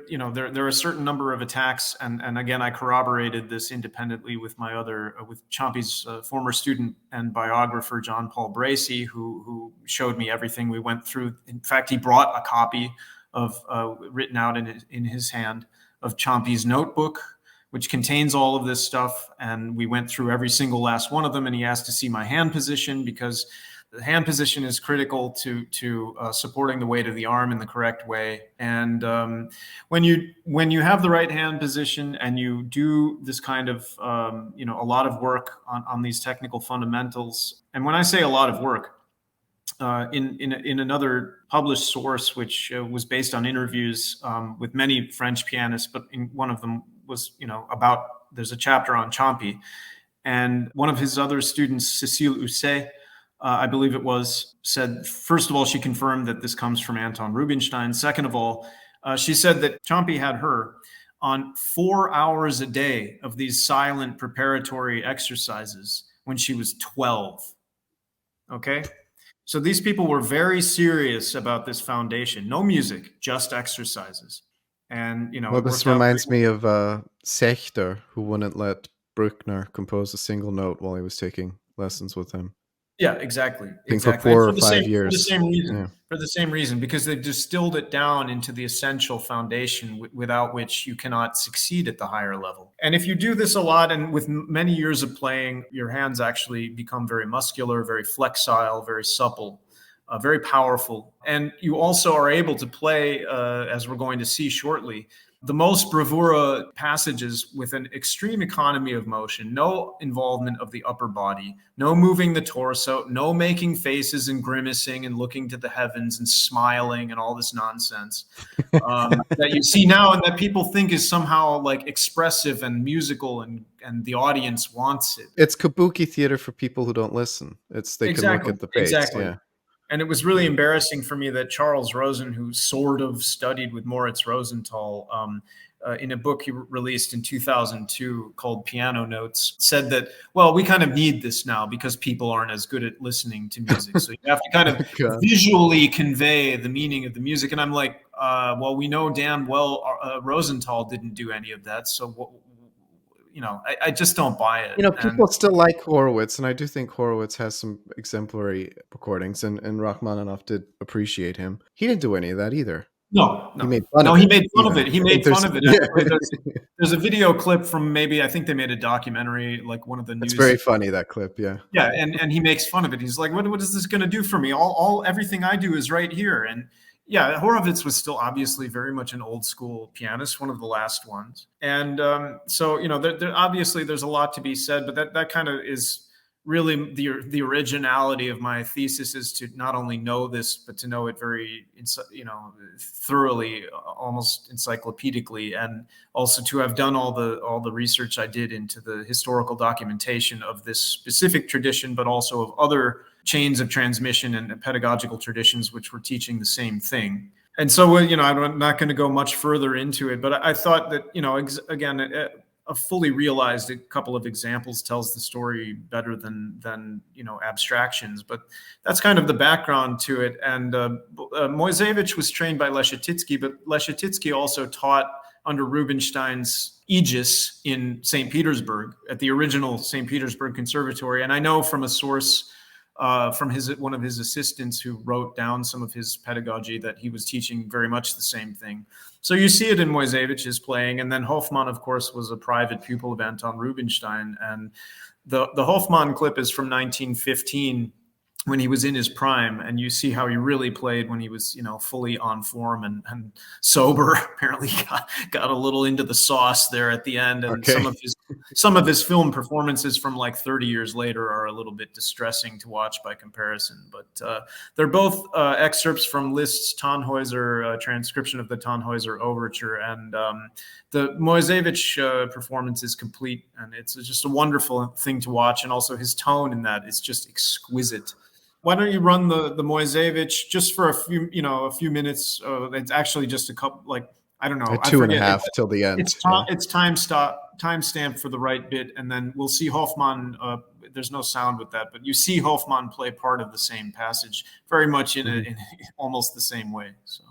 you know, there are a certain number of attacks, and again, I corroborated this independently with my other with Ciampi's former student and biographer John Paul Bracey, who showed me everything we went through. In fact, he brought a copy of written out in his hand of Ciampi's notebook, which contains all of this stuff, and we went through every single last one of them. And he asked to see my hand position, because the hand position is critical to supporting the weight of the arm in the correct way. And when you have the right hand position and you do this kind of you know, a lot of work on these technical fundamentals, and when I say a lot of work, in another published source, which was based on interviews with many French pianists, but in one of them was, you know, there's a chapter on Ciampi, and one of his other students, Cécile Housset, I believe it was, said, first of all, she confirmed that this comes from Anton Rubinstein. Second of all, she said that Ciampi had her on 4 hours a day of these silent preparatory exercises when she was 12. Okay? So these people were very serious about this foundation. No music, just exercises. And, Well, it this worked out. reminds me of Sechter, who wouldn't let Bruckner compose a single note while he was taking lessons with him. Yeah, exactly. I think Exactly. for And 4 or 5 years. for the same reason. Yeah. For the same reason, because they've distilled it down into the essential foundation without which you cannot succeed at the higher level. And if you do this a lot and with many years of playing, your hands actually become very muscular, very flexile, very supple, very powerful. And you also are able to play, as we're going to see shortly, the most bravura passages with an extreme economy of motion, no involvement of the upper body, no moving the torso, no making faces and grimacing and looking to the heavens and smiling and all this nonsense that you see now and that people think is somehow like expressive and musical and the audience wants it. It's kabuki theater for people who don't listen. They can look at the face. Exactly. Yeah. And it was really embarrassing for me that Charles Rosen, who sort of studied with Moritz Rosenthal, in a book he released in 2002 called Piano Notes, said that, well, we kind of need this now because people aren't as good at listening to music. So you have to kind of visually convey the meaning of the music. And I'm like, well, we know damn well Rosenthal didn't do any of that. So I just don't buy it. People still like Horowitz, and I do think Horowitz has some exemplary recordings, and Rachmaninoff did appreciate him. He didn't do any of that either. No. He made fun of it. He made fun of it. Yeah. There's a video clip from I think they made a documentary, like one of the news. It's very funny, that clip, yeah. Yeah, and he makes fun of it. He's like, what is this going to do for me? Everything I do is right here. And yeah, Horowitz was still obviously very much an old school pianist, one of the last ones. And so, there obviously there's a lot to be said, but that kind of is really the originality of my thesis, is to not only know this, but to know it very, thoroughly, almost encyclopedically, and also to have done all the research I did into the historical documentation of this specific tradition, but also of other chains of transmission and pedagogical traditions which were teaching the same thing. And so, I'm not going to go much further into it, but I thought that, again, a fully realized a couple of examples tells the story better than abstractions. But that's kind of the background to it. And Moisevich was trained by Leschetizky, but Leschetizky also taught under Rubinstein's aegis in St. Petersburg at the original St. Petersburg Conservatory. And I know from a source from one of his assistants who wrote down some of his pedagogy that he was teaching very much the same thing. So you see it in Moisevich's playing. And then Hofmann, of course, was a private pupil of Anton Rubinstein. And the Hofmann clip is from 1915 when he was in his prime, and you see how he really played when he was, fully on form and sober. Apparently got a little into the sauce there at the end. And okay. some of his film performances from like 30 years later are a little bit distressing to watch by comparison. But they're both excerpts from Liszt's Tannhäuser transcription of the Tannhäuser Overture. And the Moisevich performance is complete, and it's just a wonderful thing to watch. And also his tone in that is just exquisite. Why don't you run the Moisevich just for a few minutes? It's actually just a couple, I don't know. 2.5 till the end. It's time stamp for the right bit. And then we'll see Hofmann. There's no sound with that, but you see Hofmann play part of the same passage very much in almost the same way. So.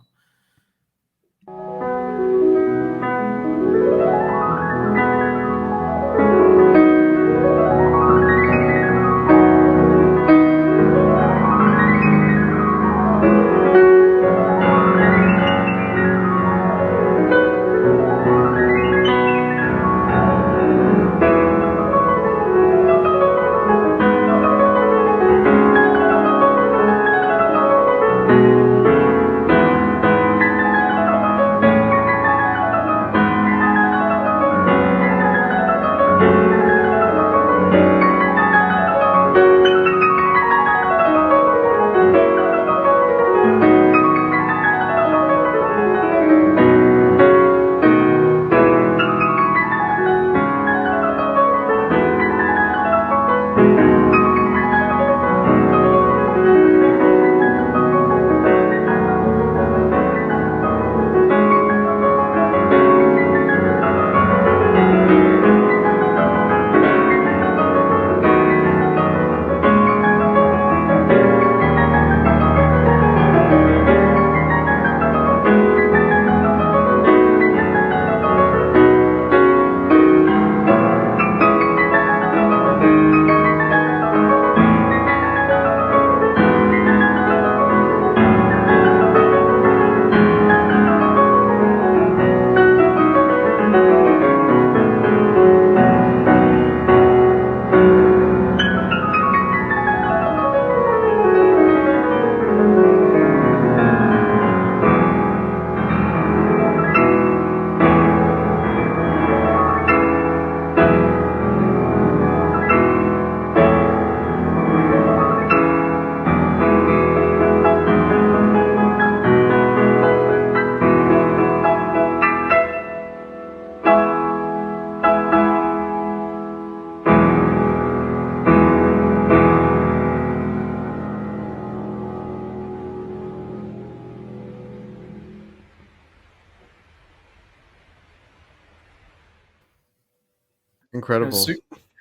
Incredible. So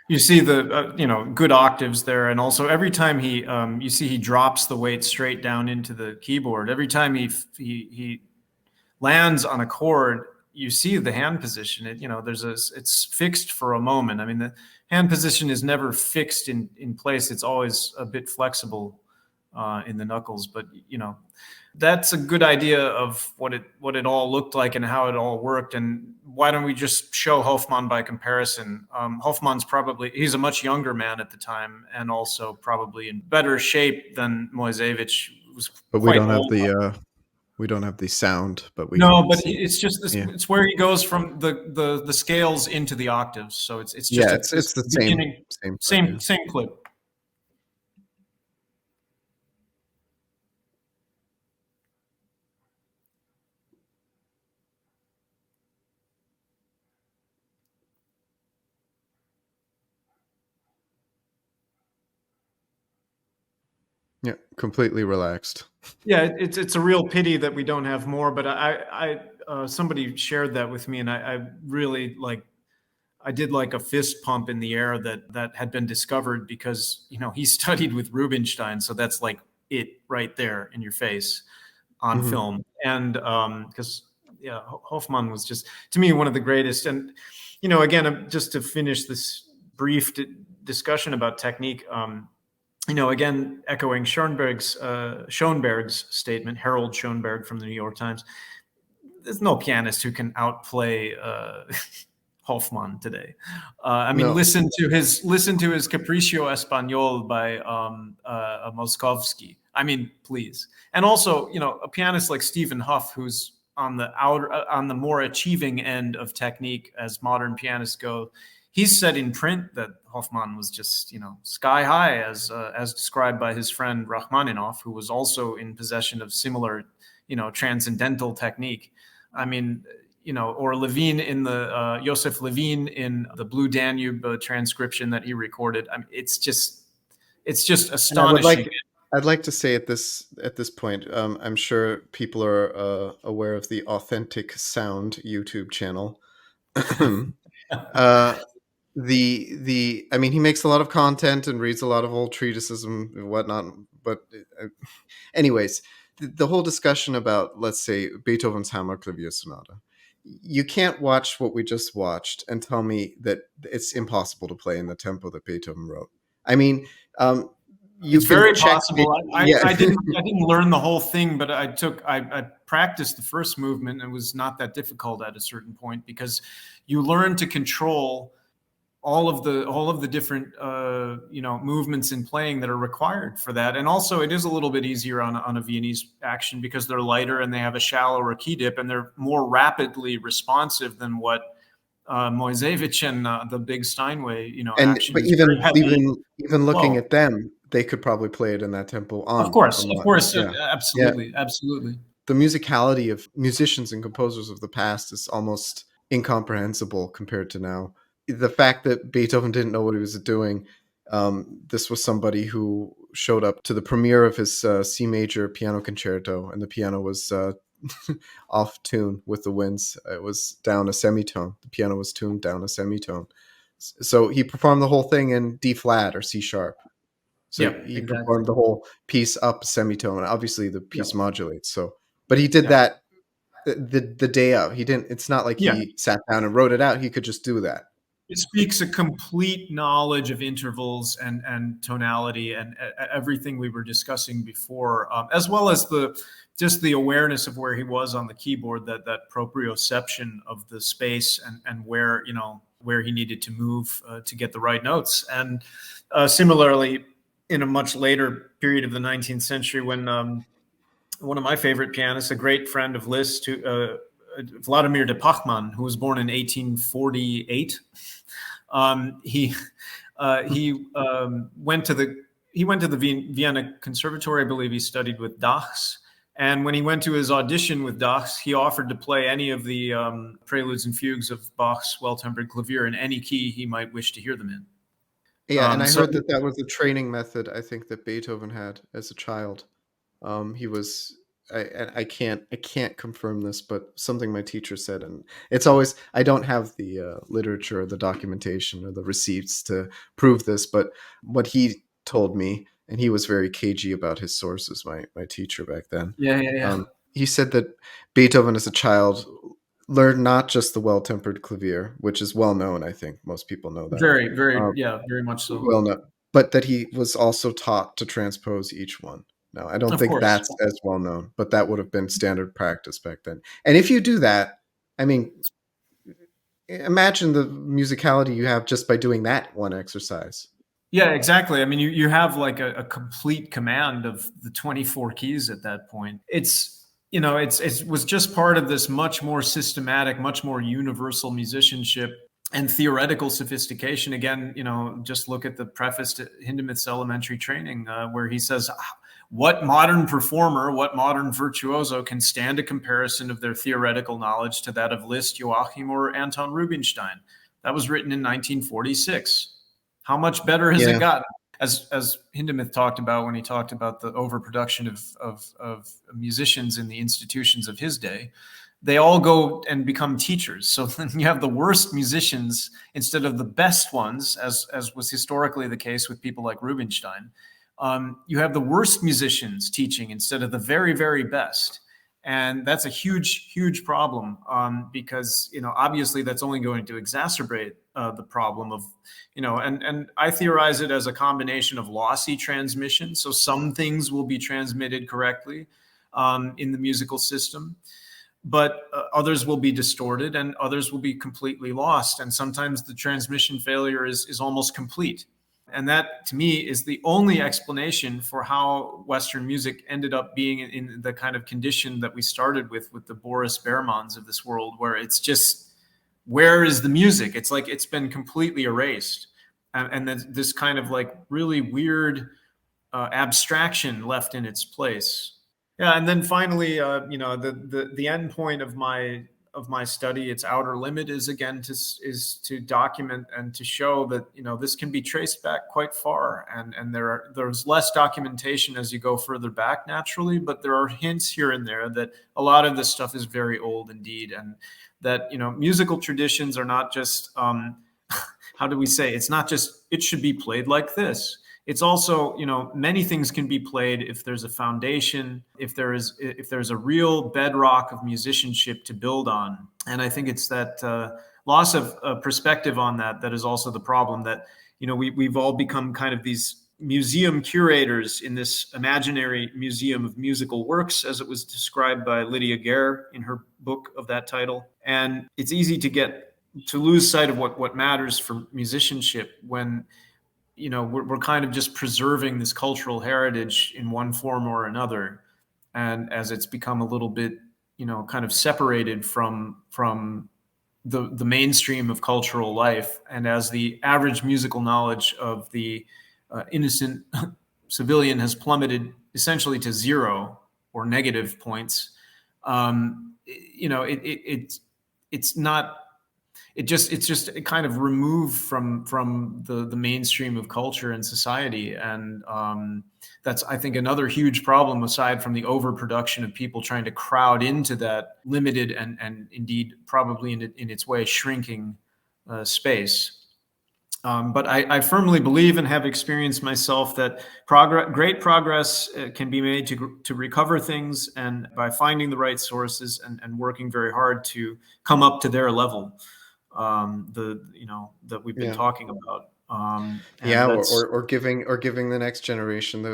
you see the good octaves there, and also every time you see he drops the weight straight down into the keyboard. Every time he lands on a chord, you see the hand position. It's fixed for a moment. I mean, the hand position is never fixed in place. It's always a bit flexible in the knuckles. But that's a good idea of what it all looked like and how it all worked. And why don't we just show Hofmann by comparison? Hofmann's he's a much younger man at the time, and also probably in better shape than Moisevich. Was But quite old. we don't have the sound, but we No, can but see. it's just this. Yeah. It's where he goes from the scales into the octaves. So it's just Yeah, this it's the beginning, same part, yeah. same clip. Yeah, completely relaxed. Yeah, it's a real pity that we don't have more. But somebody shared that with me, and I really like. I did like a fist pump in the air that had been discovered because he studied with Rubinstein, so that's like it right there in your face on Mhm. film. And because Hofmann was just, to me, one of the greatest. And again, just to finish this brief discussion about technique, again, echoing Schoenberg's statement, Harold Schoenberg from the New York Times. There's no pianist who can outplay Hofmann today. I mean, No. listen to his Capriccio Espagnol by Moskovsky. I mean, please. And also, a pianist like Stephen Huff, who's on the more achieving end of technique as modern pianists go. He's said in print that Hofmann was just, sky high, as described by his friend Rachmaninoff, who was also in possession of similar, transcendental technique. I mean, or Levine in the Joseph Levine in the Blue Danube transcription that he recorded. I mean, it's just And astonishing. I'd like to say at this point, I'm sure people are aware of the Authentic Sound YouTube channel. uh, I mean, he makes a lot of content and reads a lot of old treatises and whatnot. But anyways, the whole discussion about, let's say, Beethoven's Hammerklavier Sonata. You can't watch what we just watched and tell me that it's impossible to play in the tempo that Beethoven wrote. I mean, you It's can very check. possible. Yeah. I didn't learn the whole thing, but I practiced the first movement, and it was not that difficult at a certain point because you learn to control all of the different movements in playing that are required for that. And also it is a little bit easier on a Viennese action because they're lighter and they have a shallower key dip and they're more rapidly responsive than what Moisevich and the big Steinway action But is very heavy, even looking low. at them, they could probably play it in that tempo Of on a course, lot. Yeah. Yeah. absolutely, absolutely. The musicality of musicians and composers of the past is almost incomprehensible compared to now. The fact that Beethoven didn't know what he was doing, this was somebody who showed up to the premiere of his C major piano concerto, and the piano was off tune with the winds. It was down a semitone. The piano was tuned down a semitone. So he performed the whole thing in D flat or C sharp. So Yeah, he exactly. performed the whole piece up a semitone. Obviously, the Yeah, piece modulates. So, but he did yeah, that the day of. He didn't. It's not like yeah. he sat down and wrote it out. He could just do that. It speaks a complete knowledge of intervals and tonality and everything we were discussing before, as well as just the awareness of where he was on the keyboard, that proprioception of the space and where he needed to move to get the right notes. And similarly, in a much later period of the 19th century, when one of my favorite pianists, a great friend of Liszt, Vladimir de Pachmann, who was born in 1848. He went to the Vienna Conservatory. I believe he studied with Dachs. And when he went to his audition with Dachs, he offered to play any of the preludes and fugues of Bach's Well-Tempered Clavier in any key he might wish to hear them in. Yeah, and I So heard that that was a training method. I think that Beethoven had as a child. He was I can't confirm this, but something my teacher said, and it's always, I don't have the literature or the documentation or the receipts to prove this, but what he told me, and he was very cagey about his sources, my teacher back then. Yeah, yeah, yeah. He said that Beethoven as a child learned not just the well-tempered clavier, which is well known. I think most people know that. Very, very, Um, yeah, very much so. well known, but that he was also taught to transpose each one. Now, I don't Of think course. that's as well known, but that would have been standard practice back then. And if you do that, I mean, imagine the musicality you have just by doing that one exercise. Yeah, exactly. I mean, you have like a complete command of the 24 keys at that point. It was just part of this much more systematic, much more universal musicianship and theoretical sophistication. Again, just look at the preface to Hindemith's Elementary Training, where he says, what modern performer, what modern virtuoso can stand a comparison of their theoretical knowledge to that of Liszt, Joachim, or Anton Rubinstein? That was written in 1946. How much better has it Yeah, gotten? As Hindemith talked about when he talked about the overproduction of musicians in the institutions of his day, they all go and become teachers. So then you have the worst musicians instead of the best ones, as was historically the case with people like Rubinstein. You have the worst musicians teaching instead of the very, very best. And that's a huge, huge problem, because, obviously that's only going to exacerbate the problem of, and I theorize it as a combination of lossy transmission. So some things will be transmitted correctly in the musical system, but others will be distorted and others will be completely lost. And sometimes the transmission failure is almost complete. And that, to me, is the only explanation for how Western music ended up being in the kind of condition that we started with the Boris Bermans of this world, where it's just, where is the music? It's like it's been completely erased. And then this kind of like really weird abstraction left in its place. Yeah, and then finally, the end point of my study, its outer limit, is again to document and to show that this can be traced back quite far, and there's less documentation as you go further back naturally, but there are hints here and there that a lot of this stuff is very old indeed, and that musical traditions are not just how do we say, it's not just it should be played like this. It's also, many things can be played if there's a foundation, if there's a real bedrock of musicianship to build on. And I think it's that loss of perspective on that is also the problem, that we've all become kind of these museum curators in this imaginary museum of musical works, as it was described by Lydia Gare in her book of that title. And it's easy to lose sight of what matters for musicianship when we're kind of just preserving this cultural heritage in one form or another, and as it's become a little bit kind of separated from the mainstream of cultural life, and as the average musical knowledge of the innocent civilian has plummeted essentially to zero or negative points, it's not. It's just kind of removed from the mainstream of culture and society, and that's, I think, another huge problem, aside from the overproduction of people trying to crowd into that limited and indeed probably in its way shrinking space. But I firmly believe and have experienced myself that great progress can be made to recover things, and by finding the right sources and working very hard to come up to their level. That we've been yeah, talking about. And yeah, that's, or giving the next generation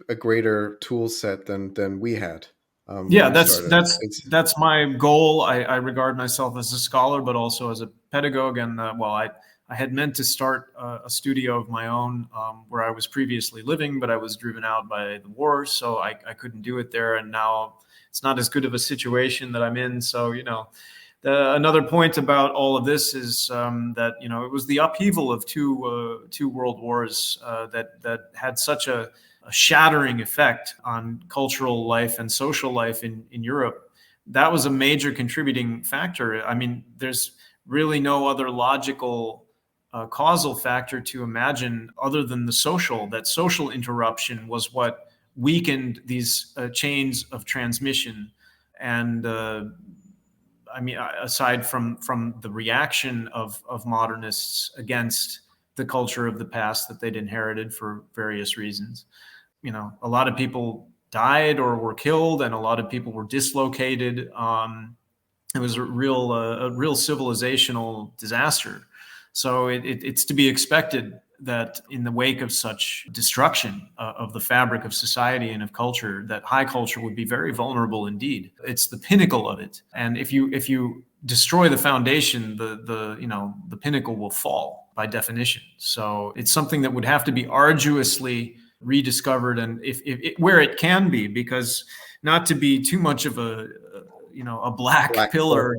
a greater tool set than we had when yeah, we started. that's my goal. I regard myself as a scholar, but also as a pedagogue. And I had meant to start a studio of my own where I was previously living, but I was driven out by the war, so I couldn't do it there. And now it's not as good of a situation that I'm in. So another point about all of this is that it was the upheaval of two world wars that had such a shattering effect on cultural life and social life in Europe. That was a major contributing factor. I mean, there's really no other logical causal factor to imagine other than that social interruption was what weakened these chains of transmission. And I mean, aside from the reaction of modernists against the culture of the past that they'd inherited for various reasons, a lot of people died or were killed, and a lot of people were dislocated. It was a real civilizational disaster. So it's to be expected that in the wake of such destruction of the fabric of society and of culture, that high culture would be very vulnerable indeed. It's the pinnacle of it, and if you destroy the foundation, the pinnacle will fall by definition. So it's something that would have to be arduously rediscovered, and if where it can be, because not to be too much of a black pillar,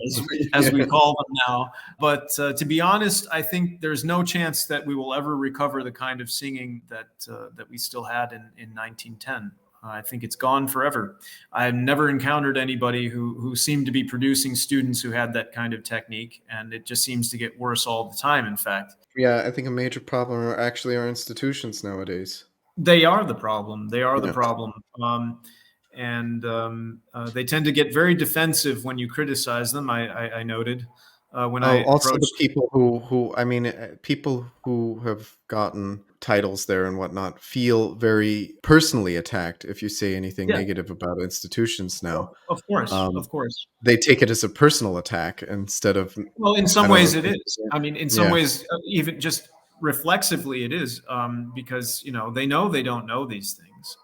as we call them now. But to be honest, I think there's no chance that we will ever recover the kind of singing that we still had in 1910. I think it's gone forever. I've never encountered anybody who seemed to be producing students who had that kind of technique, and it just seems to get worse all the time, in fact. Yeah, I think a major problem are actually our institutions nowadays. They are the problem. They are the problem. They tend to get very defensive when you criticize them. I noted when I also approached the people who I mean, people who have gotten titles there and whatnot feel very personally attacked if you say anything negative about institutions now. Of course. They take it as a personal attack instead of. Well, in some ways it is. I mean, in some ways, even just reflexively, it is, because they know they don't know these things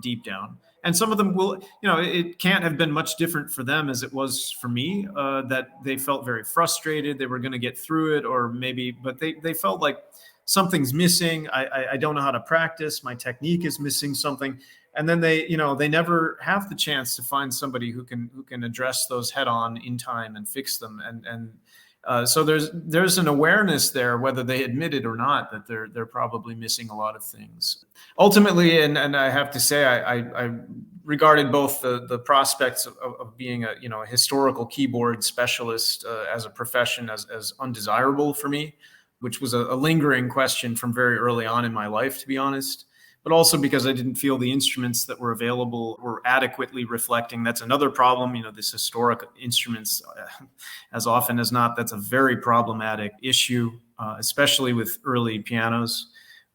deep down. And some of them will, it can't have been much different for them as it was for me, that they felt very frustrated. They were going to get through it, or maybe, but they felt like something's missing. I don't know how to practice. My technique is missing something. And then they never have the chance to find somebody who can address those head on in time and fix them. So there's an awareness there, whether they admit it or not, that they're probably missing a lot of things. Ultimately, and I have to say, I regarded both the prospects of being a historical keyboard specialist as a profession as undesirable for me, which was a lingering question from very early on in my life, to be honest. But also because I didn't feel the instruments that were available were adequately reflecting. That's another problem, this historic instruments, as often as not, that's a very problematic issue, especially with early pianos.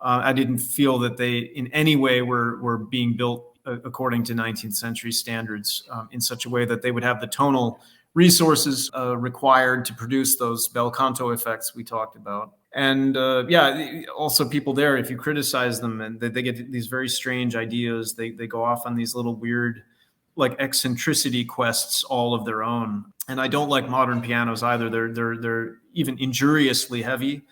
I didn't feel that they in any way were being built according to 19th century standards in such a way that they would have the tonal resources required to produce those bel canto effects we talked about. And also people there, if you criticize them, and they get these very strange ideas, they go off on these little weird, like, eccentricity quests all of their own. And I don't like modern pianos either. They're even injuriously heavy,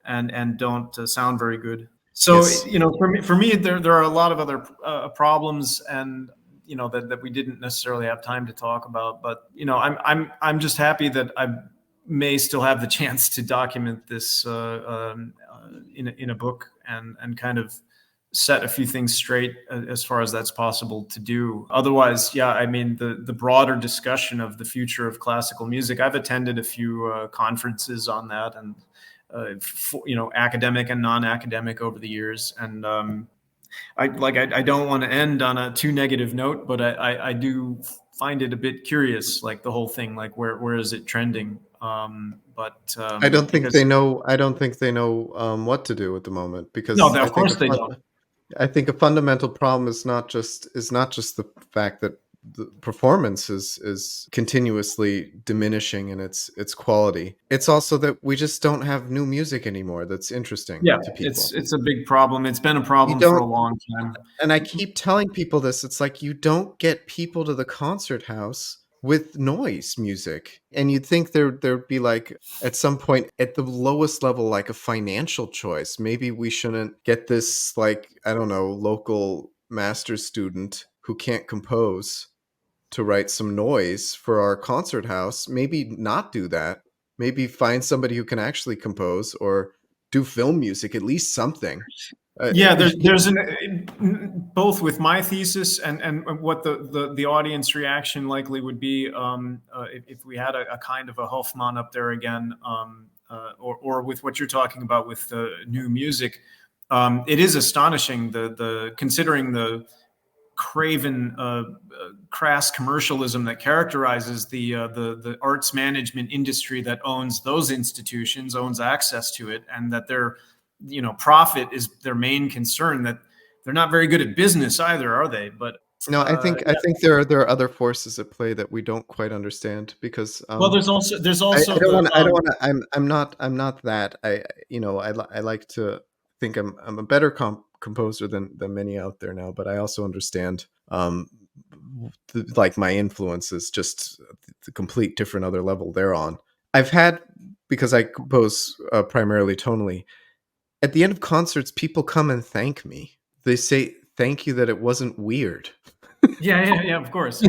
and don't sound very good. So for me, there are a lot of other problems, and that we didn't necessarily have time to talk about. But I'm just happy that I may still have the chance to document this in a book and kind of set a few things straight as far as that's possible to do. Otherwise, I mean, the broader discussion of the future of classical music, I've attended a few conferences on that, and academic and non-academic over the years. And I don't want to end on a too negative note, but I do find it a bit curious, like the whole thing, like where is it trending? I don't think they know. I don't think they know what to do at the moment, because no, of course they don't. I think a fundamental problem is not just the fact that the performance is continuously diminishing in its quality. It's also that we just don't have new music anymore that's interesting to people. It's a big problem. It's been a problem for a long time. And I keep telling people this. It's like, you don't get people to the concert house with noise music. And you'd think there'd be, like, at some point at the lowest level, like a financial choice. Maybe we shouldn't get this, like, I don't know, local master's student who can't compose to write some noise for our concert house. Maybe not do that. Maybe find somebody who can actually compose, or do film music, at least something. There's both with my thesis and what the audience reaction likely would be if we had a kind of a Hofmann up there again, or with what you're talking about with the new music. It is astonishing, the considering the craven, crass commercialism that characterizes the arts management industry that owns those institutions, owns access to it, and that their profit is their main concern. That they're not very good at business either, are they? But No, I think there are other forces at play that we don't quite understand because well, there's I also don't the want to. I don't want to. I'm not that. I like to think I'm a better composer than many out there now, but I also understand like my influence is just the complete different other level they're on. I've had, because I compose primarily tonally. At the end of concerts, people come and thank me. They say thank you that it wasn't weird. yeah, of course.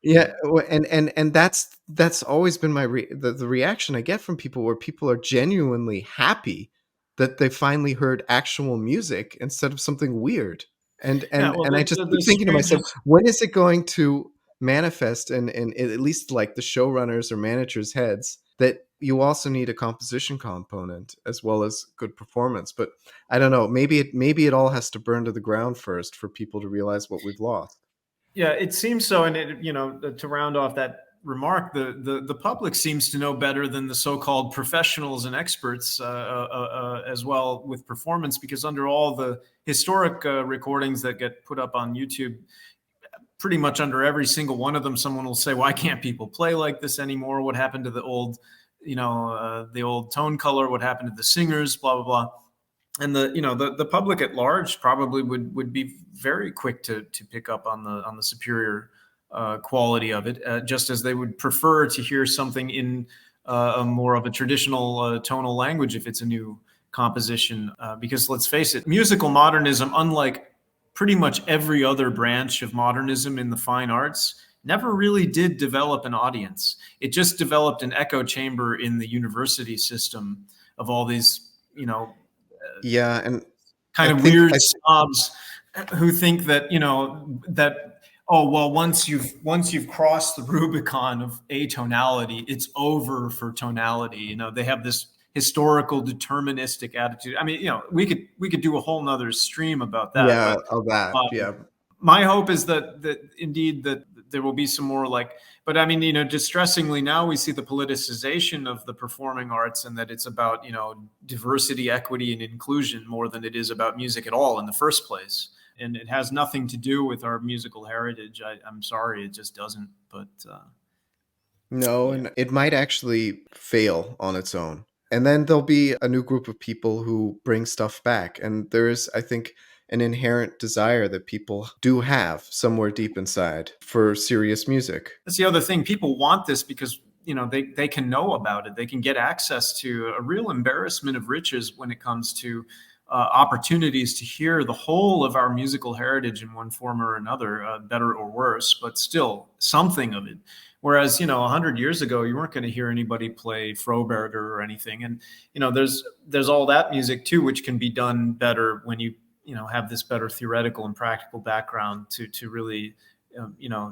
Yeah, and that's always been the reaction I get from people, where people are genuinely happy that they finally heard actual music instead of something weird. And Yeah, and well, and I just the keep thinking to myself, strangest. when is it going to manifest in at least like the showrunners or managers' heads that you also need a composition component as well as good performance? But I don't know. Maybe it all has to burn to the ground first for people to realize what we've lost. Yeah, it seems so. And to round off that remark, the public seems to know better than the so-called professionals and experts as well with performance, because under all the historic recordings that get put up on YouTube, pretty much under every single one of them, someone will say, "Why can't people play like this anymore? What happened to the old, the old tone color? What happened to the singers? Blah blah blah." And the public at large probably would be very quick to pick up on the superior quality of it, just as they would prefer to hear something in a more of a traditional tonal language if it's a new composition. Because let's face it, musical modernism, unlike pretty much every other branch of modernism in the fine arts, never really did develop an audience. It just developed an echo chamber in the university system of all these, Yeah, and I kind of think weird I snobs who think that that, oh well, once you've crossed the Rubicon of atonality, it's over for tonality. They have this historical deterministic attitude. I mean, we could do a whole nother stream about that, yeah, but all that, um, yeah. my hope is that indeed that there will be some more, like, but I mean, distressingly now we see the politicization of the performing arts, and that it's about, diversity, equity, and inclusion more than it is about music at all in the first place. And it has nothing to do with our musical heritage. I'm sorry, it just doesn't. But No, yeah. and it might actually fail on its own. And then there'll be a new group of people who bring stuff back. And there is, I think, an inherent desire that people do have somewhere deep inside for serious music. That's the other thing. People want this because they can know about it. They can get access to a real embarrassment of riches when it comes to opportunities to hear the whole of our musical heritage in one form or another, better or worse, but still something of it. Whereas 100 years ago, you weren't going to hear anybody play Froberger or anything, and there's all that music too, which can be done better when you have this better theoretical and practical background to really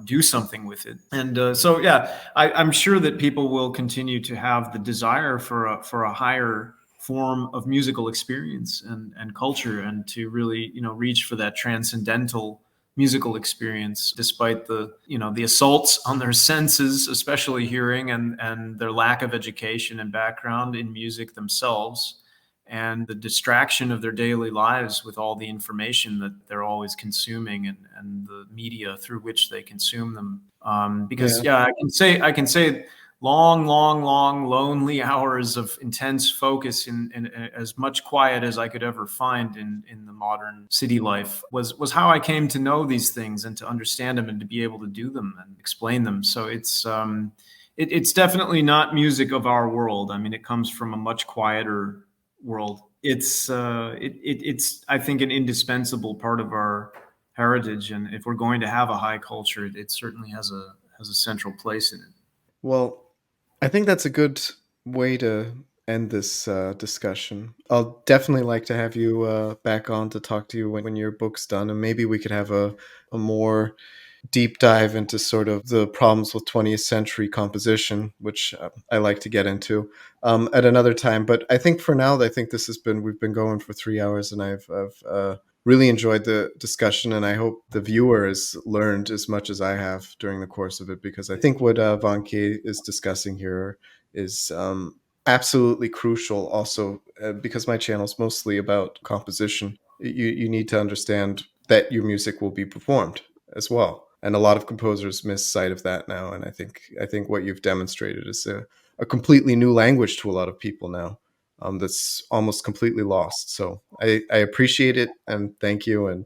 do something with it. And so yeah, I'm sure that people will continue to have the desire for a higher form of musical experience and culture, and to really reach for that transcendental musical experience, despite the assaults on their senses, especially hearing, and their lack of education and background in music themselves, and the distraction of their daily lives with all the information that they're always consuming, and the media through which they consume them. Because Yeah. yeah, I can say long, long, long, lonely hours of intense focus in as much quiet as I could ever find in the modern city life was how I came to know these things and to understand them and to be able to do them and explain them. So it's definitely not music of our world. I mean, it comes from a much quieter world. It's I think an indispensable part of our heritage, and if we're going to have a high culture, it certainly has a central place in it. Well, I think that's a good way to end this discussion. I'll definitely like to have you back on to talk to you when your book's done, and maybe we could have a more deep dive into sort of the problems with 20th century composition, which I like to get into at another time. But I think for now, I think we've been going for 3 hours, and I've really enjoyed the discussion, and I hope the viewer has learned as much as I have during the course of it, because I think what Von K is discussing here is absolutely crucial also, because my channel is mostly about composition. You need to understand that your music will be performed as well. And a lot of composers miss sight of that now. And I think what you've demonstrated is a completely new language to a lot of people now, that's almost completely lost. So I appreciate it and thank you, and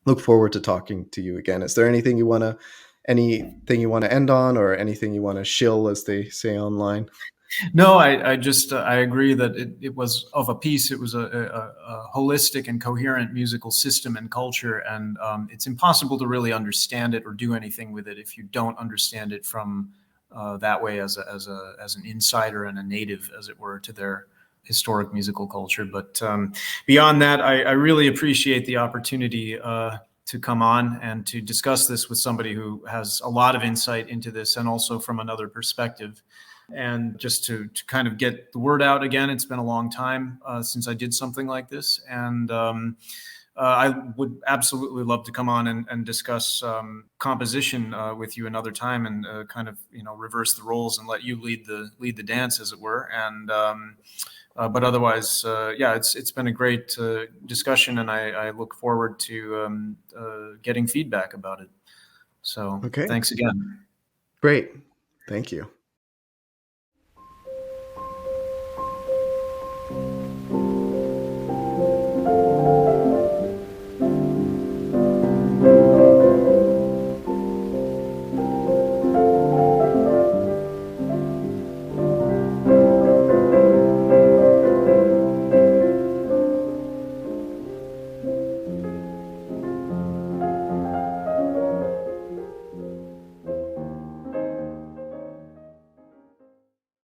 look forward to talking to you again. Is there anything you want to end on, or anything you want to shill, as they say online? No, I just I agree that it was of a piece. It was a holistic and coherent musical system and culture, and it's impossible to really understand it or do anything with it if you don't understand it from that way, as an insider and a native, as it were, to their historic musical culture. But beyond that, I really appreciate the opportunity to come on and to discuss this with somebody who has a lot of insight into this, and also from another perspective. And just to kind of get the word out again. It's been a long time since I did something like this. And I would absolutely love to come on and discuss composition with you another time, and kind of, reverse the roles and let you lead the dance, as it were. And but otherwise, yeah, it's been a great discussion, and I look forward to getting feedback about it. So Okay, thanks again. great. Thank you.